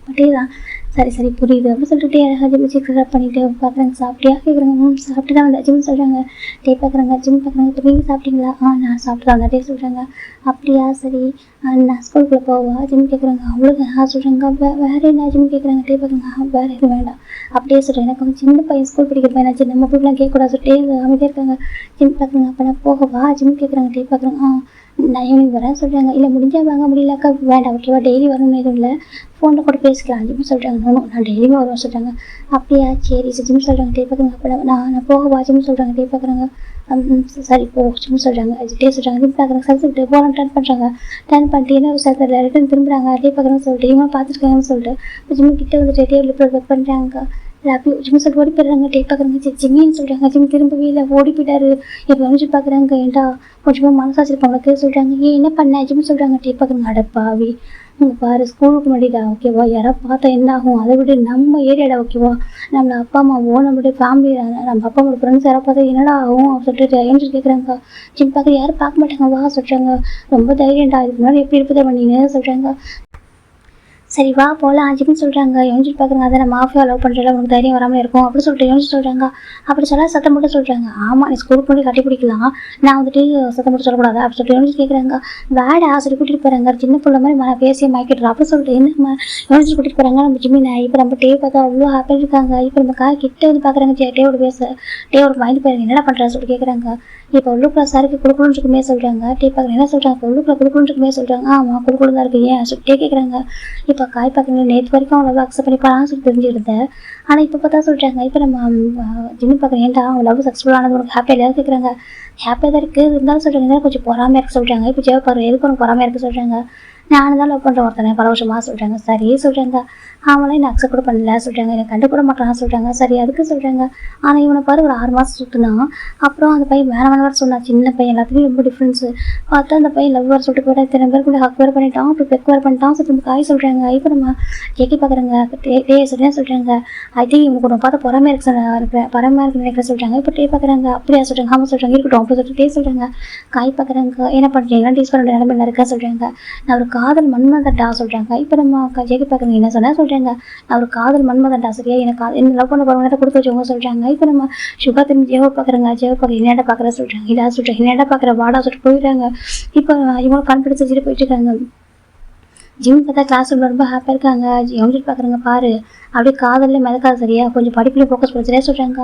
அப்படியே தான் சரி புரியுது அப்படின்னு சொல்லிட்டு அழகாக ஜிம் சீக்கிரம் பண்ணிட்டு பார்க்குறாங்க. சாப்பிட்டியா கேட்குறாங்க. சாப்பிட்டு தான் வந்தேன் ஜிம் சொல்கிறாங்க. டே பார்க்குறாங்க. ஜிம் பார்க்குறாங்க. இப்போ நீங்கள் சாப்பிட்டீங்களா நான் சாப்பிட்டு தான் வந்தேன் டே சொல்கிறாங்க. அப்படியா சரி நான் ஸ்கூலுக்குள்ளே போவா ஜிம் கேட்குறாங்க. அவ்வளோ சொல்கிறாங்க. வேறு என்ன ஜிம் கேட்குறாங்க. டே பார்க்குறாங்க. வேறு எதுவும் வேண்டாம் அப்படியே சொல்கிறேன். எனக்கு வந்து சின்ன பையன் ஸ்கூல் படிக்கிற பையன் சின்ன நம்ம போய்லாம் கேட்கக்கூடாது சொல்லிட்டு அமைதியாக இருக்காங்க. ஜிம் பார்க்குறாங்க. அப்போ நான் போகவா ஜிம் கேட்குறாங்க. டே பார்க்குறாங்க. நான் ஈவினிங் வரேன் சொல்கிறாங்க. இல்லை முடிஞ்சால் வாங்க முடியலக்கா வேண்டாம் ஓகேவா டெய்லி வரணும்னு எதுவும் இல்லை ஃபோனில் கூட பேசிக்கலாம் ஜிம் சொல்கிறாங்க. நான் டெய்லியுமே வருவேன் சொல்கிறாங்க. அப்படியா சரி ஜிம் சொல்கிறாங்க. டே பார்க்குறாங்க. அப்போ நான் போகவா ஜிம் சொல்கிறாங்க. டே பார்க்குறாங்க. சரி போ ஜிம் சொல்கிறாங்க. டே சொல்கிறாங்க. ஜிம் பார்க்குறாங்க. சரி சொல்லிட்டு போகலாம் டர்ன் பண்ணுறாங்க. டர்ன் பண்ணிட்டு என்ன சார் ரிட்டன் திரும்புகிறாங்க. டே பார்க்குறாங்க சொல்லிட்டு இவங்க பார்த்துருக்காங்கன்னு சொல்லிட்டு ஜிம் கிட்டே வந்துட்டு டேபிள் ஒர்க் பண்ணுறாங்க. லவ் யூ ஜிம் சொல்லிட்டு ஓடி போயிடுறாங்க. டேக் பார்க்குறாங்க ஜிம்மின்னு சொல்கிறாங்க. ஜிம் திரும்பவே இல்லை, ஓடி போயிட்டாரு. இப்போ யோசிச்சு பார்க்குறாங்க, ஏன்டா கொஞ்சமாக மனசாச்சு இருக்கவங்களுக்கு சொல்கிறாங்க, ஏன் என்ன பண்ண ஜிம் சொல்கிறாங்க. டேக் பார்க்குறாங்க, அடப்பாவி உங்க பாரு ஸ்கூலுக்கு முன்னாடிடா ஓகேவா, யாராவது பார்த்தா என்ன ஆகும், அதை விட நம்ம ஏரியாடா ஓகேவா, நம்மள அப்பா அம்மாவோ நம்மளுடைய ஃபேமிலி நம்ம அப்பா அம்மா ஃப்ரெண்ட்ஸ் யாராவது பார்த்தா என்னடா ஆகும் சொல்லிட்டு ஏன்னு கேட்குறாங்க. ஜிம் பார்க்க யாரும் பார்க்க மாட்டாங்க வா சொல்கிறாங்க. ரொம்ப தைரியம்டா, இதுக்கு முன்னாடி எப்படி இருப்பதை பண்ணீங்க சொல்கிறாங்க. சரி வா போகலாம் ஜிம்னு சொல்கிறாங்க. யோசிச்சு பார்க்குறாங்க, அதை நான் மாஃபியா லவ் பண்ணுறல உனக்கு தைரியம் வராமல் இருக்கும் அப்படி சொல்லிட்டு யோசிச்சு சொல்கிறாங்க. அப்படி சொல்ல சத்தம் போட்டு சொல்கிறாங்க, ஆமாம் நீ ஸ்கூலுக்கு முன்னாடி கட்டி பிடிக்கலாம், நான் வந்துட்டு சத்தம் போட்டு சொல்லக்கூடாது அப்படி சொல்லிட்டு யோசிச்சு கேட்குறாங்க. வேடா சொல்லி கூட்டிகிட்டு போகிறாங்க. சின்ன பிள்ளை மாதிரி பேசிய மாய்க்கிட்டுறோம் அப்படி சொல்லிட்டு என்ன யோசிச்சு கூட்டிகிட்டு போகிறாங்க. நம்ம ஜிம்மினா இப்போ நம்ம டே பார்த்தா அவ்வளோ ஹாப்பியாக இருக்காங்க. இப்போ நம்ம கார் கிட்ட வந்து பார்க்குறாங்க. டேவோட டேவோட மைண்ட் போயிருங்க என்னடா பண்ணுறான்னு சொல்லிட்டு கேட்குறாங்க. இப்போ உள்ளுக்குள்ள சாருக்கு குழுக்குழுன்னு இருக்குமே சொல்கிறாங்க. டே பார்க்குறேன் என்ன சொல்கிறாங்க, இப்போ உள்ளுக்குள்ள குழுக்குழுன்னு இருக்குமே சொல்கிறாங்க. ஆமாம் குழுக்குழு தான் இருக்குது ஏன் சொல்லிட்டு கேட்குறாங்க. இப்போ காய் பார்க்குறீங்க நேற்று வரைக்கும் அவ்வளோ அக்செப்ட் பண்ணிப்பான்னு சொல்லி தெரிஞ்சுருந்தேன். ஆனால் இப்போ பார்த்தா சொல்கிறாங்க, இப்போ நம்ம ஜிம்மி பார்க்குறேன் ஏன்டா அவங்க லவ் சக்ஸஸ்ஃபுல் ஆனது உனக்கு ஹாப்பியாக இல்லையா கேட்குறாங்க. ஹாப்பியாக தான் இருக்குது இருந்தாலும் சொல்கிறாங்க கொஞ்சம் பொறாமையாக இருக்குது சொல்கிறாங்க. இப்போ ஜெவ பார்க்குறேன் எதுக்கு உனக்கு பொறாமையாக இருக்குது சொல்கிறாங்க. நானும் தான் லவ் பண்ணுற ஒருத்தனை பல வருஷமாக சொல்கிறாங்க. சரி சொல்கிறாங்க. அவங்களே என்ன அக்செப்ட் கூட பண்ணல சொல்கிறாங்க. என்னை கண்டு கூட மாட்டான்னு சொல்கிறாங்க. சரி அதுக்கு சொல்கிறாங்க. ஆனால் இவனை பாரு ஒரு 6 மாதம் சுற்றுனா அப்புறம் அந்த பையன் வேற சொன்னான். சின்ன பையன் எல்லாத்துலேயும் ரொம்ப டிஃப்ரென்ஸு பார்த்தா அந்த பையன் லவ் வேறு சொல்லிட்டு போய்ட்டு இத்தனை பேர் கூட ஹக் வேறு பண்ணிட்டான் அப்புறம் பெக் வேறு பண்ணிட்டான் சொல்லிட்டு காய் சொல்கிறாங்க. இப்போ நம்ம ஜெக்கி பார்க்குறாங்க. டே சொல்கிறேன் சொல்கிறாங்க. ஐ திங்க் இவனுக்கு ஒன்று பார்த்து பொறாமையாக இருக்கிறேன் பொறாமையாக இருக்குன்னு நினைக்கிறேன் சொல்கிறாங்க. இப்போ டே பார்க்குறாங்க. அப்படியா சொல்கிறாங்க. ஆமாம் சொல்கிறாங்க. இருக்கட்டும் அப்படி சொல்லிட்டு டே சொல்கிறாங்க. காய் பார்க்குறாங்க. என்ன பண்ணுறீங்க டீஸ் பண்ண நிலைமையில இருக்கா சொல்கிறாங்க. நான் ஒரு காதல் மன்மதன்டா சொல்கிறாங்க. இப்போ நம்ம ஜெக்கி பார்க்குறாங்க. என்ன சொன்னால் சொல்கிறாங்க, நான் ஒரு காதல் மன்மதன்டா சரியா, எனக்கு என்ன லவ் பண்ண போகிறவங்க கொடுத்து வச்சவங்க சொல்கிறாங்க. இப்போ நம்ம சுகா திரும்பி ஜெவ பார்க்குறாங்க. ஜெவ பார்க்க என்னடா பார்க்குற சொல்கிறாங்க. இதா சொல்கிறாங்க என்னடா பார்க்குற வாடா சொல்லிட்டு போயிடுறாங்க. இப்போ இவங்க கான்ஃபிடன்ஸ் வச்சுட்டு போயிட்டு இருக்காங்க. ஜிம் பார்த்தா கிளாஸ் ரொம்ப ஹாப்பியாக இருக்காங்க. யோசிச்சு பார்க்குறாங்க பாரு அப்படியே காதலில் மிதக்காது சரியா, கொஞ்சம் படிப்புலேயும் ஃபோக்கஸ் பண்ண சரியா சொல்கிறாங்க.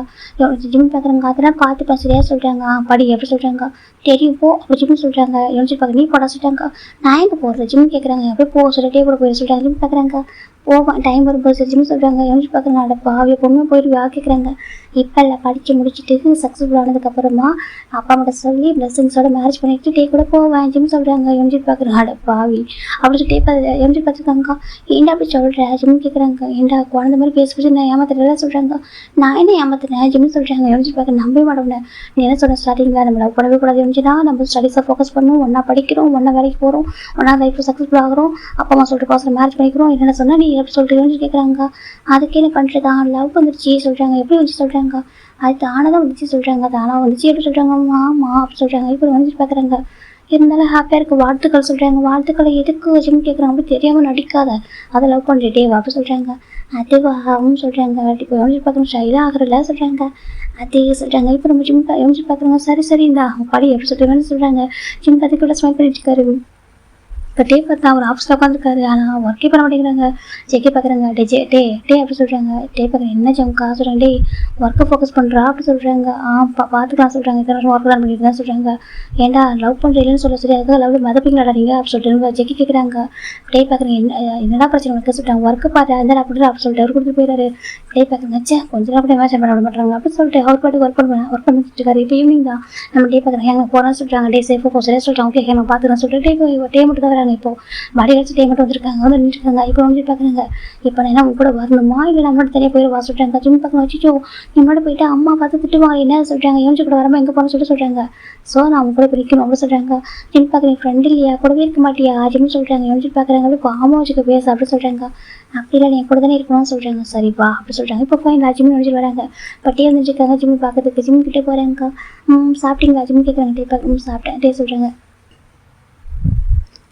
ஜிம் பார்க்குறாங்க. அதெல்லாம் பார்த்துப்பேன் சரியா சொல்கிறாங்க. படி எப்படி சொல்கிறாங்க. தெரியும் போ அப்படி ஜிம் சொல்கிறாங்க. யோசிச்சு பார்க்க நீ போட சொல்கிறாங்க. நான் எங்கே போகிறது ஜிம் கேட்குறாங்க. அப்படியே போ சொல்லிட்டே கூட போயிட சொல்கிறாங்க. ஜிம் பார்க்குறாங்க. போவேன் டைம் வரும்போது சரி ஜிம் சொல்கிறாங்க. யோசிச்சு பார்க்குறாங்க. அட பாவிய பொண்ணு போயிடுவா கேட்குறாங்க. இப்போ இல்லை படித்து முடிச்சுட்டு சக்ஸஸ்ஃபுல் ஆனதுக்கப்புறமா அப்பா அம்மாட்ட சொல்லி பிளஸிங்ஸோட மேரேஜ் பண்ணிட்டு டே கூட போவேன் ஜிம் சொல்கிறாங்க. யோசிச்சு பார்க்குறாங்க. அட பாவி அப்படி சொல்லிட்டு யோசிச்சு பார்த்துருக்காங்க. ஏன்டா அப்படி சொல்கிறேன் ஜிம் கேட்குறாங்க. ஏன்டா குழந்த மாதிரி பேசி நான் ஏமாத்திரல சொல்கிறாங்க. நான் என்ன ஏமாத்தினேன் ஜிம் சொல்கிறாங்க. யோசிச்சு பார்க்க நம்பவே மாட்டேன். நீ என்ன சொன்ன ஸ்டார்டிங்கில் நம்ம லவ் பண்ணவே கூடாது யோசிச்சுனா நம்ம ஸ்டடீஸை ஃபோக்கஸ் பண்ணுவோம், ஒன்றா படிக்கிறோம், ஒன்றா வேலைக்கு போகிறோம், ஒன்றா லைஃப்பில் சக்ஸஸ்ஃபுல் ஆகிறோம், அப்பா அம்மா சொல்லிட்டு பாசம் மேரேஜ் பண்ணிக்கிறோம். என்னென்ன சொன்னால் நீ எப்படி சொல்லிட்டு யோசிச்சு கேட்குறாங்க. அதுக்கே என்ன பண்ணுறதா லவ் வந்துருச்சு சொல்கிறாங்க. எப்படி வந்துச்சு சொல்கிறாங்க. அது தானே தான் வந்துச்சு சொல்கிறாங்க. தானாக வந்துச்சு எப்படி சொல்கிறாங்க. ஆமாம் அப்படி சொல்கிறாங்க. இப்போ வந்துச்சு பார்க்குறாங்க. இருந்தாலும் ஹாப்பியாக இருக்குது வாழ்த்துக்கள் சொல்கிறாங்க. வாழ்த்துக்களை எதுக்கு ஜிம் கேட்குறாங்க. அப்படி தெரியாமல் நடிக்காத அதை லவ் பண்ணுறே அப்படி சொல்கிறாங்க. அதுவாகவும் சொல்கிறாங்க. இப்போ யோசிச்சு பார்க்குறோம் ஸ்டைலாக ஆகிறல சொல்கிறாங்க. அதே சொல்கிறாங்க. இப்போ நம்ம ஜிம் யோசிச்சு பார்க்குறாங்க. சரி இந்த படி எப்படி சொல்கிறாங்கன்னு சொல்கிறாங்க. ஜிம் அதுக்குள்ள ஸ்மைல் பண்ணிட்டு இருக்காரு. இப்போ டே பார்த்தா அவர் ஆஃபீஸில் உட்காந்துருக்காரு. ஆனால் ஒர்க்கே பண்ண மாட்டேங்கிறாங்க. ஜெக்கே பார்க்குறாங்க. டே அப்படி சொல்கிறாங்க. டே பார்க்குறேன் என்ன ஜம்கா சொல்கிறாங்க. டே ஒர்க்கை ஃபோக்கஸ் பண்ணுறா அப்படி சொல்கிறாங்க. பார்த்துக்கலாம் சொல்கிறாங்க. இத்தனை வருஷம் ஒர்க் தான் பண்ணிட்டு தான் சொல்கிறாங்க. ஏன்டா லவ் பண்ணுறீங்கன்னு சொல்ல சரி அதுக்காக லவ்வில் மதப்பிங்களா நீங்கள் அப்படி சொல்லிட்டு ஜெக்கி கேட்குறாங்க. டே பார்க்குறேன் என்னடா பிரச்சனை உனக்கு சொல்கிறாங்க. ஒர்க்கு பார்த்து இருந்தால் அப்படி அப்படி சொல்லிட்டு அவர் கொடுத்துட்டு போயிடாரு. டே பார்க்குறேங்க சே கொஞ்சம் நேரம் அப்படி மேட்ச் பண்ண விட மாட்டாங்க அப்படின்னு சொல்லிட்டு அவர் பாட்டு ஒர்க் பண்ணிட்டு இருக்காரு. இப்போ ஈவினிங் தான் நம்ம டே பார்க்குறேன் எங்கே போகிறான்னு சொல்கிறாங்க. டே சேஃபாக போ சரியா சொல்கிறாங்க. ஓகே நம்ம பார்த்துக்கலாம் சொல்லிட்டு டே மட்டும் தான் இப்போ மடி வச்சு டே மட்டும் வந்துருக்காங்க. வந்து நின்றுருக்காங்க. இப்போ வந்து பார்க்குறாங்க. இப்போ நான் என்ன உங்க கூட வரணுமா இல்லை நம்மளோட தனியாக போயிடுவா சொல்கிறாங்க. ஜிம் பார்க்க வச்சுச்சோ என்னோட போயிட்டு அம்மா பார்த்து திட்டுவாங்க என்ன சொல்கிறாங்க. யோசிச்சு கூட வராமல் எங்கே போகணும்னு சொல்கிறாங்க. ஸோ நான் அவங்க கூட பிடிக்கணும் அப்படின்னு சொல்கிறாங்க. ஜிம் பார்க்குறேன் ஃப்ரெண்ட் இல்லையா கூடவே இருக்க மாட்டியா ஜிம் சொல்கிறாங்க. யோசிச்சு பார்க்குறாங்க. அப்படி பாமா வச்சுக்க பேச அப்படி சொல்கிறாங்க. அப்படி இல்லை என் கூட தானே இருக்கணும்னு சொல்கிறாங்க. சரிப்பா அப்படி சொல்கிறாங்க. இப்போ போய் நான் ஜிம் நினச்சிட்டு வராங்க. பட்டியே வந்துருக்காங்க. ஜிம் பார்க்கறதுக்கு ஜிம் கிட்டே போகிறாங்க. சாப்பிட்டீங்களா ஜிம் கேட்குறாங்க. டே பார்க்க சாப்பிட்டேன் டே சொல்கிறாங்க.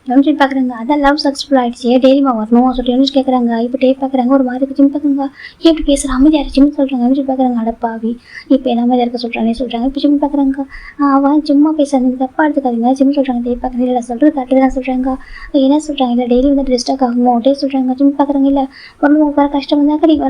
யோசிச்சு பார்க்குறாங்க. அதான் லவ் சக்ஸஸ்ஃபுல் ஆகிடுச்சு டெய்லிமா வரணும் சொல்லிட்டு யோசிச்சு கேட்குறாங்க. இப்போ டே பார்க்குறாங்க. ஒரு மாதிரி ஜிம் பார்க்குறாங்க. எப்படி பேசுகிற அமைதியாக ஜிம் சொல்கிறாங்க. யோசிச்சு பார்க்குறாங்க. அடப்பாவி இப்போ என்ன அமைதியாக இருக்க சொல்கிறானே சொல்கிறாங்க. இப்போ ஜிம் பார்க்குறாங்க. அவன் சும்மா பேசுறாங்க தப்பாக எடுத்துக்காதீங்க ஜிம் சொல்கிறாங்க. டே பார்க்குறாங்க. இல்லை சொல்கிறது கரெக்டு தான் சொல்கிறாங்க. என்ன சொல்கிறாங்க. இல்லை டெய்லி வந்து டிஸ்டர்க் ஆகுமோ டே சொல்கிறாங்க. ஜிம் பார்க்குறாங்க. இல்லை ஒன்று உங்களுக்கு வர கஷ்டம் வந்தாக்கா நீங்கள்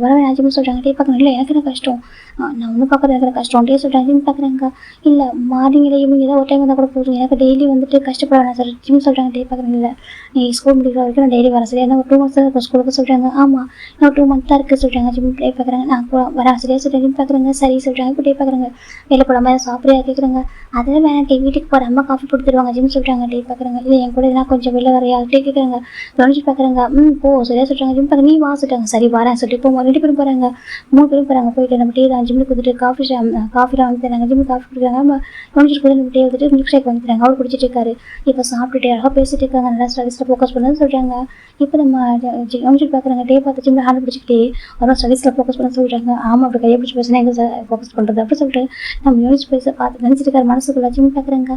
வரவே ஜிம் சொல்கிறாங்க. டே பார்க்குறாங்க. இல்லை எனக்கு என்ன கஷ்டம் நான் ஒன்றும் பார்க்குறது எனக்கு கஷ்டம் டே சொல்கிறாங்க. ஜிம் பார்க்குறாங்க. இல்லை மார்னிங் ஈவினிங் ஏதாவது ஒரு டைம் வந்தால் கூட போதும் எனக்கு டெய்லி வந்துட்டு கஷ்டப்பட வேணாம் சார் ஜிம் சொல்கிறாங்க டே பார்க்குறேன். இல்லை நீ ஸ்கூல் முடிக்கிற வரைக்கும் நான் டெய்லி வரேன் சரியா, என்ன ஒரு 2 months தான் இருக்கும் ஸ்கூலுக்கு சொல்கிறாங்க. ஆமாம் இன்னும் 2 months தான் இருக்குது சொல்கிறாங்க. ஜிம் டே பார்க்குறாங்க. நான் வரேன் சரியா சொல்கிறேன். ஜிம் பார்க்குறாங்க. சரி சொல்கிறாங்க. இப்போ டே பார்க்குறாங்க. வெளில போடாமல் சாப்பிட்றியா கேட்குறாங்க. அதெல்லாம் வேணாம் டே, வீட்டுக்கு போகிற அம்மா காஃபி போட்டு தருவாங்க ஜிம் சொல்கிறாங்க. டே பார்க்குறாங்க. இல்லை என் கூட எதுனா கொஞ்சம் வெளில வரையா டே கேட்குறாங்க. கவனிச்சு பார்க்குறாங்க. போ சரியா சொல்கிறாங்க. ஜிம் பார்க்க நீ வா சொல்கிறாங்க. சரி வரேன் சொல்லிட்டு போவோம். 2 பேரும் போகிறாங்க. 3 பேரும் போகிறாங்க. போயிட்டு நம்ம டே தான் ஜிம்முக்கு கொடுத்துட்டு காஃபிலாம் வாங்கி தராங்க. ஜிம்முக்கு காஃபி கொடுக்குறாங்க. நம்ம கவனிச்சுட்டு போய் நம்ம டே வந்துட்டு மில்க் ஷேக் வாங்கி தராங்க. அவர் குடிச்சிட்டு இருக்காரு. இப்போ சாப்பிட்டுட்டு அழகாக பேசிட்டு இருக்காங்க. நல்லா ஸ்டடீஸில் ஃபோக்கஸ் பண்ணுன்னு சொல்கிறாங்க. இப்போ நம்ம கவனிச்சுட்டு பார்க்குறாங்க. டே பார்த்து ஜிம்மில் ஹேண்ட் பிடிச்சிக்கிட்டே அவரும் ஸ்டடீஸில் ஃபோக்கஸ் பண்ண சொல்கிறாங்க. ஆமாம் அப்படி கையை பிடிச்சி பேசினா எங்கே ஃபோக்கஸ் பண்ணுறது அப்படி சொல்லிட்டு நம்ம யூனிஸ் பேச பார்த்து நினச்சிட்டு இருக்காரு மனசுக்குள்ள. ஜிம் பார்க்குறாங்க.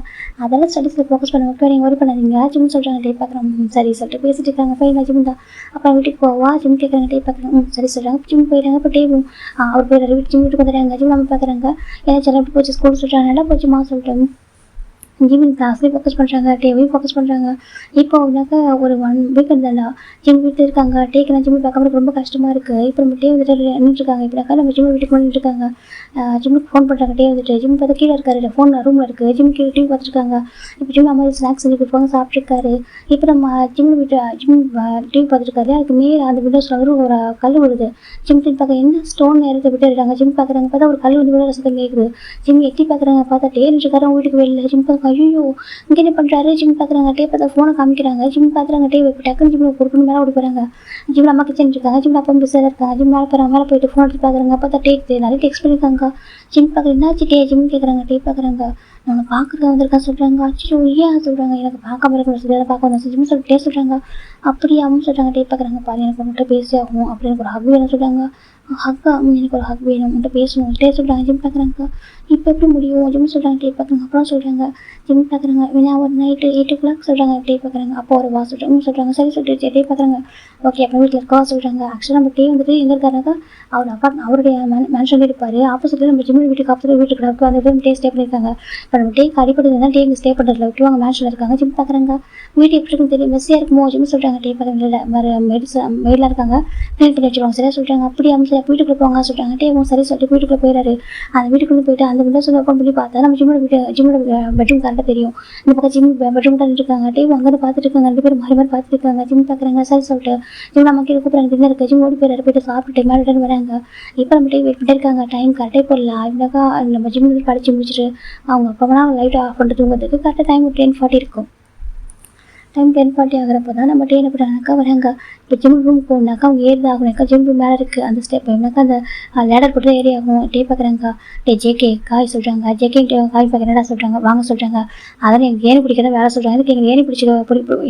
அதெல்லாம் ஸ்டடீஸில் ஃபோக்கஸ் பண்ண ஓகே நீங்கள் ஒர்க் பண்ணாதீங்க ஜிம் சொல்கிறாங்க. டே பார்க்குறோம். சரி சொல்லிட்டு பேசிட்டு இருக்காங்க. ஃபைனாக ஜிம் தான். அப்புறம் வீட்டுக்கு போவா ஜிம் கேட்குறாங்க. டே பார்க்குறாங்க. சரி சொல்கிறாங்க. ஜிம் போயிடுறாங்க. இப்போ டேவும் அவர் போயிடுறாரு. ஜிம் வீட்டுக்கு வந்துடுறாங்க. ஜிம் நம்ம பார்க்குறாங்க. ஏன்னா சில எப்படி போச்சு ஸ்கூல் சொல்கிறாங்க. நல்லா போச்சுமா சொல்லிட்டு ஜிம் கிளாஸ்லேயும் ஃபோக்கஸ் பண்ணுறாங்க. டேவையும் ஃபோக்கஸ் பண்ணுறாங்க. இப்போ அவனாக்கா ஒரு 1 week இருந்தாண்டா ஜிம் வீட்டில் இருக்காங்க. டேக்கு நான் ஜிம்மி பார்க்காம ரொம்ப கஷ்டமாக இருக்குது. இப்போ நம்ம டே வந்துட்டு நின்றுருக்காங்க. இப்படினாக்கா நம்ம ஜிம் வீட்டுக்கு நின்றுருக்காங்க. ஜிம்முக்கு ஃபோன் பண்ணுறாங்க. டே வந்துட்டு ஜிம் பார்த்து கீழே இருக்காரு. ஃபோன் ரூமில் இருக்குது. ஜிம் கீழே டிவி பார்த்துருக்காங்க. இப்போ ஜிம் அம்மா ஸ்நாக்ஸ் செஞ்சு கொடுப்பாங்க சாப்பிட்ருக்காரு. இப்போ நம்ம ஜிம் டிவி பார்த்துருக்காரு. அதுக்கு மேலே அந்த விண்டோஸில் ஒரு கல் விழுது. ஜிம் டிவி பார்க்க என்ன ஸ்டோன் நேரத்தை விட்டு இருக்காங்க. ஜிம் பார்க்குறாங்க. பார்த்தா ஒரு கல் வந்து விட ரசத்தை கேட்குது. ஜிம் எட்டி பார்க்குறாங்க. பார்த்தா டே நின்றுருக்காரு. அவங்க வீட்டுக்கு வெளில ஜிம் பார்க்க ஐயோ இங்கே என்ன பண்ணுறாரு. ஜிம் பார்க்குறாங்க. டே பார்த்தா ஃபோனை காமிக்கிறாங்க. ஜிம் பார்க்குறாங்க. டே இப்போ டக்குன்னு ஜிம்மில் கொடுக்கணும் மேலே ஓடி போகிறாங்க. ஜிம்மில் அம்மா கிச்சன் இருக்காங்க. ஜிம்மில் அப்பா பிஸியாக இருக்காங்க. ஜிம் மேலே போகிறாங்க. மேலே போயிட்டு ஃபோன் எடுத்து பார்க்குறாங்க. பார்த்தா டே நிறைய டெக்ஸ்ட் பண்ணியிருக்காங்க. ஜிம் பார்க்குற என்னாச்சு டே ஜிம் கேட்குறாங்க. டே பார்க்குறாங்க. நான் பார்க்குறத வந்திருக்கேன் சொல்கிறாங்க. அச்சோ ஏன் சொல்கிறாங்க. எனக்கு பார்க்காம இருக்கணும் சொல்லி அதை பார்க்க வந்தேன் ஜிம் சொல்லிட்டே சொல்கிறாங்க. அப்படியாவும் சொல்கிறாங்க. டே பார்க்குறாங்க. பாரு எனக்கு உங்கள்கிட்ட பேசி ஆகும் அப்படின்னு ஒரு ஹக் வேணும் சொல்கிறாங்க. ஹக்கா எனக்கு ஒரு ஹக் வேணும் உங்கள்கிட்ட பேசணும் டே சொல்கிறாங்க. ஜிம் பார்க்குறாங்க. இப்போ எப்படி முடியும் ஜிம் சொல்கிறாங்க. டே பார்க்குறாங்க. அப்புறம் சொல்கிறாங்க. ஜிம் பார்க்குறாங்க. வேணா ஒரு நைட்டு 8 o'clock சொல்கிறாங்க. டே பார்க்குறாங்க. அப்போ ஒரு வா சொல்கிறாங்க. சரி சொல்லிட்டு டே பார்க்குறாங்க. ஓகே அப்புறம் வீட்டில் இருக்கா சொல்கிறாங்க. ஆக்சுவலாக நம்ம டே வந்துட்டு எங்கே இருக்காருனாக்கா அவருடைய மேன்ஷன்லேயே இருப்பார். ஆப்போசிட்டில் நம்ம ஜிம் வீட்டுக்கு ஆப்போசிட் வீட்டுக்கு இருக்க அந்த டே ஸ்டே பண்ணியிருக்காங்க. இப்போ நம்ம டேக்கு அடிப்படுதுன்னா டே இங்கே ஸ்டே பண்ணுறதுல விட்டுவாங்க. மேன்ஷனில் இருக்காங்க. ஜிம் பார்க்குறாங்க. வீட்டு எப்படி இருக்குன்னு தெரியும் மெஸ்ஸியாக இருக்குமோ ஜிம் சொல்கிறாங்க. டே பார்க்குறாங்க. வேறு மெயிலாக இருக்காங்க. க்ளீன் பண்ணி வச்சுருவாங்க. சரியாக சொல்கிறாங்க. அப்படியே சரி வீட்டுக்குள்ளே போவாங்க சொல்கிறாங்க. டேவும் சரி சொல்லிட்டு வீட்டுக்குள்ளே போயிடாரு. அந்த வீட்டுக்குள்ளே போயிட்டு அந்த விண்டோஸ் ஓப்பன் பண்ணி பார்த்தா நம்ம ஜிம்மோட பெட்ரூம் கரெக்டாக தெரியும். இந்த பக்கம் ஜிம் பெட்ரூம் தான் இருக்காங்க. டே அங்கே பார்த்துட்டு இருக்காங்க. 2 பேரும் மாறி பார்த்துட்டு இருக்காங்க. ஜிம் பார்க்குறாங்க. சரி சொல்லிட்டு ஜிம் நம்ம கீழே கூப்பிட்றாங்க. டின்னர் இருக்குது. ஜிம் ஓடி போயிட்டு சாப்பிட்டு மேலே ரிட்டர்ன் வராங்க. இப்போ நம்ம டே வெயிட் பண்ணிட்டு இருக்காங்க. டைம் கரெக்டாக போடலாம். இருந்தாக்கா நம்ம ஜிம் படித்து முடிச்சுட்டு அவங்க அப்போனா லைட் ஆஃப் பண்ணிட்டு தூங்குறதுக்கு கரெக்டாக டைம் 10:40 இருக்கும். டைம் 10:40 ஆகிறப்போ தான் நம்ம டே என்ன பண்ணுறாங்கனாக்கா வராங்க. இப்போ ஜிம் ரூமுக்கு போகணுனாக்கா அவங்க ஏறி ஆகணுனாக்கா ஜிம் ரூம் மேலே இருக்குது. அந்த ஸ்டெப் எப்படினாக்கா அந்த லேடர் போட்டு ஏறி ஆகும். டே பார்க்குறாங்க. டே ஜேகே காய் சொல்கிறாங்க. ஜேகே காய் பார்க்க என்னடா சொல்கிறாங்க. வாங்க சொல்கிறாங்க. அதனால் எங்களுக்கு ஏணி பிடிக்கிறத வேலை சொல்கிறாங்க. இதுக்கு எங்களுக்கு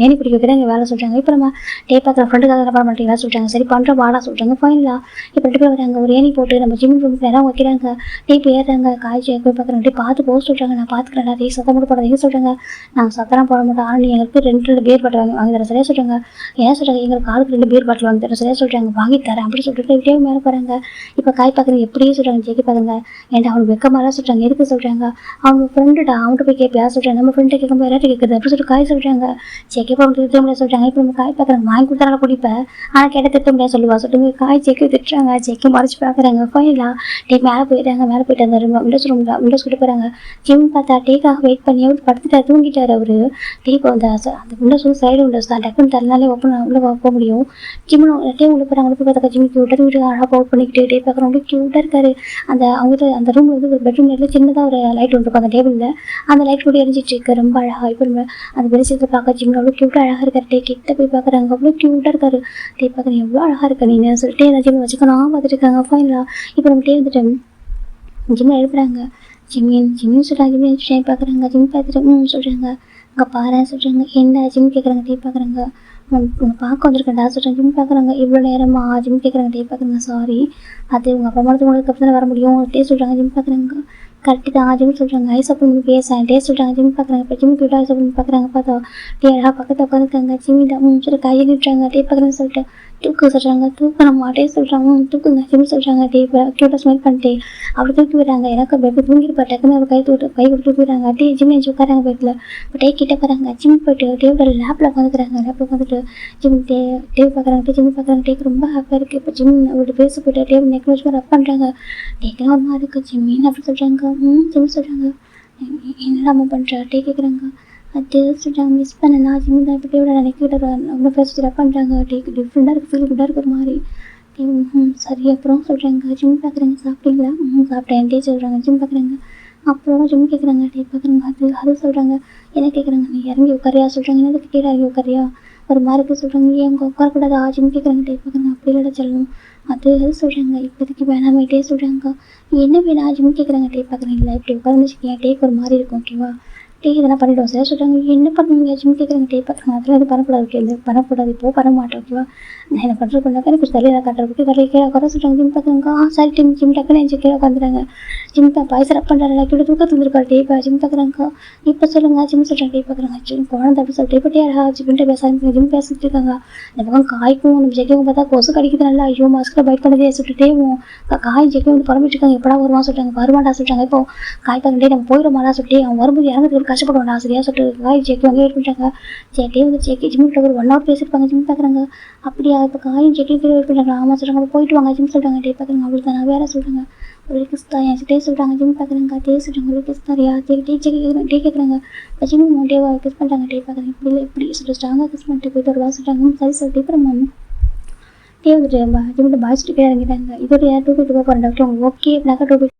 ஏணி பிடிக்க வைக்கிறத எங்கள் வேலை சொல்கிறாங்க. இப்போ நம்ம டே பார்க்குற ஃப்ரெண்டுக்காக என்ன பண்ண மாட்டீங்களா சொல்கிறாங்க. சரி பண்ணுற வாடா சொல்கிறாங்க. ஃபைனலாக இப்போ 2 பேர் வராங்க. ஒரு ஏணி போட்டு நம்ம ஜிம் ரூமுக்கு நேரம் வைக்கிறாங்க. டே இப்போ ஏறுறாங்க. காய் போய் பார்க்குறாங்க. டே பார்த்து போக சொல்கிறாங்க. நான் பார்த்துக்கிறேன். டே சத்தம் மட்டும் போடாதீங்க சொல்கிறாங்க. நாங்கள் சத்தம் போட மாட்டோம். ஆனால் எங்களுக்கு 2 பியர் பாட்டில் வாங்கி தரேன் சரியாக சொல்கிறாங்க. ஏன் சொல்கிறாங்க. எங்களுக்கு ஆளுக்கு 2 பியர் பாட்டில் வாங்கி தரேன் சரியாக சொல்கிறாங்க. வாங்கி தரேன் அப்படி சொல்லிட்டு இப்படியே மேலே போகிறாங்க. இப்போ காய் பார்க்குறீங்க எப்படியே சொல்கிறாங்க. ஜெகி பார்க்குங்க. ஏன்டா அவனுக்கு வெக்கமாக சொல்கிறாங்க. எதுக்கு சொல்கிறாங்க. அவங்க ஃப்ரெண்டுடா அவன்கிட்ட போய் கேட்பியா சொல்கிறாங்க. நம்ம ஃப்ரெண்டை கேட்கும் போது யார்ட்ட கேட்குறது அப்படி சொல்லிட்டு காய் சொல்கிறாங்க. ஜெகி அவங்க திரும்ப சொல்கிறாங்க. இப்போ நம்ம காய் பார்க்குறாங்க. வாங்கி கொடுத்தாலும் குடிப்பேன் ஆனால் கேட்ட திட்ட முடியாது சொல்லுவா சொல்லிட்டு காய் ஜெக்கி திட்டுறாங்க. ஜெக்கி மறைச்சு பார்க்குறாங்க. ஃபைனலாக டே மேலே போயிட்டாங்க. மேலே போயிட்டு அந்த விண்டோஸ் கிட்ட போகிறாங்க. ஜிம் பார்த்தா டேக்காக வெயிட் பண்ணி அவர் படுத்துட்டார் தூங்கிட்டார் அவர். டே இப்போ அந்த விண்டோஸ் சைடு விண்டோஸ் தான் டக்குன்னு தரனாலே உள்ளே போக முடியும். ஜிம்மில் டே உள்ள போகிறாங்க. உள்ள போய் பார்த்தா ஜிம் கியூட்டாக வீட்டுக்கு அழகாக அவுட் பண்ணிக்கிட்டு டே பார்க்குறவங்க கியூட்டாக இருக்காரு. அந்த ரூமில் வந்து ஒரு பெட்ரூம் லைட்டில் சின்னதாக ஒரு லைட் ஒன்று இருக்கும் அந்த டேபிளில். அந்த லைட் கூட எரிஞ்சிட்டு இருக்கு ரொம்ப அழகாக. இப்போ நம்ம அந்த வெளிச்சத்தை பார்க்க ஜிம்மில் அவ்வளோ க்யூட்டாக அழகாக இருக்காரு. டே கிட்ட போய் பார்க்குறாங்க. அவ்வளோ க்யூட்டாக இருக்காரு. டே பார்க்குறேன் எவ்வளோ அழகாக இருக்கா நீங்கள் சொல்லிட்டு அந்த ஜிம்மில் வச்சுக்கணும் பார்த்துட்டு இருக்காங்க. ஃபைனலாக இப்போ நம்ம டே வந்துட்டு ஜிம்மில் எழுப்புறாங்க. ஜிம்மின்னு சொல்கிறாங்க. ஜிம் பார்க்குறாங்க. ஜிம் பார்த்துட்டு சொல்கிறாங்க. அங்கே பாரு சொல்கிறாங்க. என்ன ஜிம் கேட்குறாங்க. டே பார்க்குறாங்க. உன்னை பார்க்க வந்திருக்கேன்டா சொல்கிறேன். ஜிம் பார்க்குறாங்க. இவ்வளோ நேரமா ஜிம் கேட்குறாங்க. டே பார்க்குறாங்க. சாரி அது உங்கள் அப்பா அம்மா உங்களுக்கு அப்புறம் தான் வர முடியும் டே சொல்கிறாங்க. ஜிம் பார்க்குறாங்க. கரெக்டு தான் ஜிம் சொல்கிறாங்க. ஐஸ் ஓப்பன் பண்ணி பேசுகிறேன் டே சொல்கிறாங்க. ஜிம் பார்க்குறாங்க. இப்போ ஜிம் கிட்ட ஐஸ் ஓப்பன் பண்ணி பார்க்குறாங்க. பார்த்தா டே அழகாக பக்கத்தில் உட்காந்துருக்காங்க. ஜிம்மி தான் சொல்லி கையை நிட்டுறாங்க. டே பார்க்குறேன்னு சொல்லிட்டு தூக்கு சொல்கிறாங்க. தூக்கணுமா டே சொல்கிறாங்க. தூக்குங்க ஜிம் சொல்கிறாங்க. டே க்யூட்டாக ஸ்மெல் பண்ணிட்டு அப்படி தூக்கி விடுறாங்க. எனக்கு பெட்டு தூங்கிருப்பா டக்குன்னு ஒரு கை கொடுத்து போயிடுறாங்க. டே ஜிம் நினச்சி உட்காராங்க பெட்டில். இப்போ டே கிட்ட போகிறாங்க. ஜிம் போய்ட்டு டேவோட லேப்பில் உட்காந்துக்கிறாங்க. லேப்பில் உட்காந்துட்டு ஜிம் டே பார்க்குறாங்க. ஜிம் பார்க்குறாங்க. டேக்கு ரொம்ப ஹாப்பியாக இருக்குது. இப்போ ஜிம் அவர்கிட்ட பேச போய்ட்டு டே நெக் வச்சு ரப் பண்ணுறாங்க. டேக்கெல்லாம் ஒரு மாதிரி இருக்குது ஜிம்மின்னு அப்படி சொல்கிறாங்க. ஜிம் சொல்கிறாங்க. என்னடா அம்மா பண்ணுறா டே கேட்குறாங்க. அது சொல்லிட்டாங்க மிஸ் பண்ணேன்னா ஜிம் தான் இப்போ டேவோட நினைக்கிட்ட அவ்வளோ ஃபேஸ் ரப் பண்ணுறாங்க டேக்கு டிஃப்ரெண்ட்டாக இருக்குது ஃபீல் குட்டாக இருக்கிற மாதிரி சரி அப்புறம் சொல்கிறாங்க ஜிம் பார்க்குறேங்க சாப்பிட்டீங்களா சாப்பிட்டேன் டே சொல்கிறாங்க ஜிம் பார்க்குறேங்க அப்புறம் ஜிம் கேட்குறாங்க டே பார்க்குறாங்க அது சொல்கிறாங்க என்ன கேட்குறாங்க நீ இறங்கி உட்காரியா சொல்கிறாங்க என்னதுக்கு கீழே இறங்கி உட்காரியா ஒரு மாதிரிக்கு சொல்கிறாங்க ஏன் அவங்க உட்காரக்கூடாதா ஜிம் கேட்குறாங்க டே பார்க்குறாங்க அப்படி இல்லைடா சொல்லணும் அது சொல்கிறாங்க இப்போதைக்கு வேணாமே டே சொல்கிறாங்க என்ன வேணா ஜிம் கேட்குறாங்க டே பார்க்குறீங்களா இப்படி உட்காந்து வச்சுக்கேன் டேக்கு ஒரு மாதிரி இருக்கும் ஓகேவா டே இதெல்லாம் பண்ணிவிடுவோம் சார் சொல்கிறாங்க என்ன பண்ணுவீங்க ஜிம் கேட்குறாங்க டே பார்க்குறாங்க அதெல்லாம் இது பண்ணக்கூடாது ஓகே இது பண்ணக்கூடாது இப்போ பண்ண மாட்டேன் ஓகேவா நான் என்ன பண்ணுறது பண்ணாக்கா எனக்கு தலையை காட்டுறதுக்கு தலையை கீழே உட்கார சொல்கிறாங்க ஜிம் பார்க்குறாங்க சரி ஜிம் டக்குன்னு என் கீழே உட்காந்துறாங்க ஜிம் பாய்ஸ் ரப் பண்ணுறாங்க கீழே தூக்கத்து வந்துருக்காரு டே ஜிம் பார்க்குறாங்க இப்போ சொல்லுங்க ஜிம் சொல்கிறாங்க டே பார்க்குறாங்க ஜிம் குழந்தை அப்படி சொல்லிட்டு இப்போ யாரா ஜிம்கிட்ட பேச ஆரம்பிச்சு ஜிம் பேசிட்டு இருக்காங்க இந்த பக்கம் காய்க்கும் நம்ம ஜெக்கும் பார்த்தா கொசு கடிக்குது நல்லா ஐயோ மாஸ்கில் பைட் பண்ணதே சொல்லிட்டே காய் ஜெக்கும் வந்து புறம்பிட்டு இருக்காங்க எப்படா வருவான் சொல்கிறாங்க வருமாட்டா சொல்கிறாங்க இப்போ காய் பார்க்கண்டே நம்ம போயிடுமாடா சொல்லிட்டு அவன் வரும்போது இறங்குறதுக்கு கஷ்டப்படுவான் சரியா சொல்லிட்டு காய் ஜெக்கு வந்து வெயிட் பண்ணிட்டாங்க ஜெக்கே வந்து ஜெக்கி ஜிம்கிட்ட ஒரு 1 hour பேசியிருப்பாங்க ஜிம் பார்க்குறாங்க அப்படியா இப்போ காயும் ஜெக்கையும் கீழே வெயிட் பண்ணுறாங்க ஆமாம் சொல்கிறாங்க போயிட்டு வாங்க ஜிம் சொல்கிறாங்க டே பார்க்குறாங்க அவளுக்கு தான் வேறு சொல்கிறாங்க ஒரு கிஸ் தான் என் டே சொல்கிறாங்க ஜிம் பார்க்குறாங்க டே சொல்கிறாங்க ஒரு கிஸ் தாரியா டே டே கேட்குறாங்க இப்போ ஜிம் டேவா கிஸ் பண்ணுறாங்க டே பார்க்குறாங்க இப்படி சொல்லிட்டாங்க கிஸ் பண்ணிட்டு போயிட்டு வருவா சொல்கிறாங்க சரி சொல்லிட்டு அப்புறம் டே வந்துட்டு ஜிம்கிட்ட பாய்ஸ் கீழே இறங்கிட்டாங்க இதோட யார் 2 போய் போகிறேன் டாக்டர் உங்களுக்கு ஓகே அப்படின்னாக்கா 2